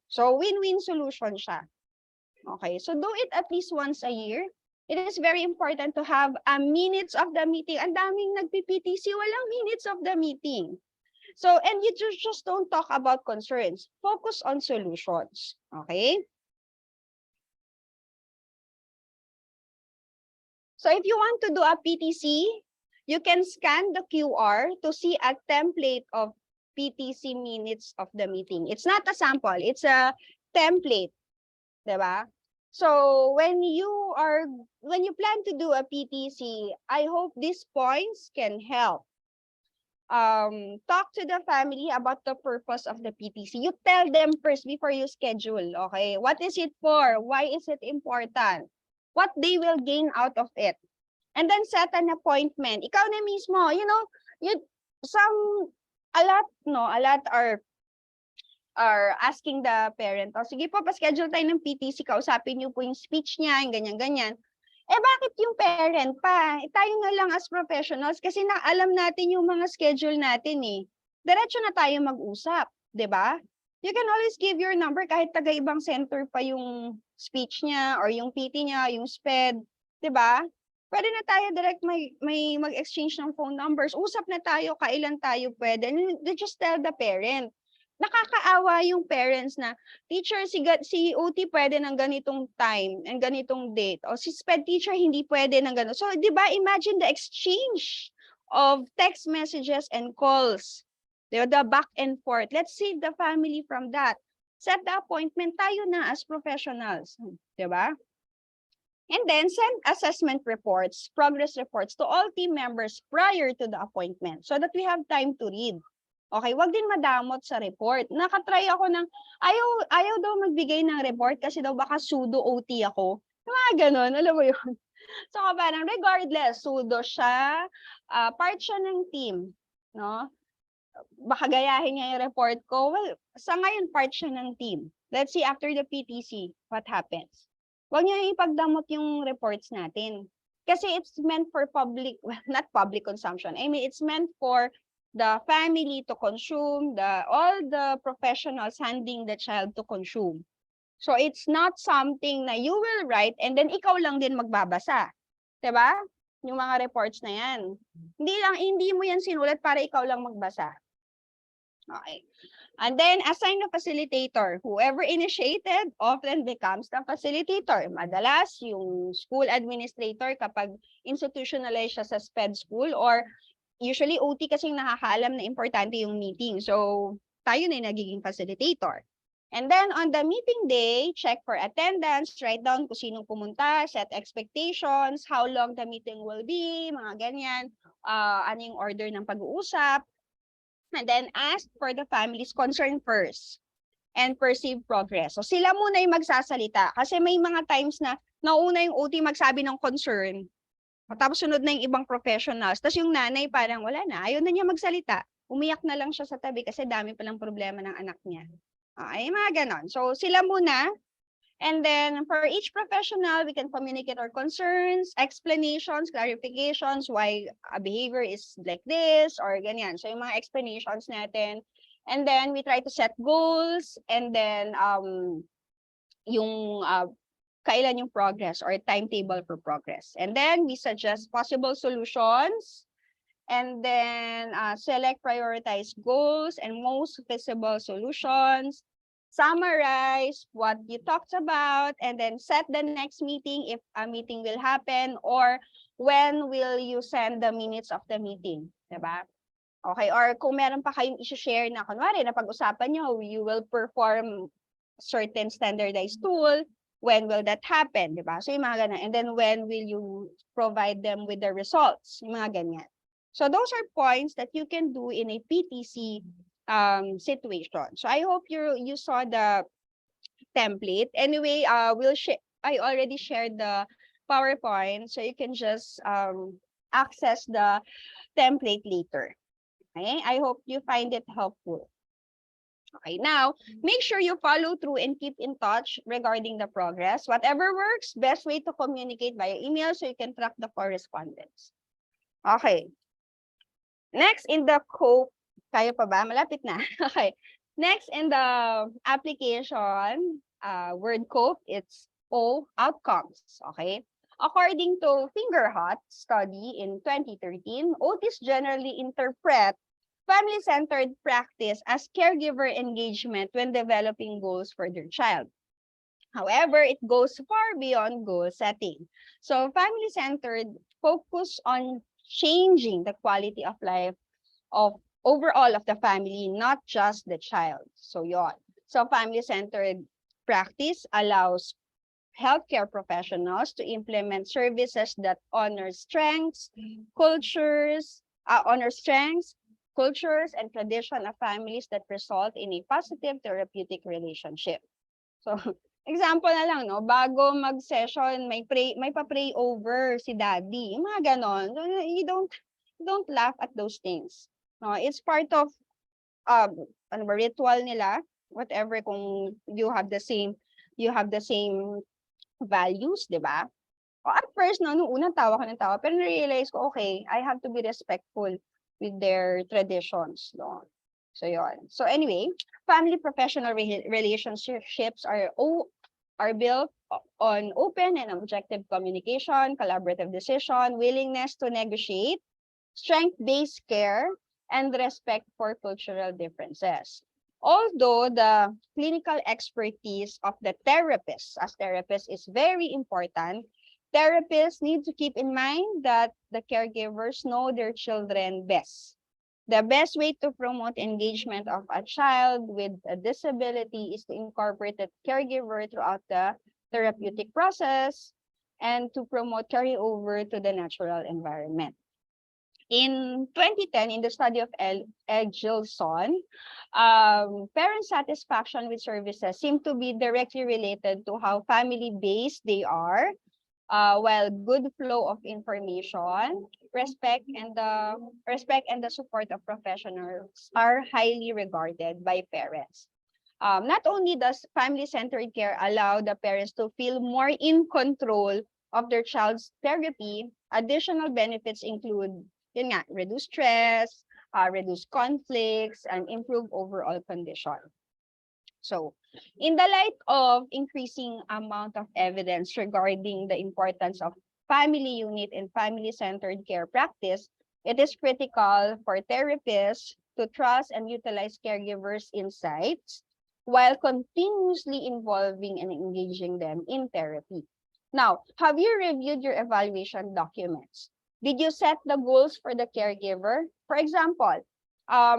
So win-win solution siya. Okay, so do it at least once a year. It is very important to have a minutes of the meeting. Ang daming nagpi-PTC, walang minutes of the meeting. So, and you just don't talk about concerns. Focus on solutions. Okay? So, if you want to do a PTC, you can scan the QR to see a template of PTC minutes of the meeting. It's not a sample, it's a template. Diba? So, when you plan to do a PTC, I hope these points can help. Talk to the family about the purpose of the PTC. You tell them first before you schedule, okay? What is it for? Why is it important? What they will gain out of it? And then set an appointment. Ikaw na mismo, you know, a lot are asking the parent, sige po, pa-schedule tayo ng PTC, kausapin niyo po yung speech niya, yung ganyan-ganyan. Bakit yung parent pa? Tayo nga lang as professionals kasi alam natin yung mga schedule natin eh. Diretso na tayo mag-usap, di ba? You can always give your number kahit taga-ibang center pa yung speech niya or yung PT niya, yung SPED, di ba? Pwede na tayo direct may mag-exchange ng phone numbers. Usap na tayo, kailan tayo pwede. And just tell the parent. Nakakaawa yung parents na, teacher, si OT pwede ng ganitong time and ganitong date. O si SPED teacher hindi pwede ng ganito. So, di ba, imagine the exchange of text messages and calls. The back and forth. Let's save the family from that. Set the appointment, tayo na as professionals. Di ba? And then send assessment reports, progress reports to all team members prior to the appointment so that we have time to read. Okay, wag din madamot sa report. Nakatry ako ng, ayaw daw magbigay ng report kasi daw baka pseudo OT ako. Mga ganon, alam mo yun. So parang regardless, pseudo siya, part siya ng team. No? baka gayahin niya yung report ko. Well, sa ngayon, part siya ng team. Let's see after the PTC, what happens. Huwag niyo ipagdamot yung reports natin. Kasi it's meant for public, well, not public consumption. I mean, it's meant for the family to consume, all the professionals handling the child to consume. So it's not something na you will write and then ikaw lang din magbabasa. 'Di ba? Yung mga reports na yan. Hindi mo yan sinulat para ikaw lang magbasa. Okay. And then assign a facilitator. Whoever initiated often becomes the facilitator. Madalas yung school administrator kapag institutionalized siya sa SPED school, or usually OT kasing nakakaalam na importante yung meeting. So tayo na yung nagiging facilitator. And then on the meeting day, check for attendance, write down kung sinong pumunta, set expectations, how long the meeting will be, mga ganyan, ano yung order ng pag-uusap. And then ask for the family's concern first and perceive progress. So sila muna yung magsasalita kasi may mga times na nauna yung OT magsabi ng concern, tapos sunod na yung ibang professionals, tapos yung nanay parang wala na, ayaw na niya magsalita. Umiyak na lang siya sa tabi kasi dami palang problema ng anak niya. Okay, mga ganon. So sila muna. And then for each professional, we can communicate our concerns, explanations, clarifications, why a behavior is like this or ganyan. So yung mga explanations natin. And then we try to set goals, and then yung kailan yung progress or timetable for progress. And then we suggest possible solutions, and then select prioritized goals and most feasible solutions. Summarize what you talked about, and then set the next meeting if a meeting will happen, or when will you send the minutes of the meeting, diba? Okay, or kung meron pa kayong i-share na kunwari na pag-usapan nyo, you will perform certain standardized tool, when will that happen, diba? So yung mga ganyan. And then when will you provide them with the results, yung mga ganyan. So those are points that you can do in a PTC situation. So I hope you saw the template. Anyway, I already shared the PowerPoint, so you can just access the template later. Okay, I hope you find it helpful. Okay, now make sure you follow through and keep in touch regarding the progress. Whatever works, best way to communicate via email so you can track the correspondence. Okay. Next in the COPE, kaya pa ba? Malapit na. Okay. Next in the application, word COPE, it's O, outcomes. Okay. According to Fingerhut study in 2013, OTs generally interpret family-centered practice as caregiver engagement when developing goals for their child. However, it goes far beyond goal setting. So family-centered focus on changing the quality of life of overall of the family, not just the child. So yon. So family-centered practice allows healthcare professionals to implement services that honor strengths, cultures, and tradition of families that result in a positive therapeutic relationship. So example na lang, no, bago mag-session, may pa-pray over si daddy, yung mga ganon. You don't laugh at those things. No, it's part of ritual nila, whatever, kung you have the same values, di ba? At first, no, nung unang tawa ko ng tawa, pero na-realize ko, okay, I have to be respectful with their traditions, no? So yon. So anyway, family professional relationships are built on open and objective communication, collaborative decision, willingness to negotiate, strength-based care, and respect for cultural differences. Although the clinical expertise of the therapist, as therapists, is very important, therapists need to keep in mind that the caregivers know their children best. The best way to promote engagement of a child with a disability is to incorporate the caregiver throughout the therapeutic process and to promote carryover to the natural environment. In 2010, in the study of 𝘧𝘰𝘭𝘠, parent satisfaction with services seem to be directly related to how family-based they are, while good flow of information, respect and the support of professionals are highly regarded by parents. Not only does family-centered care allow the parents to feel more in control of their child's therapy, additional benefits include, yun nga, reduce stress, reduce conflicts, and improve overall condition. So, in the light of increasing amount of evidence regarding the importance of family unit and family-centered care practice, it is critical for therapists to trust and utilize caregivers' insights while continuously involving and engaging them in therapy. Now, have you reviewed your evaluation documents? Did you set the goals for the caregiver? For example, are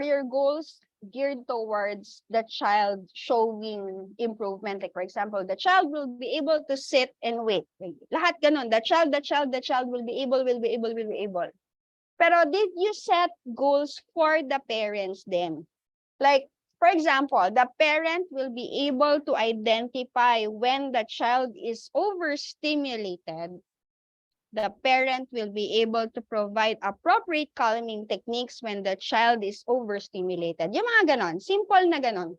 your goals geared towards the child showing improvement? Like, for example, the child will be able to sit and wait. Lahat ganon. The child will be able. Pero did you set goals for the parents then? Like, for example, the parent will be able to identify when the child is overstimulated. The parent will be able to provide appropriate calming techniques when the child is overstimulated. Yung mga ganon, simple na ganon.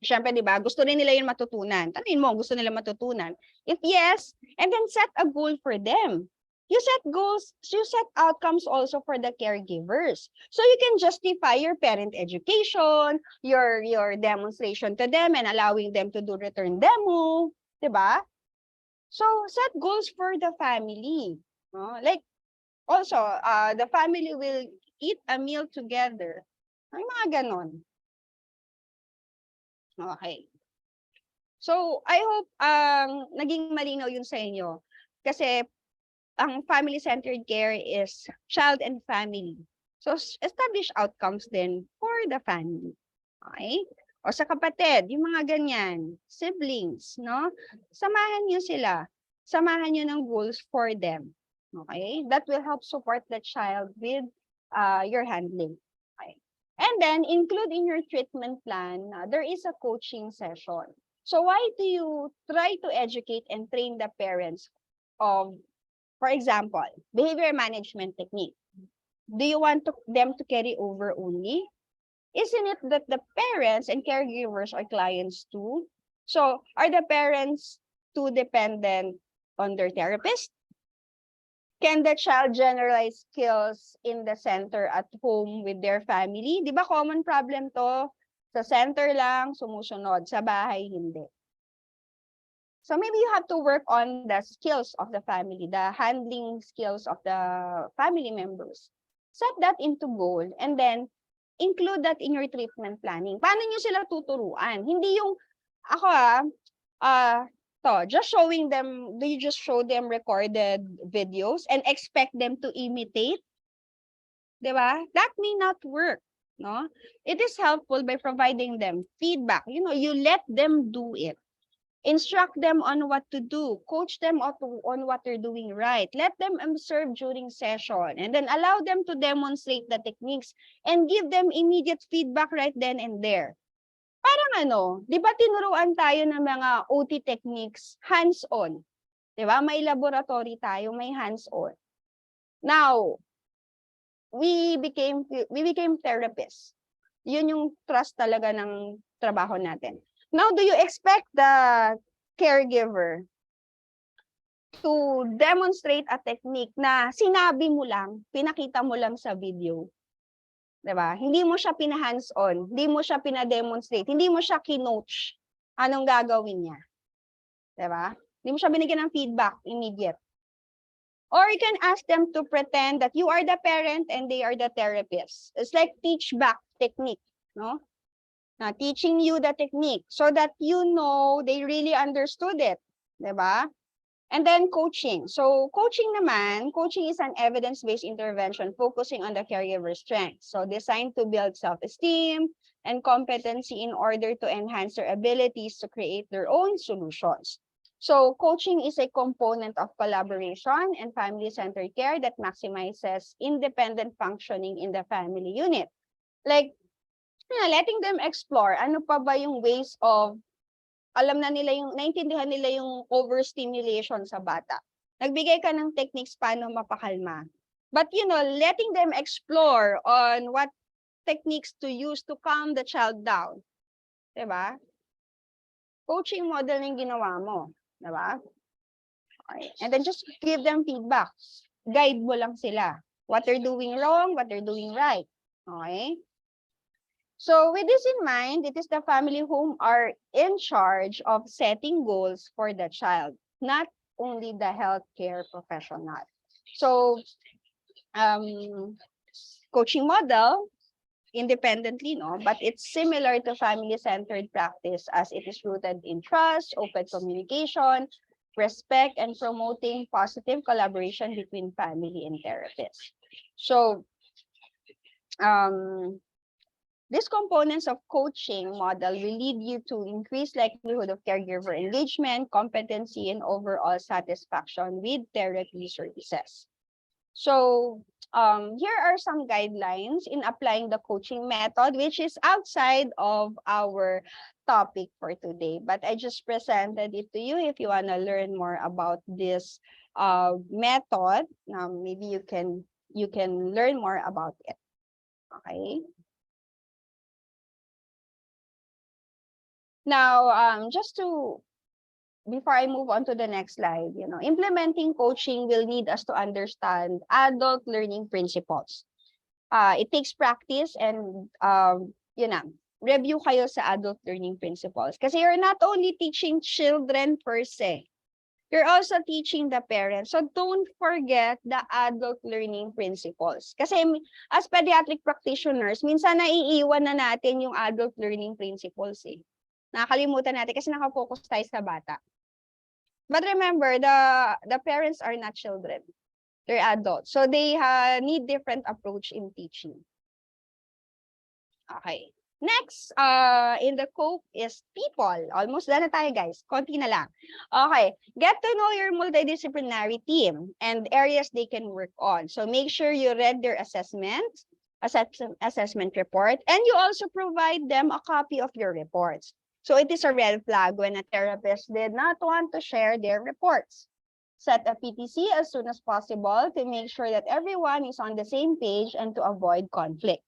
Siyempre, di ba, gusto rin nila yun matutunan. Tanungin mo, gusto nila matutunan? If yes, and then set a goal for them. You set goals, you set outcomes also for the caregivers. So you can justify your parent education, your demonstration to them and allowing them to do return demo, di ba? So set goals for the family. Like also, the family will eat a meal together. May mga ganon. Okay. So I hope naging malinaw yun sa inyo. Kasi ang family-centered care is child and family. So establish outcomes then for the family. Okay? O sa kapatid, yung mga ganyan, siblings, no? Samahan nyo sila. Samahan nyo ng goals for them. Okay? That will help support the child with your handling. Okay? And then, include in your treatment plan, there is a coaching session. So why do you try to educate and train the parents of, for example, behavior management technique? Do you want them to carry over only? Isn't it that the parents and caregivers are clients too? So are the parents too dependent on their therapist? Can the child generalize skills in the center at home with their family? Di ba common problem to? Sa center lang, sumusunod. Sa bahay, hindi. So maybe you have to work on the skills of the family, the handling skills of the family members. Set that into goal and then include that in your treatment planning. Paano nyo sila tuturuan? Hindi yung, just showing them, do you just show them recorded videos and expect them to imitate? Diba? That may not work. No? It is helpful by providing them feedback. You let them do it. Instruct them on what to do. Coach them on what they're doing right. Let them observe during session. And then allow them to demonstrate the techniques and give them immediate feedback right then and there. Parang di ba tinuruan tayo ng mga OT techniques hands-on? Di ba? May laboratory tayo, may hands-on. Now, we became therapists. Yun yung trust talaga ng trabaho natin. Now, do you expect the caregiver to demonstrate a technique na sinabi mo lang, pinakita mo lang sa video? Diba? Hindi mo siya pina-hands-on, hindi mo siya pina-demonstrate, hindi mo siya kinoach. Anong gagawin niya? Diba? Hindi mo siya binigyan ng feedback immediate. Or you can ask them to pretend that you are the parent and they are the therapist. It's like teach back technique, no? Now, teaching you the technique so that you know they really understood it. Diba? And then coaching. So coaching is an evidence-based intervention focusing on the caregiver's strengths. So designed to build self-esteem and competency in order to enhance their abilities to create their own solutions. So coaching is a component of collaboration and family-centered care that maximizes independent functioning in the family unit. Like, letting them explore ano pa ba yung ways of alam na nila yung, naintindihan nila yung overstimulation sa bata. Nagbigay ka ng techniques paano mapakalma. But letting them explore on what techniques to use to calm the child down. Diba? Coaching model yung ginawa mo. Diba? Okay. And then just give them feedback. Guide mo lang sila. What they're doing wrong, what they're doing right. Okay? So with this in mind, it is the family whom are in charge of setting goals for the child, not only the healthcare professional. So coaching model, independently, but it's similar to family-centered practice as it is rooted in trust, open communication, respect, and promoting positive collaboration between family and therapists. So these components of coaching model will lead you to increased likelihood of caregiver engagement, competency, and overall satisfaction with therapy services. So here are some guidelines in applying the coaching method, which is outside of our topic for today. But I just presented it to you. If you want to learn more about this method, maybe you can learn more about it. Okay. Now, before I move on to the next slide, implementing coaching will need us to understand adult learning principles. It takes practice and, review kayo sa adult learning principles. Kasi you're not only teaching children per se, you're also teaching the parents. So don't forget the adult learning principles. Kasi as pediatric practitioners, minsan naiiwan na natin yung adult learning principles eh. Nakakalimutan natin kasi nakafocus tayo sa bata. But remember, the parents are not children. They're adults. So they need different approach in teaching. Okay. Next, in the scope is people. Almost done na tayo, guys. Konti na lang. Okay. Get to know your multidisciplinary team and areas they can work on. So make sure you read their assessment report, and you also provide them a copy of your reports. So it is a red flag when a therapist did not want to share their reports. Set a PTC as soon as possible to make sure that everyone is on the same page and to avoid conflict.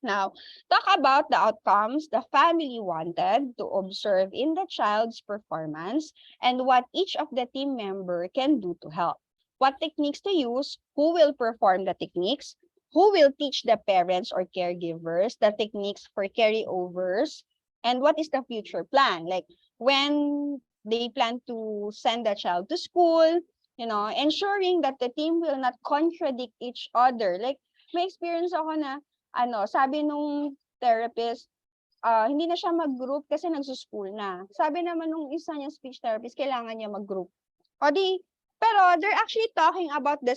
Now, talk about the outcomes the family wanted to observe in the child's performance and what each of the team member can do to help. What techniques to use, who will perform the techniques, who will teach the parents or caregivers the techniques for carryovers, and what is the future plan? Like when they plan to send the child to school, ensuring that the team will not contradict each other. Like may experience ako na, sabi nung therapist, hindi na siya mag-group kasi nagsuschool na. Sabi naman nung isa niyang speech therapist, kailangan niya mag-group. Pero they're actually talking about the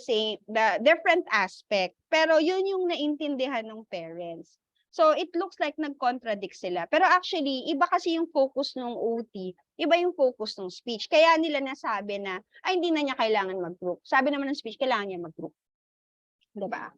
different aspect. Pero yun yung naintindihan ng parents. So it looks like nag-contradict sila. Pero actually, iba kasi yung focus ng OT, iba yung focus ng speech. Kaya nila nasabi na, hindi na niya kailangan mag-group. Sabi naman ng speech, kailangan niya mag-group. Diba?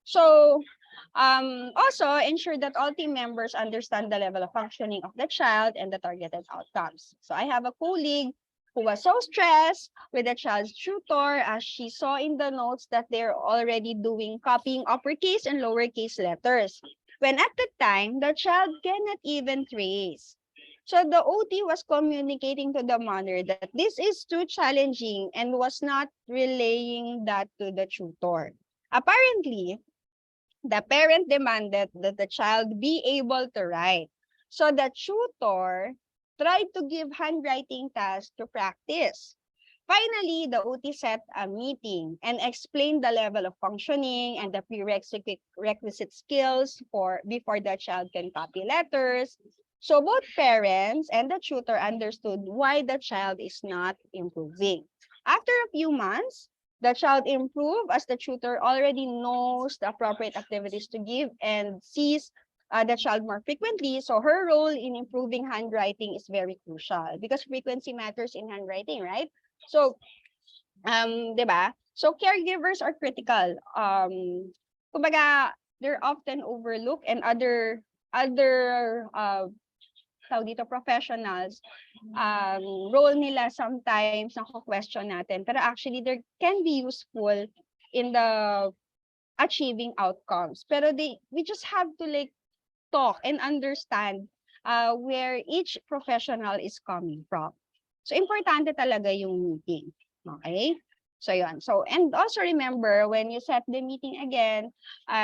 So, also, ensure that all team members understand the level of functioning of the child and the targeted outcomes. So I have a colleague who was so stressed with the child's tutor as she saw in the notes that they're already doing copying uppercase and lowercase letters. When at the time, the child cannot even trace. So the OT was communicating to the mother that this is too challenging and was not relaying that to the tutor. Apparently, the parent demanded that the child be able to write. So the tutor tried to give handwriting tasks to practice. Finally, the OT set a meeting and explained the level of functioning and the prerequisite skills before the child can copy letters. So both parents and the tutor understood why the child is not improving. After a few months, the child improved as the tutor already knows the appropriate activities to give and sees the child more frequently. So her role in improving handwriting is very crucial because frequency matters in handwriting, right? So, diba? So caregivers are critical. Kumbaga, they're often overlooked and other professionals, role nila sometimes question natin, pero actually they can be useful in the achieving outcomes. Pero we just have to like talk and understand where each professional is coming from. So importante talaga yung meeting. Okay? So yun. So, and also remember, when you set the meeting again,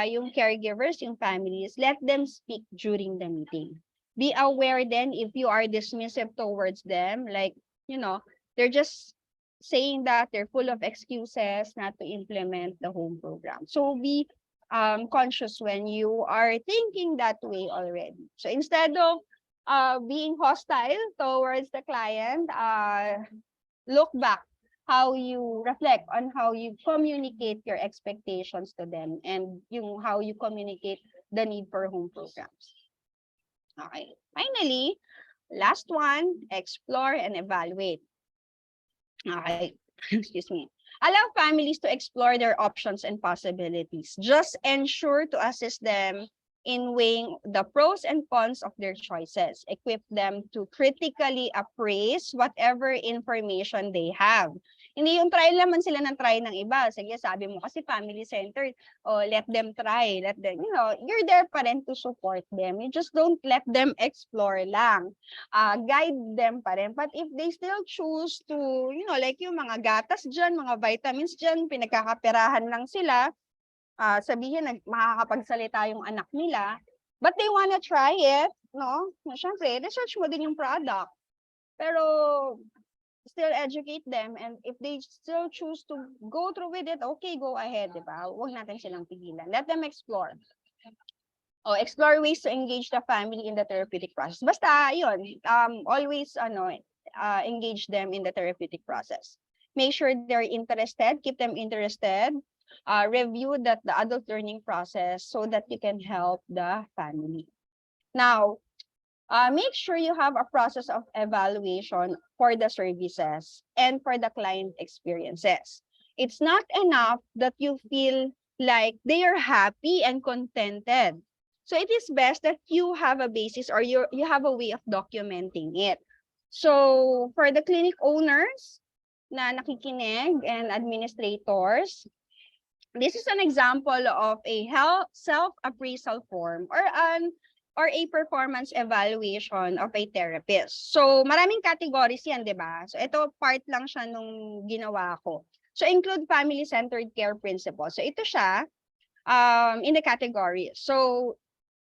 yung caregivers, yung families, let them speak during the meeting. Be aware then if you are dismissive towards them, like, you know, they're just saying that they're full of excuses not to implement the home program. So be conscious when you are thinking that way already. So instead of being hostile towards the client, look back how you reflect on how you communicate your expectations to them and how you communicate the need for home programs. Okay. Finally, last one, explore and evaluate. Okay. Excuse me. Allow families to explore their options and possibilities. Just ensure to assist them in weighing the pros and cons of their choices. Equip them to critically appraise whatever information they have. Hindi yung try naman sila ng try ng iba. Sige, sabi mo kasi family-centered. Oh, let them try. Let them, you're there pa rin to support them. You just don't let them explore lang. Guide them pa rin. But if they still choose to, like yung mga gatas dyan, mga vitamins dyan, pinagkakaperahan lang sila, sabihin na makakapagsalita yung anak nila, but they wanna try it, no? Siyempre, research mo din yung product. Pero, still educate them, and if they still choose to go through with it, okay, go ahead, di ba? Huwag natin silang pigilan. Let them explore. Explore ways to engage the family in the therapeutic process. Basta, yun, always, engage them in the therapeutic process. Make sure they're interested, keep them interested, review the adult learning process so that you can help the family. Now, make sure you have a process of evaluation for the services and for the client experiences. It's not enough that you feel like they are happy and contented. So it is best that you have a basis or you have a way of documenting it. So for the clinic owners na nakikinig and administrators, this is an example of a self-appraisal form or a performance evaluation of a therapist. So, maraming categories yan, di ba? So, ito part lang siya nung ginawa ko. So, include family-centered care principles. So, ito siya in the category. So,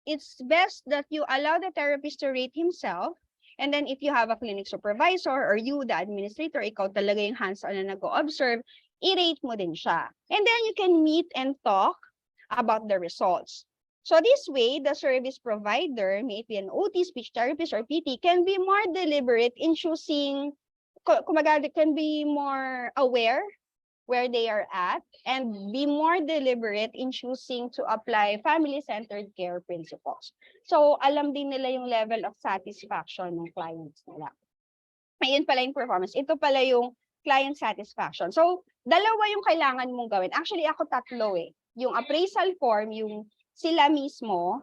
it's best that you allow the therapist to rate himself. And then, if you have a clinic supervisor or you, the administrator, ikaw talaga yung hands-on na nag-o-observe, i-rate mo din siya. And then, you can meet and talk about the results. So this way, the service provider, may it be an OT, speech therapist, or PT, can be more deliberate in choosing, kumbaga, they can be more aware where they are at and be more deliberate in choosing to apply family-centered care principles. So alam din nila yung level of satisfaction ng clients nila. Ayun pala yung performance. Ito pala yung client satisfaction. So dalawa yung kailangan mong gawin. Actually, ako tatlo eh. Yung appraisal form, yung sila mismo,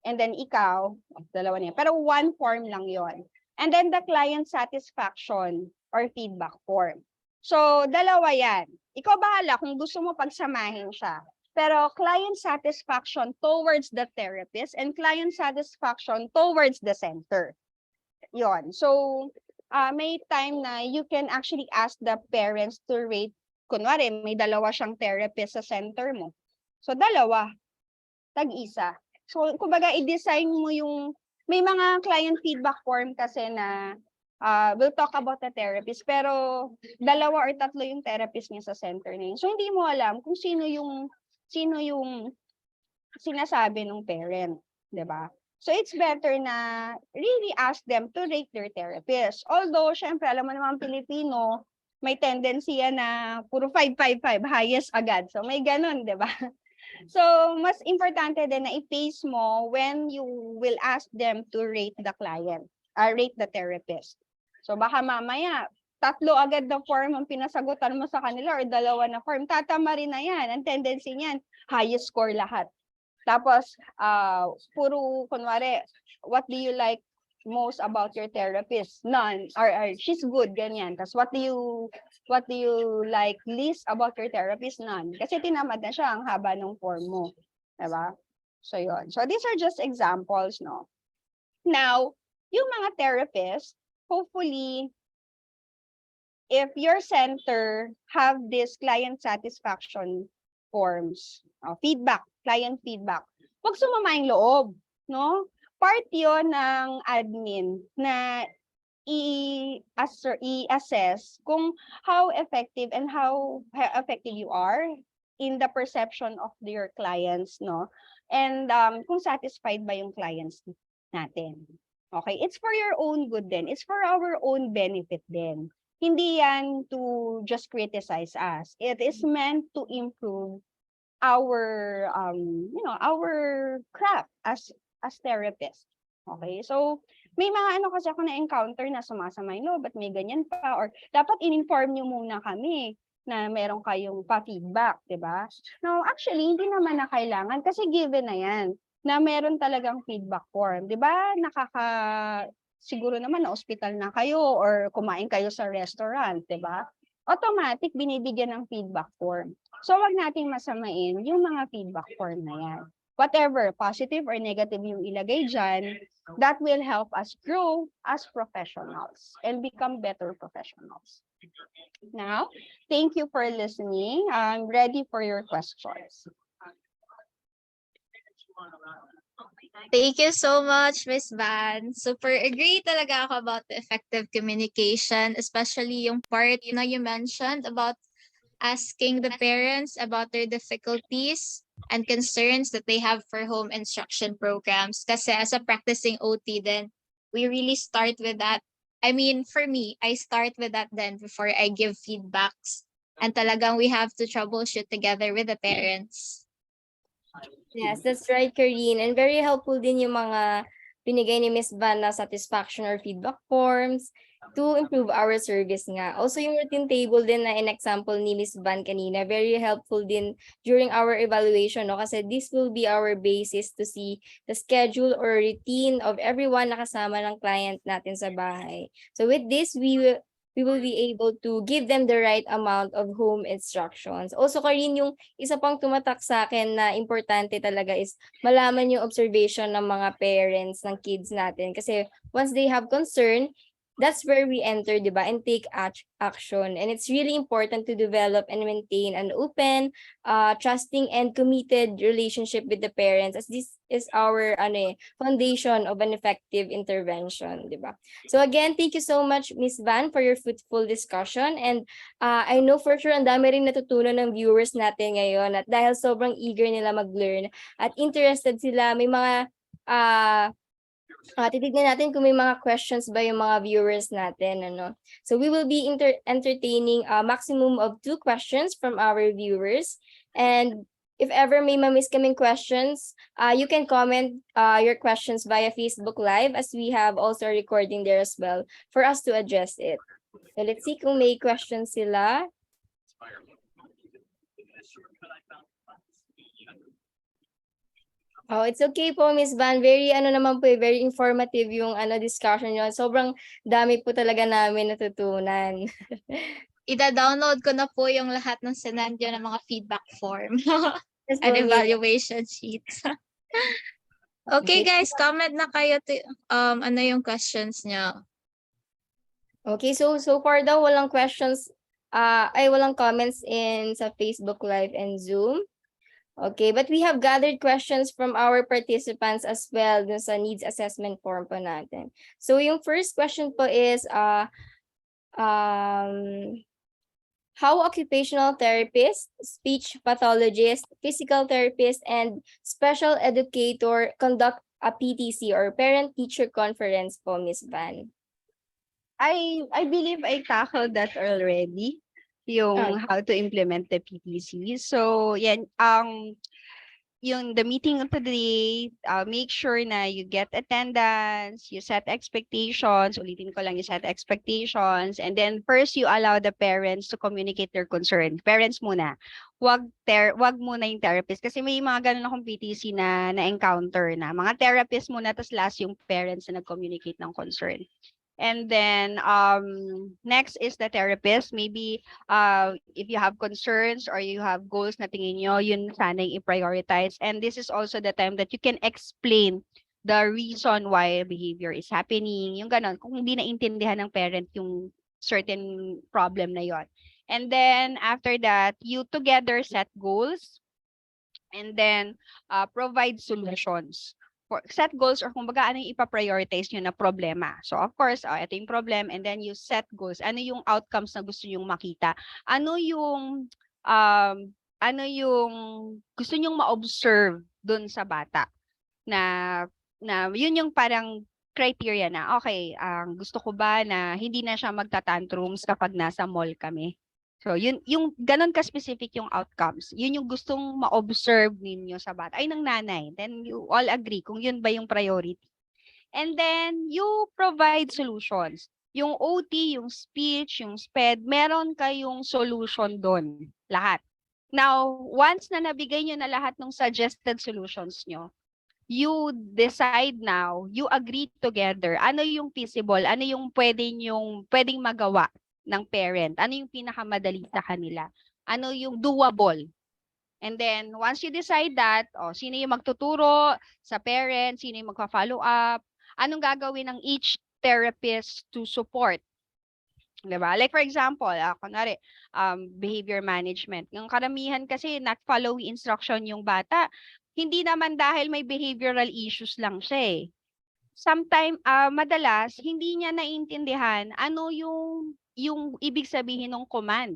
and then ikaw, dalawa niya. Pero one form lang yon. And then the client satisfaction or feedback form. So, dalawa yan. Ikaw bahala kung gusto mo pagsamahin siya. Pero client satisfaction towards the therapist and client satisfaction towards the center. Yon. So, may time na you can actually ask the parents to rate. Kunwari, may dalawa siyang therapist sa center mo. So, dalawa. Tag-isa. So, kumbaga, i-design mo yung, may mga client feedback form kasi na we'll talk about the therapist, pero dalawa or tatlo yung therapist niya sa center na yun. So, hindi mo alam kung sino yung sinasabi ng parent, di ba? So, it's better na really ask them to rate their therapist. Although, syempre, alam mo naman Pilipino, may tendency yan na puro 5-5-5, highest agad. So, may ganun, di ba? So, mas importante din na i-pace mo when you will ask them to rate the client, rate the therapist. So, baka mamaya, tatlo agad na form ang pinasagutan mo sa kanila or dalawa na form, tatama rin na yan. Ang tendency niyan, highest score lahat. Tapos, puro, kunwari, what do you like most about your therapist? None. Or she's good, ganyan. Tapos what do you like least about your therapist? None. Kasi tinamad na siya, ang haba ng form mo. Diba? So yun. So these are just examples, no? Now, yung mga therapists, hopefully, if your center have this client satisfaction forms, feedback, client feedback, wag sumama yung loob, no? Part yon ng admin na i-assess kung how effective and how effective you are in the perception of your clients, no? And kung satisfied ba yung clients natin. Okay, it's for your own good din. It's for our own benefit din. Hindi yan to just criticize us. It is meant to improve our our craft as therapist. Okay? So may mga kasi ako na-encounter na sumasama yung loob, ba't may ganyan pa, or dapat in-inform nyo muna kami na meron kayong pa-feedback, di ba? No, actually, hindi naman na kailangan kasi given na yan na meron talagang feedback form. Di ba? Siguro naman na hospital na kayo or kumain kayo sa restaurant, di ba? Automatic binibigyan ng feedback form. So wag nating masamain yung mga feedback form na yan. Whatever, positive or negative yung ilagay dyan, that will help us grow as professionals and become better professionals. Now, thank you for listening. I'm ready for your questions. Thank you so much, Miss Van. Super agree talaga ako about the effective communication, especially yung part you mentioned about asking the parents about their difficulties and concerns that they have for home instruction programs. Kasi as a practicing OT then, we really start with that. I mean, for me, I start with that then before I give feedbacks. And talagang we have to troubleshoot together with the parents. Yes, that's right, Karine. And very helpful din yung mga binigay ni Miss Van na satisfaction or feedback forms to improve our service nga. Also, yung routine table din na in-example ni Miss Van kanina, very helpful din during our evaluation, no? Kasi this will be our basis to see the schedule or routine of everyone na kasama ng client natin sa bahay. So with this, we will be able to give them the right amount of home instructions. Also, Karine, yung isa pang tumatak sa akin na importante talaga is malaman yung observation ng mga parents ng kids natin. Kasi once they have concern, that's where we enter, di ba, and take action. And it's really important to develop and maintain an open, trusting, and committed relationship with the parents, as this is our foundation of an effective intervention, di ba? So again, thank you so much, Miss Van, for your fruitful discussion. And I know for sure ang dami rin natutunan ng viewers natin ngayon, at dahil sobrang eager nila mag-learn at interested sila, may mga titignan natin kung may mga questions ba yung mga viewers natin, ano. So we will be entertaining a maximum of 2 questions from our viewers. And if ever may ma-miss kaming questions, you can comment your questions via Facebook Live, as we have also a recording there as well for us to address it. So let's see kung may questions sila. Oh, it's okay po, Miss Van. Very naman po, very informative yung discussion nyo. Sobrang dami po talaga namin natutunan. Ida-download ko na po yung lahat ng senandyo ng mga feedback form Yes, and evaluation sheets. Okay, guys, comment na kayo ano yung questions nyo. Okay, so far daw walang questions, walang comments sa Facebook Live and Zoom. Okay, but we have gathered questions from our participants as well dun sa needs assessment form po natin. So yung first question po is, how occupational therapist, speech pathologist, physical therapist, and special educator conduct a PTC or parent-teacher conference po, Miss Van? I believe I tackled that already. Yung how to implement the PTC. So, yan, the meeting of the day, make sure na you get attendance, you set expectations, ulitin ko lang, you set expectations, and then first you allow the parents to communicate their concern. Parents muna. Wag muna yung therapist kasi may mga ganun akong PTC na encounter na mga therapist muna tas last yung parents na nag-communicate ng concern. And then next is the therapist. Maybe if you have concerns or you have goals na tingin nyo, yun sana yung i-prioritize. And this is also the time that you can explain the reason why behavior is happening. Yung ganon, kung hindi naintindihan ng parent yung certain problem na yon. And then after that, you together set goals and then provide solutions. Set goals or kumbaga ano yung ipa-prioritize nyo na problema. So of course, ito yung problem and then you set goals. Ano yung outcomes na gusto nyong makita? Ano yung gusto nyong ma-observe dun sa bata na yun yung parang criteria na okay, gusto ko ba na hindi na siya magta-tantrums kapag nasa mall kami. So, yun, yung ganun ka-specific yung outcomes. Yun yung gustong ma-observe ninyo sa bata. Ay, ng nanay. Then, you all agree kung yun ba yung priority. And then, you provide solutions. Yung OT, yung speech, yung SPED, meron kayong solution doon. Lahat. Now, once na nabigay nyo na lahat ng suggested solutions nyo, you decide now, you agree together, ano yung feasible, ano yung pwedeng magawa ng parent, ano yung pinakamadali sa kanila, ano yung doable. And then, once you decide that, sino yung magtuturo sa parent, sino yung magpa-follow up, anong gagawin ng each therapist to support. Diba? Like for example, kunwari, behavior management. Yung karamihan kasi not following instruction yung bata, hindi naman dahil may behavioral issues lang siya eh. Sometimes, madalas, hindi niya naiintindihan ano yung ibig sabihin ng command.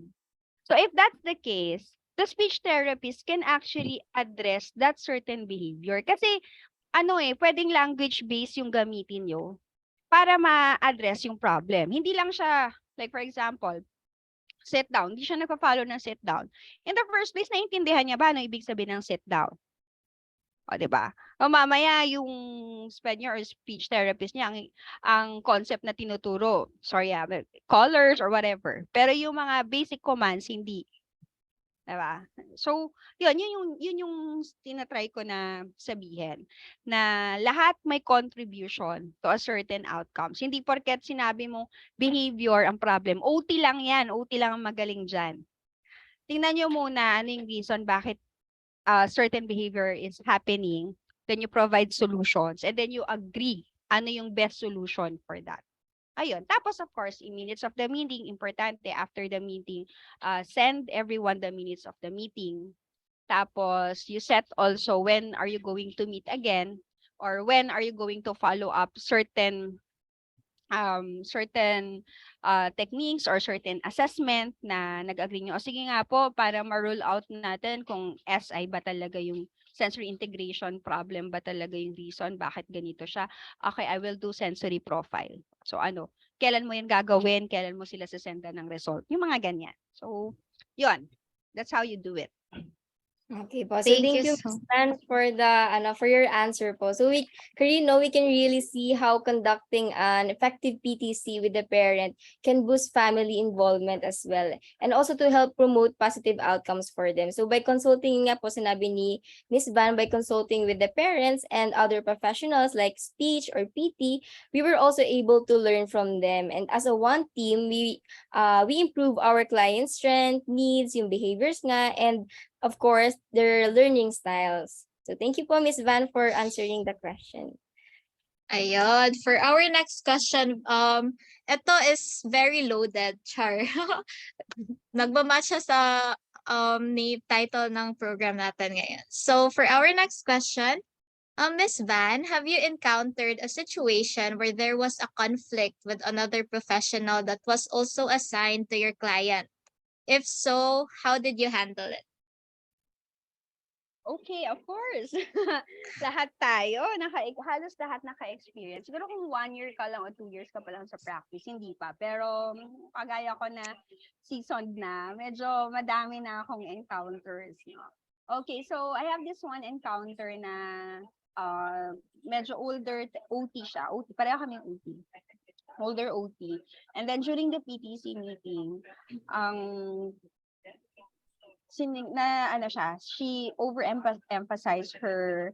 So if that's the case, the speech therapist can actually address that certain behavior. Kasi, pwedeng language-based yung gamitin nyo para ma-address yung problem. Hindi lang siya, like for example, sit down. Hindi siya nagpa-follow ng sit down. In the first place, naiintindihan niya ba ano ibig sabihin ng sit down? O, diba? O mamaya yung SPED niya or speech therapist niya, ang concept na tinuturo, colors or whatever. Pero yung mga basic commands, hindi. Diba? So, yun yung tinatry ko na sabihin. Na lahat may contribution to a certain outcomes. Hindi porket sinabi mo behavior ang problem. OT lang yan. OT lang ang magaling dyan. Tingnan nyo muna ano yung reason bakit certain behavior is happening, then you provide solutions, and then you agree ano yung best solution for that. Ayun. Tapos, of course, in minutes of the meeting, importante, after the meeting, send everyone the minutes of the meeting. Tapos, you set also when are you going to meet again, or when are you going to follow up certain techniques or certain assessment na nag-agree nyo. O sige nga po, para ma-rule out natin kung SI ba talaga yung sensory integration problem ba talaga yung reason bakit ganito siya. Okay, I will do sensory profile. So kailan mo yan gagawin, kailan mo sila sasendan ng result. Yung mga ganyan. So, yun. That's how you do it. Okay po. So thank you, Ms. Van, for your answer po. So we can really see how conducting an effective PTC with the parent can boost family involvement as well, and also to help promote positive outcomes for them. So by consulting nga po, sinabi ni Ms. Van, by consulting with the parents and other professionals like speech or PT, we were also able to learn from them. And as a one team, we improve our clients' strength, needs, yung behaviors nga, and of course, their learning styles. So thank you po, Ms. Van, for answering the question. Ayun. For our next question, ito is very loaded, Char. Nagmamatch siya sa name title ng program natin ngayon. So for our next question, Ms. Van, have you encountered a situation where there was a conflict with another professional that was also assigned to your client? If so, how did you handle it? Okay, of course. Lahat tayo, halos lahat naka-experience. Siguro kung 1 year ka lang o 2 years ka pa lang sa practice, hindi pa. Pero kagaya ko na seasoned na, medyo madami na akong encounters. No? Okay, so I have this one encounter na medyo older OT siya. OT, pareho kami OT. Older OT. And then during the PTC meeting, she overemphasized her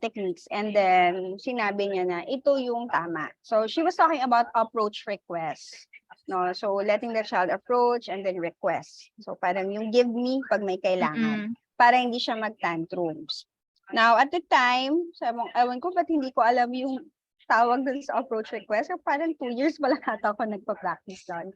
techniques, and then sinabi niya na ito yung tama. So she was talking about approach request. No, so letting the child approach and then request. So parang yung give me pag may kailangan, para hindi siya mag-tantrums. Now at the time, ewan ko ba't hindi ko alam yung tawag dun sa approach request. So parang 2 years pa lang ata ako nagpa-practice doon.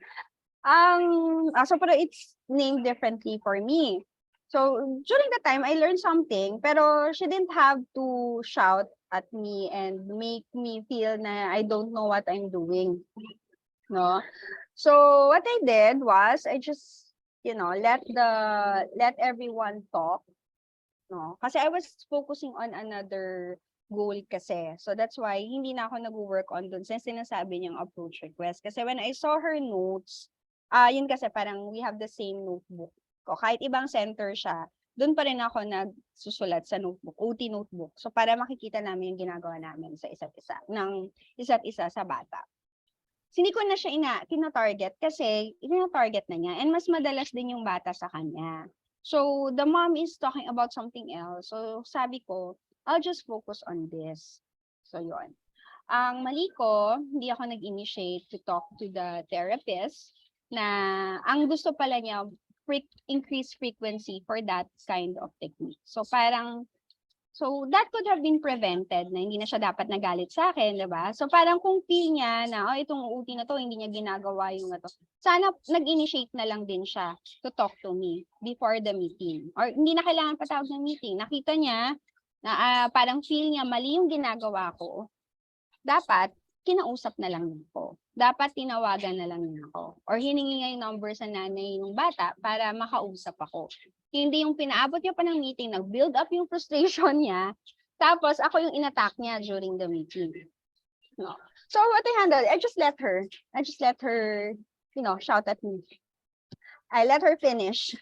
So pero it's named differently for me. So during the time, I learned something, pero she didn't have to shout at me and make me feel na I don't know what I'm doing. No? So what I did was I just, let everyone talk. No? Kasi I was focusing on another goal kasi. So that's why hindi na ako nag-work on dun since sinasabi niyang approach request. Kasi when I saw her notes, yun kasi parang we have the same notebook. O kahit ibang center siya, dun pa rin ako nagsusulat sa notebook, OT notebook. So para makikita namin yung ginagawa namin sa isa't isa sa bata. Hindi ko na siya tina-target kasi tina-target na niya and mas madalas din yung bata sa kanya. So the mom is talking about something else. So sabi ko, I'll just focus on this. So yun. Ang mali ko, hindi ako nag-initiate to talk to the therapist na ang gusto pala niya, increase frequency for that kind of technique. So so that could have been prevented na hindi na siya dapat nagalit sa akin, di ba? So parang kung feel niya na, itong OT na to, hindi niya ginagawa yung to, sana nag-initiate na lang din siya to talk to me before the meeting. Or hindi na kailangan patawag ng meeting. Nakita niya na parang feel niya mali yung ginagawa ko, dapat kinausap na lang ako. Dapat tinawagan na lang niya ako. Or hiningi nga yung number sa nanay ng bata para makausap ako. Hindi yung pinaabot niya pa ng meeting, nag-build up yung frustration niya, tapos ako yung inattack niya during the meeting. No. So what I handled, I just let her, shout at me. I let her finish.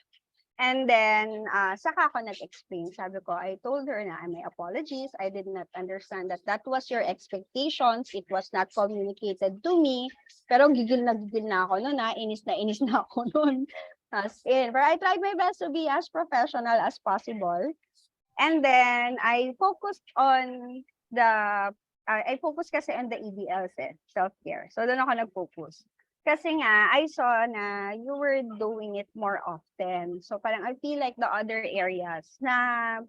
And then, saka ako nag-explain. Sabi ko, I told her na my apologies. I did not understand that was your expectations. It was not communicated to me. Pero gigil na ako noon. Inis na ako noon. As in, but I tried my best to be as professional as possible. And then, I focused kasi on the EDLs, self-care. So, doon ako nag-focus. Kasi nga, I saw na you were doing it more often. So parang I feel like the other areas na,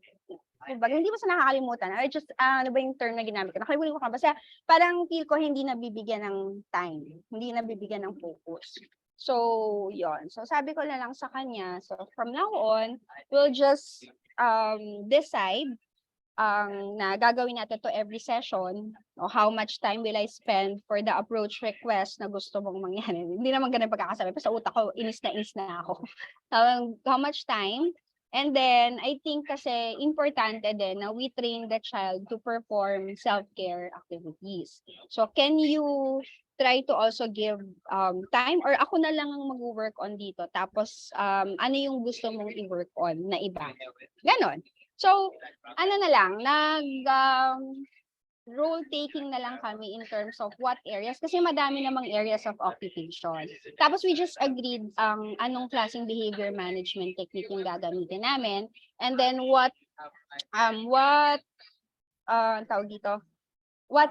hindi mo sa nakakalimutan. I just, ano ba yung term na ginamit ko? Nakalimutan ko ka. Basta parang feel ko hindi nabibigyan ng time. Hindi nabibigyan ng focus. So, yon. So sabi ko na lang sa kanya, so from now on, we'll just decide na gagawin natin to every session, o how much time will I spend for the approach request na gusto mong mangyari. Hindi naman ganun pagkakasabi, pero sa utak ko, inis na ako. How much time? And then, I think kasi importante din na we train the child to perform self-care activities. So, can you try to also give time, or ako na lang ang mag-work on dito, tapos ano yung gusto mong i-work on na iba? Ganon. So, ano na lang, role-taking na lang kami in terms of what areas, kasi madami namang areas of occupation. Tapos we just agreed anong klaseng behavior management technique yung gagamitin namin, and then what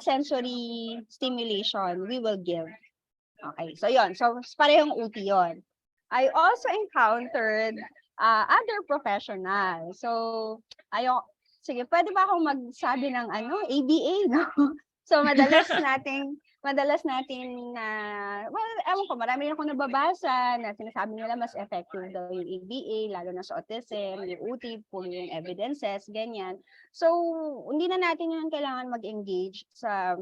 sensory stimulation we will give. Okay, so yon. So, parehong UT yon. I also encountered other professionals. So, sige, pwede ba akong magsabi ng ABA, no? So, madalas nating ewan ko, marami akong nababasa na sinasabi nila mas effective daw yung ABA, lalo na sa autism, yung UT, puno yung evidences, ganyan. So, hindi na natin yung kailangan mag-engage sa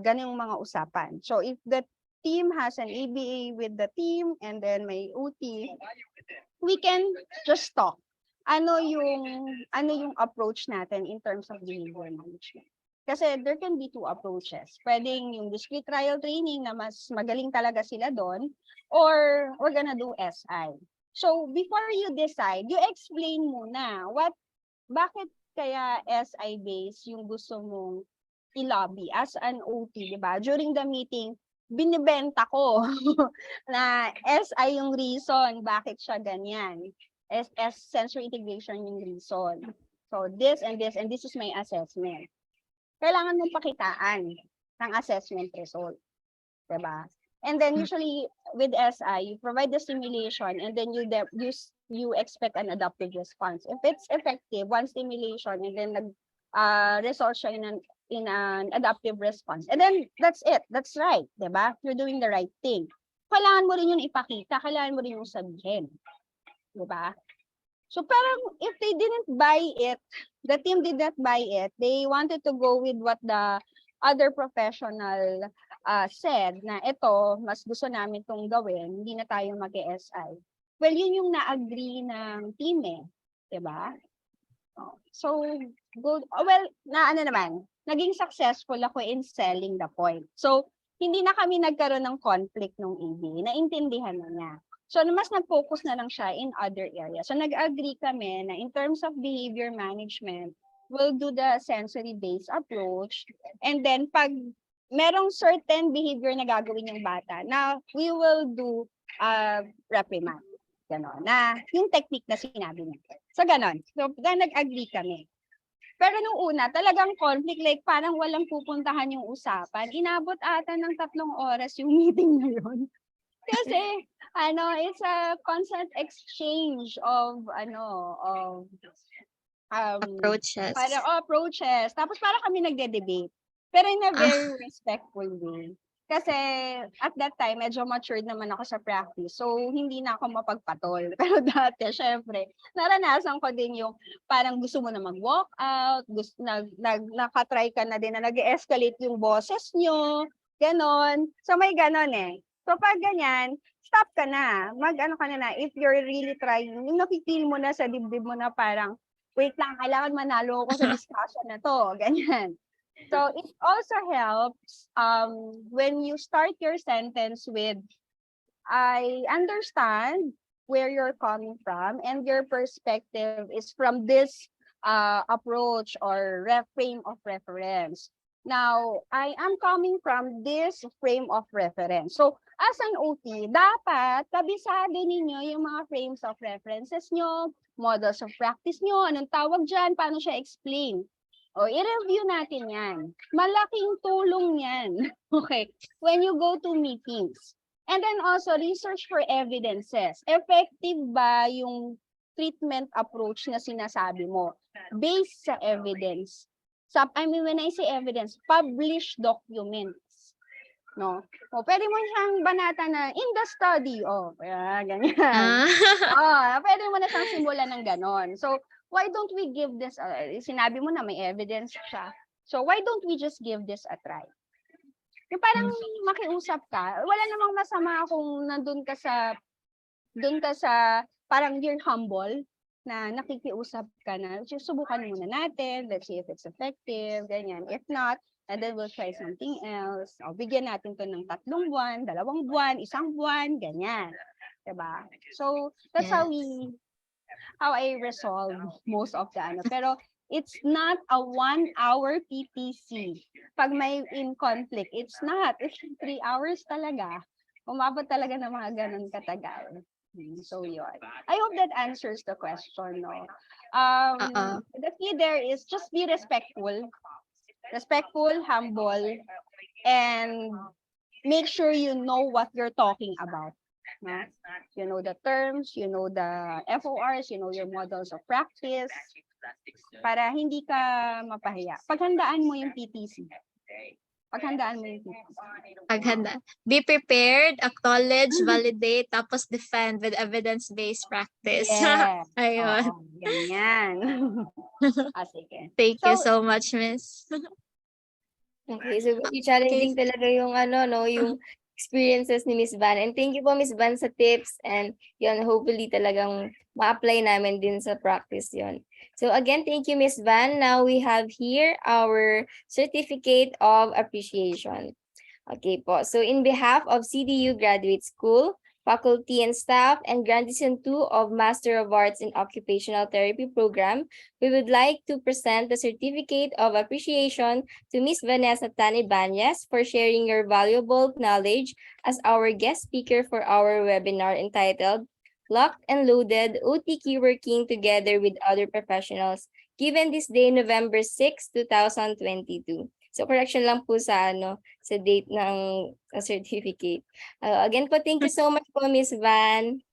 ganyung mga usapan. So, if the team has an ABA with the team and then may UT, we can just talk. Ano yung approach natin in terms of behavior management? Kasi there can be two approaches. Pwedeng yung discrete trial training na mas magaling talaga sila doon, or we're gonna do SI. So before you decide, you explain muna bakit kaya SI base yung gusto mong i-lobby as an OT, di ba? During the meeting, binibenta ko na SI yung reason bakit siya ganyan. as sensory integration yung reason. So this and this is my assessment. Kailangan mong pakitaan ng assessment result. Diba? And then usually with SI, you provide the simulation and then you expect an adaptive response. If it's effective, one stimulation and then result siya in an adaptive response. And then that's it. That's right. Diba? You're doing the right thing. Kailangan mo rin yung ipakita. Kailangan mo rin yung sabihin. Diba? So parang if they didn't buy it, the team did not buy it, they wanted to go with what the other professional said na ito, mas gusto namin itong gawin, hindi na tayo mag-SI. Well, yun yung na-agree ng team eh. Diba? So, good. Well, naging successful ako in selling the point. So, hindi na kami nagkaroon ng conflict nung EB. Naintindihan na niya. So, mas nag-focus na lang siya in other areas. So, nag-agree kami na in terms of behavior management, we'll do the sensory-based approach. And then, pag merong certain behavior na gagawin yung bata, na we will do reprimand. Ganon. Na yung technique na sinabi niya. So, ganon. So, nag-agree kami. Pero nung una, talagang conflict, like parang walang pupuntahan yung usapan. Inabot ata ng 3 oras yung meeting na yun. Kasi, it's a constant exchange of Approaches. Approaches. Tapos para kami nagde-debate. Pero in a very respectful way. Kasi at that time, medyo matured naman ako sa practice. So, hindi na ako mapagpatol. Pero dati, syempre, naranasan ko din yung parang gusto mo na mag-walk out, nakatry ka na din na nag-escalate yung boses nyo, ganon. So, may ganon eh. So, pag ganyan, stop ka na. Mag-ano ka na. If you're really trying, yung nakikil mo na sa dibdib mo na parang, wait lang, kailangan manalo ko sa discussion na to. Ganyan. So, it also helps when you start your sentence with, I understand where you're coming from and your perspective is from this approach or frame of reference. Now, I am coming from this frame of reference. So, as an OT, dapat kabisado ninyo yung mga frames of references nyo, models of practice nyo, anong tawag dyan, paano siya explain. O, i-review natin yan. Malaking tulong yan. Okay, when you go to meetings. And then also, research for evidences. Effective ba yung treatment approach na sinasabi mo? Based sa evidence. When I say evidence, published documents. No? O, pwede mo siyang banata na in the study. Ganyan. Pwede mo na siyang simulan ng ganon. So, why don't we give this, sinabi mo na may evidence siya. So, why don't we just give this a try? Yung parang makiusap ka, wala namang masama kung nandun ka sa, parang you're humble, na nakikiusap ka na, subukan muna natin, let's see if it's effective, ganyan. If not, and then we'll try something else. O, bigyan natin to ng 3 buwan, 2 buwan, 1 buwan, ganyan. Diba? So, that's how I resolve most of the Pero, it's not a 1-hour PTC. Pag may in conflict, it's not. It's 3 hours talaga. Umabot talaga ng mga ganun katagal. So yun. I hope that answers the question, no? The key there is just be respectful. Respectful, humble, and make sure you know what you're talking about. No? You know the terms, you know the FORs, you know your models of practice. Para hindi ka mapahiya. Paghandaan mo yung PTC. Paghanda. Be prepared, acknowledge, validate, tapos defend with evidence-based practice. Yeah. Ayun. Ganyan. Sige. Thank you so much, Miss. Okay, so very challenging talaga yung yung experiences ni Miss Van. And thank you po, Miss Van, sa tips. And yun, hopefully talagang ma-apply namin din sa practice yun. So again, thank you, Miss Van. Now we have here our Certificate of Appreciation. Okay po. So in behalf of CDU Graduate School, faculty and staff, and Grandison 2 of Master of Arts in Occupational Therapy program, we would like to present the Certificate of Appreciation to Ms. Vanessa 𝘚𝘵𝘢𝘺 for sharing your valuable knowledge as our guest speaker for our webinar entitled Locked and Loaded, OT Keyworking Together with Other Professionals, given this day, November 6, 2022. So correction lang po sa sa date ng certificate. Again po, thank you so much po, Miss Van.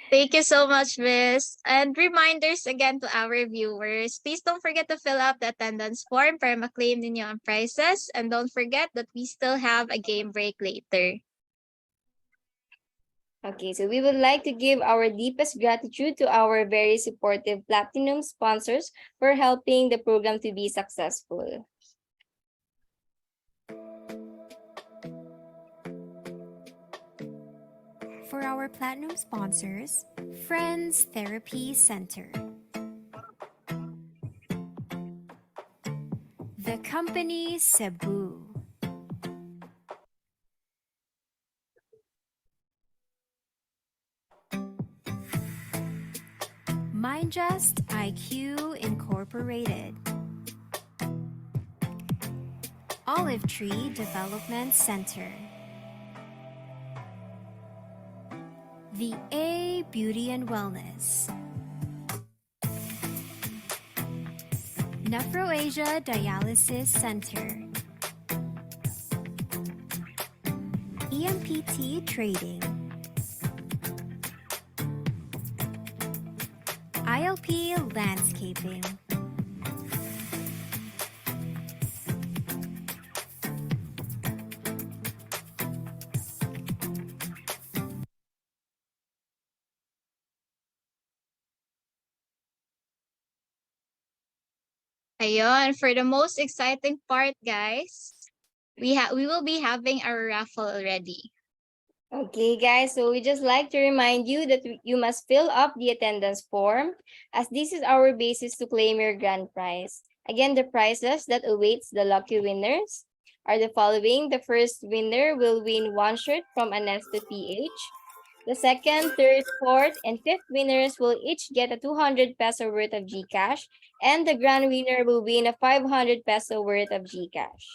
Thank you so much, Miss. And reminders again to our viewers, please don't forget to fill out the attendance form para ma-claim ninyo ang prizes. And don't forget that we still have a game break later. Okay, so we would like to give our deepest gratitude to our very supportive Platinum sponsors for helping the program to be successful. For our Platinum sponsors, Friends Therapy Center, the company Cebu, Mindjust IQ Incorporated, Olive Tree Development Center, the A Beauty and Wellness, 𝘍𝘀𝘥𝘪𝘢 Dialysis Center, EMPT Trading, ILP Landscaping, Ayun, for the most exciting part, guys, we will be having our raffle already. Okay, guys, so we just like to remind you that you must fill up the attendance form, as this is our basis to claim your grand prize. Again, the prizes that awaits the lucky winners are the following. The first winner will win 1 shirt from Anesto PH. The second, third, fourth, and fifth winners will each get a 200 peso worth of GCash, and the grand winner will win a 500 peso worth of GCash.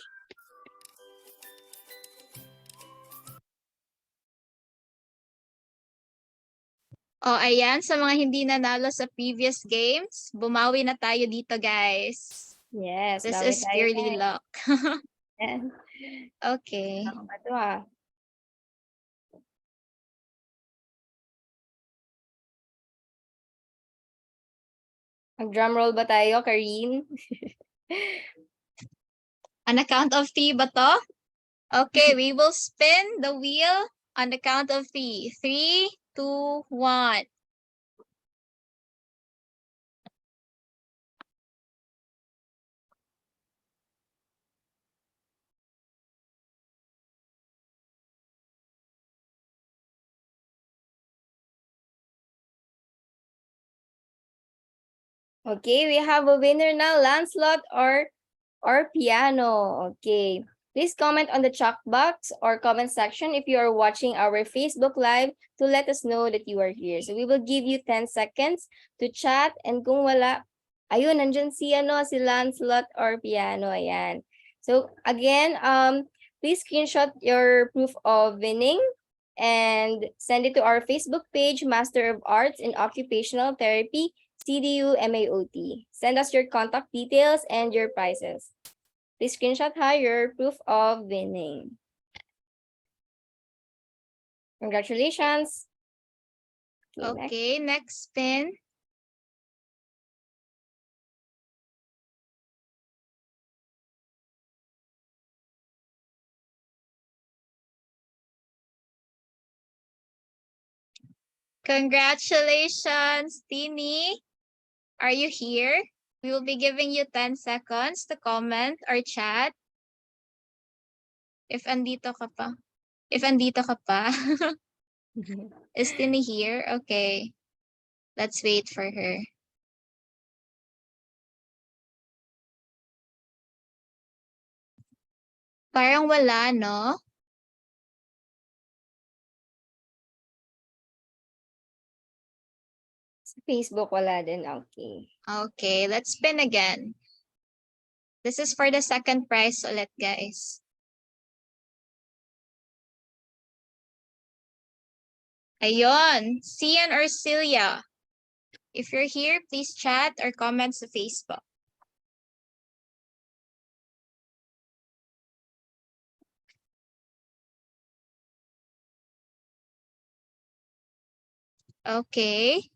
Oh, ayan, sa mga hindi nanalo sa previous games, bumawi na tayo dito, guys. Yes, This bawi is tayo, purely guys. luck. Yan. Okay. Ano ba ito, ah? Mag-drum roll ba tayo, Karine? On the count of 3 ba to? Okay, we will spin the wheel on the count of 3. 3, 2, 1. Okay, we have a winner now, Lancelot or Piano. Okay. Please comment on the chat box or comment section if you are watching our Facebook Live to let us know that you are here. So we will give you 10 seconds to chat, and kung wala, ayun, nandyan si Lancelot or Piano. Ayan. So again, please screenshot your proof of winning and send it to our Facebook page, Master of Arts in Occupational Therapy, CDU MAOT. Send us your contact details and your prizes. Please screenshot your proof of winning. Congratulations. Okay, next spin. Congratulations, Tini. Are you here? We will be giving you 10 seconds to comment or chat. If andito ka pa. If andito ka pa. Is Tini here? Okay. Let's wait for her. Parang wala, no? Sa Facebook wala din. Okay. Okay, let's spin again. This is for the second prize ulit, guys. Ayun, Cian or Celia. If you're here, please chat or comment sa Facebook. Okay.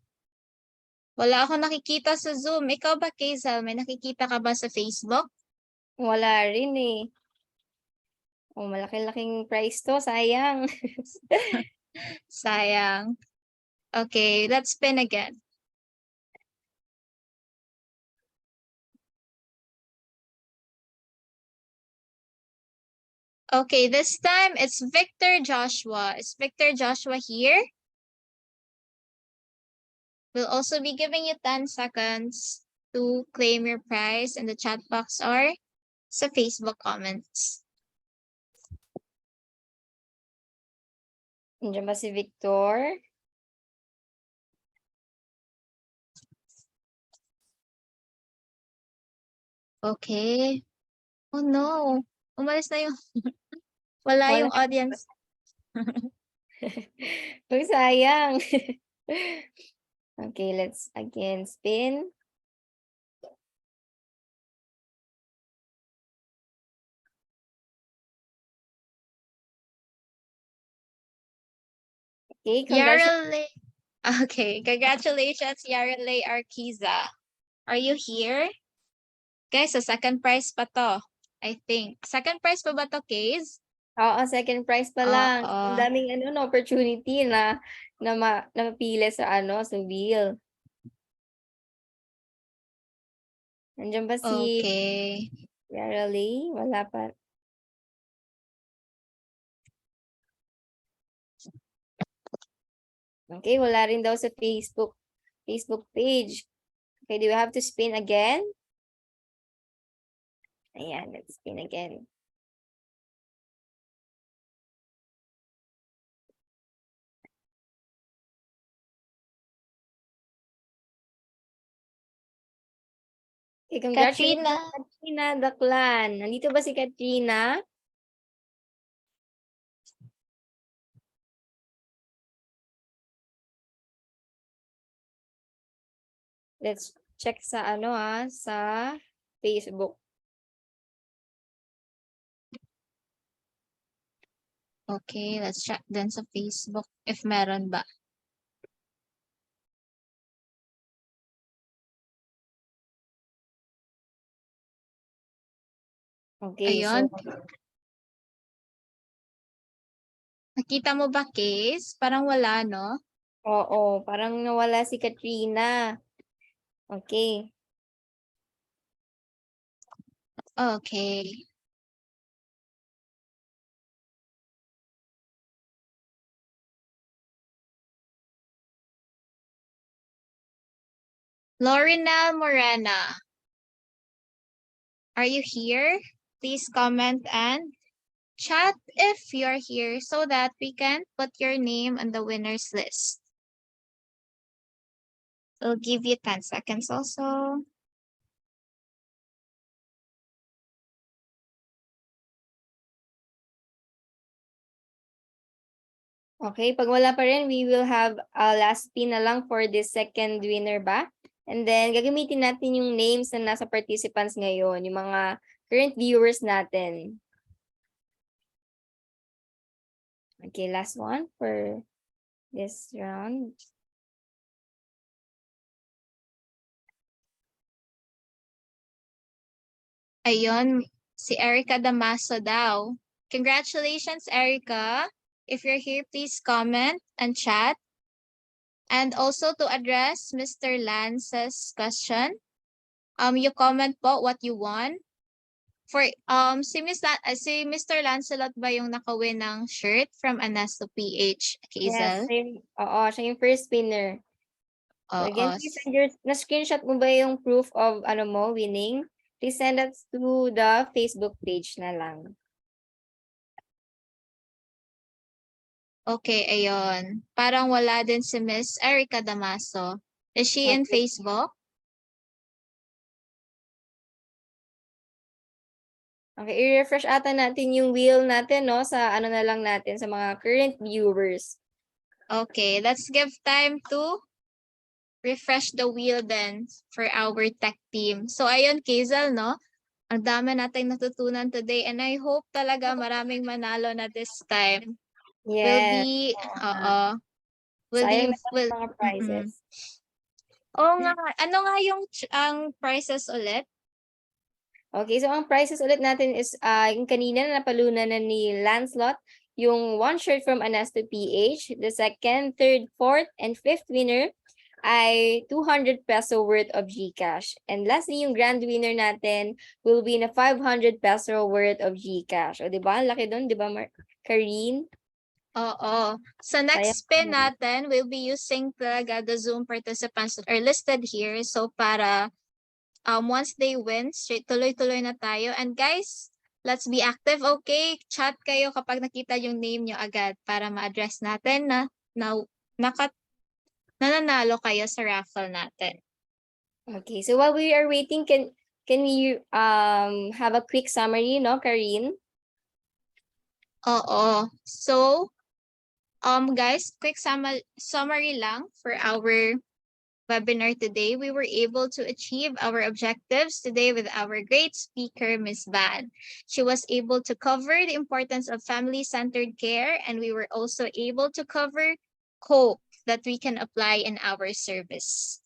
Wala akong nakikita sa Zoom. Ikaw ba, Kazel? May nakikita ka ba sa Facebook? Wala rin eh. Oh, malaki-laking price to. Sayang. Sayang. Okay, let's spin again. Okay, this time it's Victor Joshua. Is Victor Joshua here? We'll also be giving you 10 seconds to claim your prize in the chat box or sa Facebook comments. Nandiyan ba si Victor? Okay. Oh no. Umalis na yung wala Wala. yung audience. Uy, sayang. Okay, let's again spin. Okay, congratulations. Yarale. Okay, congratulations, Yarale Arkiza. Are you here? Guys, sa second prize pa to. I think. Second prize pa ba to, Kaze? Oo, second prize pa lang. Oo. Ang daming opportunity na mapili sa sa wheel. Nandiyan ba si Okay. Yarale? Wala pa. Okay, wala rin daw sa Facebook page. Okay, do we have to spin again? Ayan, let's spin again. Okay, congratulations, Katrina Daklan. Nandito ba si Katrina? Let's check sa sa Facebook. Okay, let's check din sa Facebook if meron ba. Okay, Ayun. so Nakita mo ba, Case? Parang wala, no? oo, parang nawala si Katrina. Okay. Okay. Lorinel Morena. Are you here? Please comment and chat if you're here so that we can put your name on the winners list. We'll give you 10 seconds also. Okay, pag wala pa rin, we will have a last spin na lang for this second winner ba? And then, gagamitin natin yung names na nasa participants ngayon, yung mga current viewers natin. Okay, last one for this round. Ayun, si Erica Damaso daw. Congratulations, Erica. If you're here, please comment and chat. And also to address Mr. Lance's question, you comment po what you won. For si Mr. Lancelot ba yung nakawin ng shirt from Anasto PH, Hazel? Yes, siya yung first winner. So again, Oo. please send na-screenshot mo ba yung proof of winning? Please send us to the Facebook page na lang. Okay, ayun. Parang wala din si Miss Erica Damaso. Is she in Facebook? Okay, i-refresh ata natin yung wheel natin, no? Sa ano na lang natin, sa mga current viewers. Okay, let's give time to refresh the wheel then for our tech team. So ayun, Kazel, no? Ang dami nating natutunan today and I hope talaga maraming manalo na this time. Will Yes. be, will Sayang be, naman will, ang mga prizes. Oo nga, ano nga yung ang prices ulit? Okay, so ang prizes ulit natin is yung kanina na napalunan na ni Lancelot, yung 1 shirt from Anasto PH. The second, third, fourth, and fifth winner ay 200 peso worth of GCash. And lastly, yung grand winner natin will be na 500 peso worth of GCash. O diba? Ang laki doon, diba, Karine? Oo. Sa next spin natin, we'll be using talaga the Zoom participants that are listed here. So para once they win, straight tuloy-tuloy na tayo. And guys, let's be active, okay? Chat kayo kapag nakita yung name nyo agad para ma-address natin na nananalo kayo sa raffle natin. Okay, so while we are waiting, can we have a quick summary, no, Karine? Oo. So, guys, quick summary lang for our webinar today. We were able to achieve our objectives today with our great speaker, Ms. Van. She was able to cover the importance of family-centered care, and we were also able to cover hope that we can apply in our service.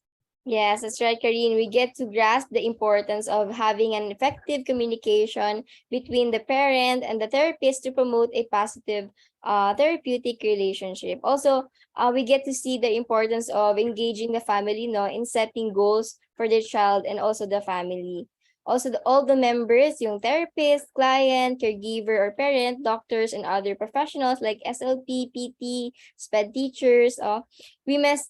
Yes, that's right, Karine. We get to grasp the importance of having an effective communication between the parent and the therapist to promote a positive therapeutic relationship. Also, we get to see the importance of engaging the family, no, in setting goals for their child and also the family. Also, all the members, yung therapist, client, caregiver, or parent, doctors, and other professionals like SLP, PT, SPED teachers, we must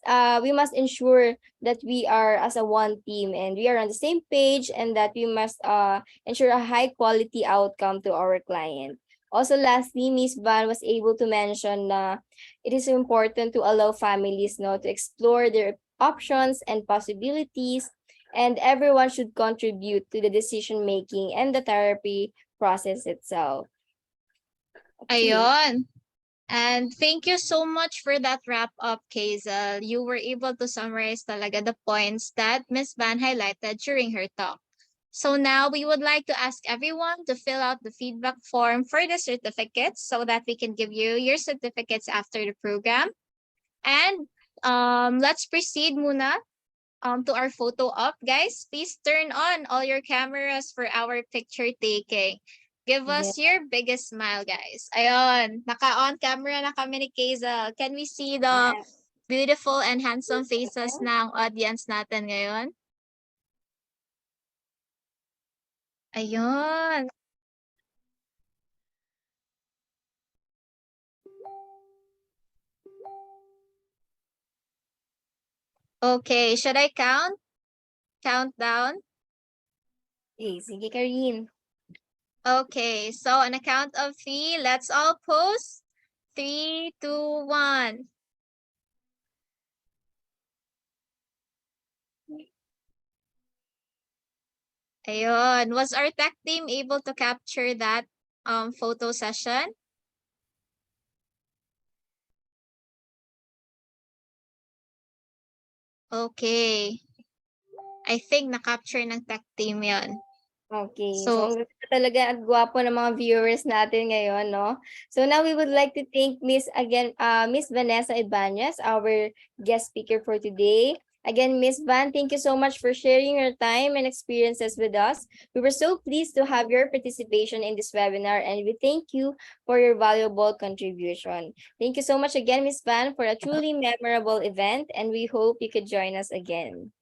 ensure that we are as a one team and we are on the same page, and that we must ensure a high quality outcome to our client. Also, lastly, Ms. Van was able to mention that it is important to allow families, no, to explore their options and possibilities, and everyone should contribute to the decision making and the therapy process itself. Okay. Ayun. And thank you so much for that wrap up, Kazel. You were able to summarize talaga the points that Ms. Van highlighted during her talk. So now we would like to ask everyone to fill out the feedback form for the certificates so that we can give you your certificates after the program. And let's proceed muna to our photo op. Guys, please turn on all your cameras for our picture taking. Give us your biggest smile, guys. Ayun, naka-on camera na kami ni Kazel. Can we see the beautiful and handsome faces ng audience natin ngayon? Ayun. Okay, should I count? Count down? Okay, sige, Karine. Okay, so on a count of 3, let's all pose. 3, 2, 1. Ayun. Was our tech team able to capture that photo session? Okay. I think na-capture ng tech team yon. Okay, So, so ang ganda talaga at gwapo ng mga viewers natin ngayon, no? So now we would like to thank Miss Vanessa Ibanez, our guest speaker for today. Again, Miss Van, thank you so much for sharing your time and experiences with us. We were so pleased to have your participation in this webinar, and we thank you for your valuable contribution. Thank you so much again, Miss Van, for a truly memorable event, and we hope you could join us again.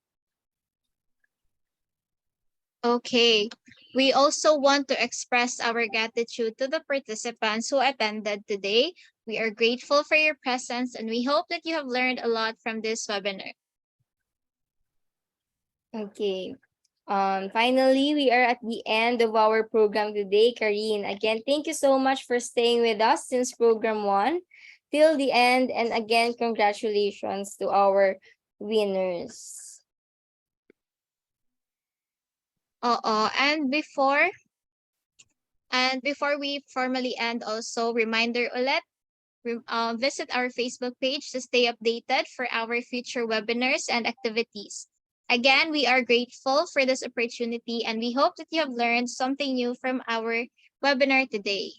okay. We also want to express our gratitude to the participants who attended today. We are grateful for your presence, and we hope that you have learned a lot from this webinar. Okay. Finally, we are at the end of our program today, Karine. Again, thank you so much for staying with us since program 1 till the end. And again, congratulations to our winners. And before we formally end, also reminder ulit, visit our Facebook page to stay updated for our future webinars and activities. Again, we are grateful for this opportunity and we hope that you have learned something new from our webinar today.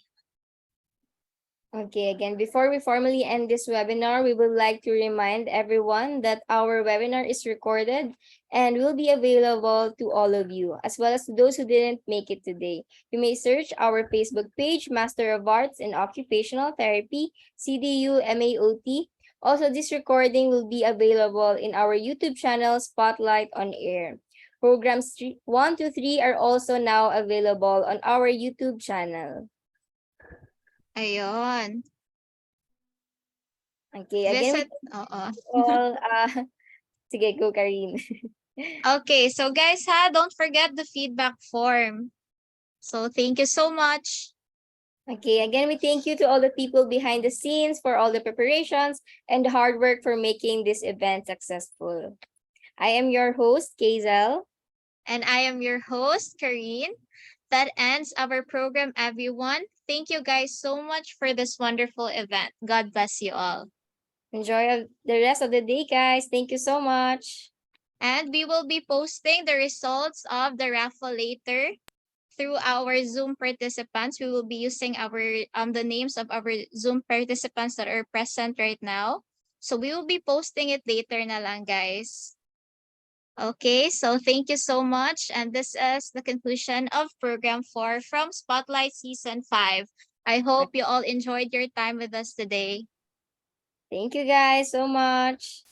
Okay, again, before we formally end this webinar, we would like to remind everyone that our webinar is recorded and will be available to all of you, as well as to those who didn't make it today. You may search our Facebook page, Master of Arts in Occupational Therapy, CDU MAOT. Also, this recording will be available in our YouTube channel, Spotlight on Air. Programs 1 to 3 are also now available on our YouTube channel. Ayun. Okay, again, Visit, oo. all, sige, go, Karine. Okay, so guys don't forget the feedback form. So thank you so much. Okay, again, we thank you to all the people behind the scenes for all the preparations and the hard work for making this event successful. I am your host, 𝘬𝘍𝘥𝘢𝘆. And I am your host, Karine. That ends our program, everyone. Thank you guys so much for this wonderful event. God bless you all. Enjoy the rest of the day, guys. Thank you so much. And we will be posting the results of the raffle later through our Zoom participants. We will be using our the names of our Zoom participants that are present right now. So we will be posting it later na lang, guys. Okay, so thank you so much. And this is the conclusion of Program 4 from Spotlight Season 5. I hope you all enjoyed your time with us today. Thank you guys so much.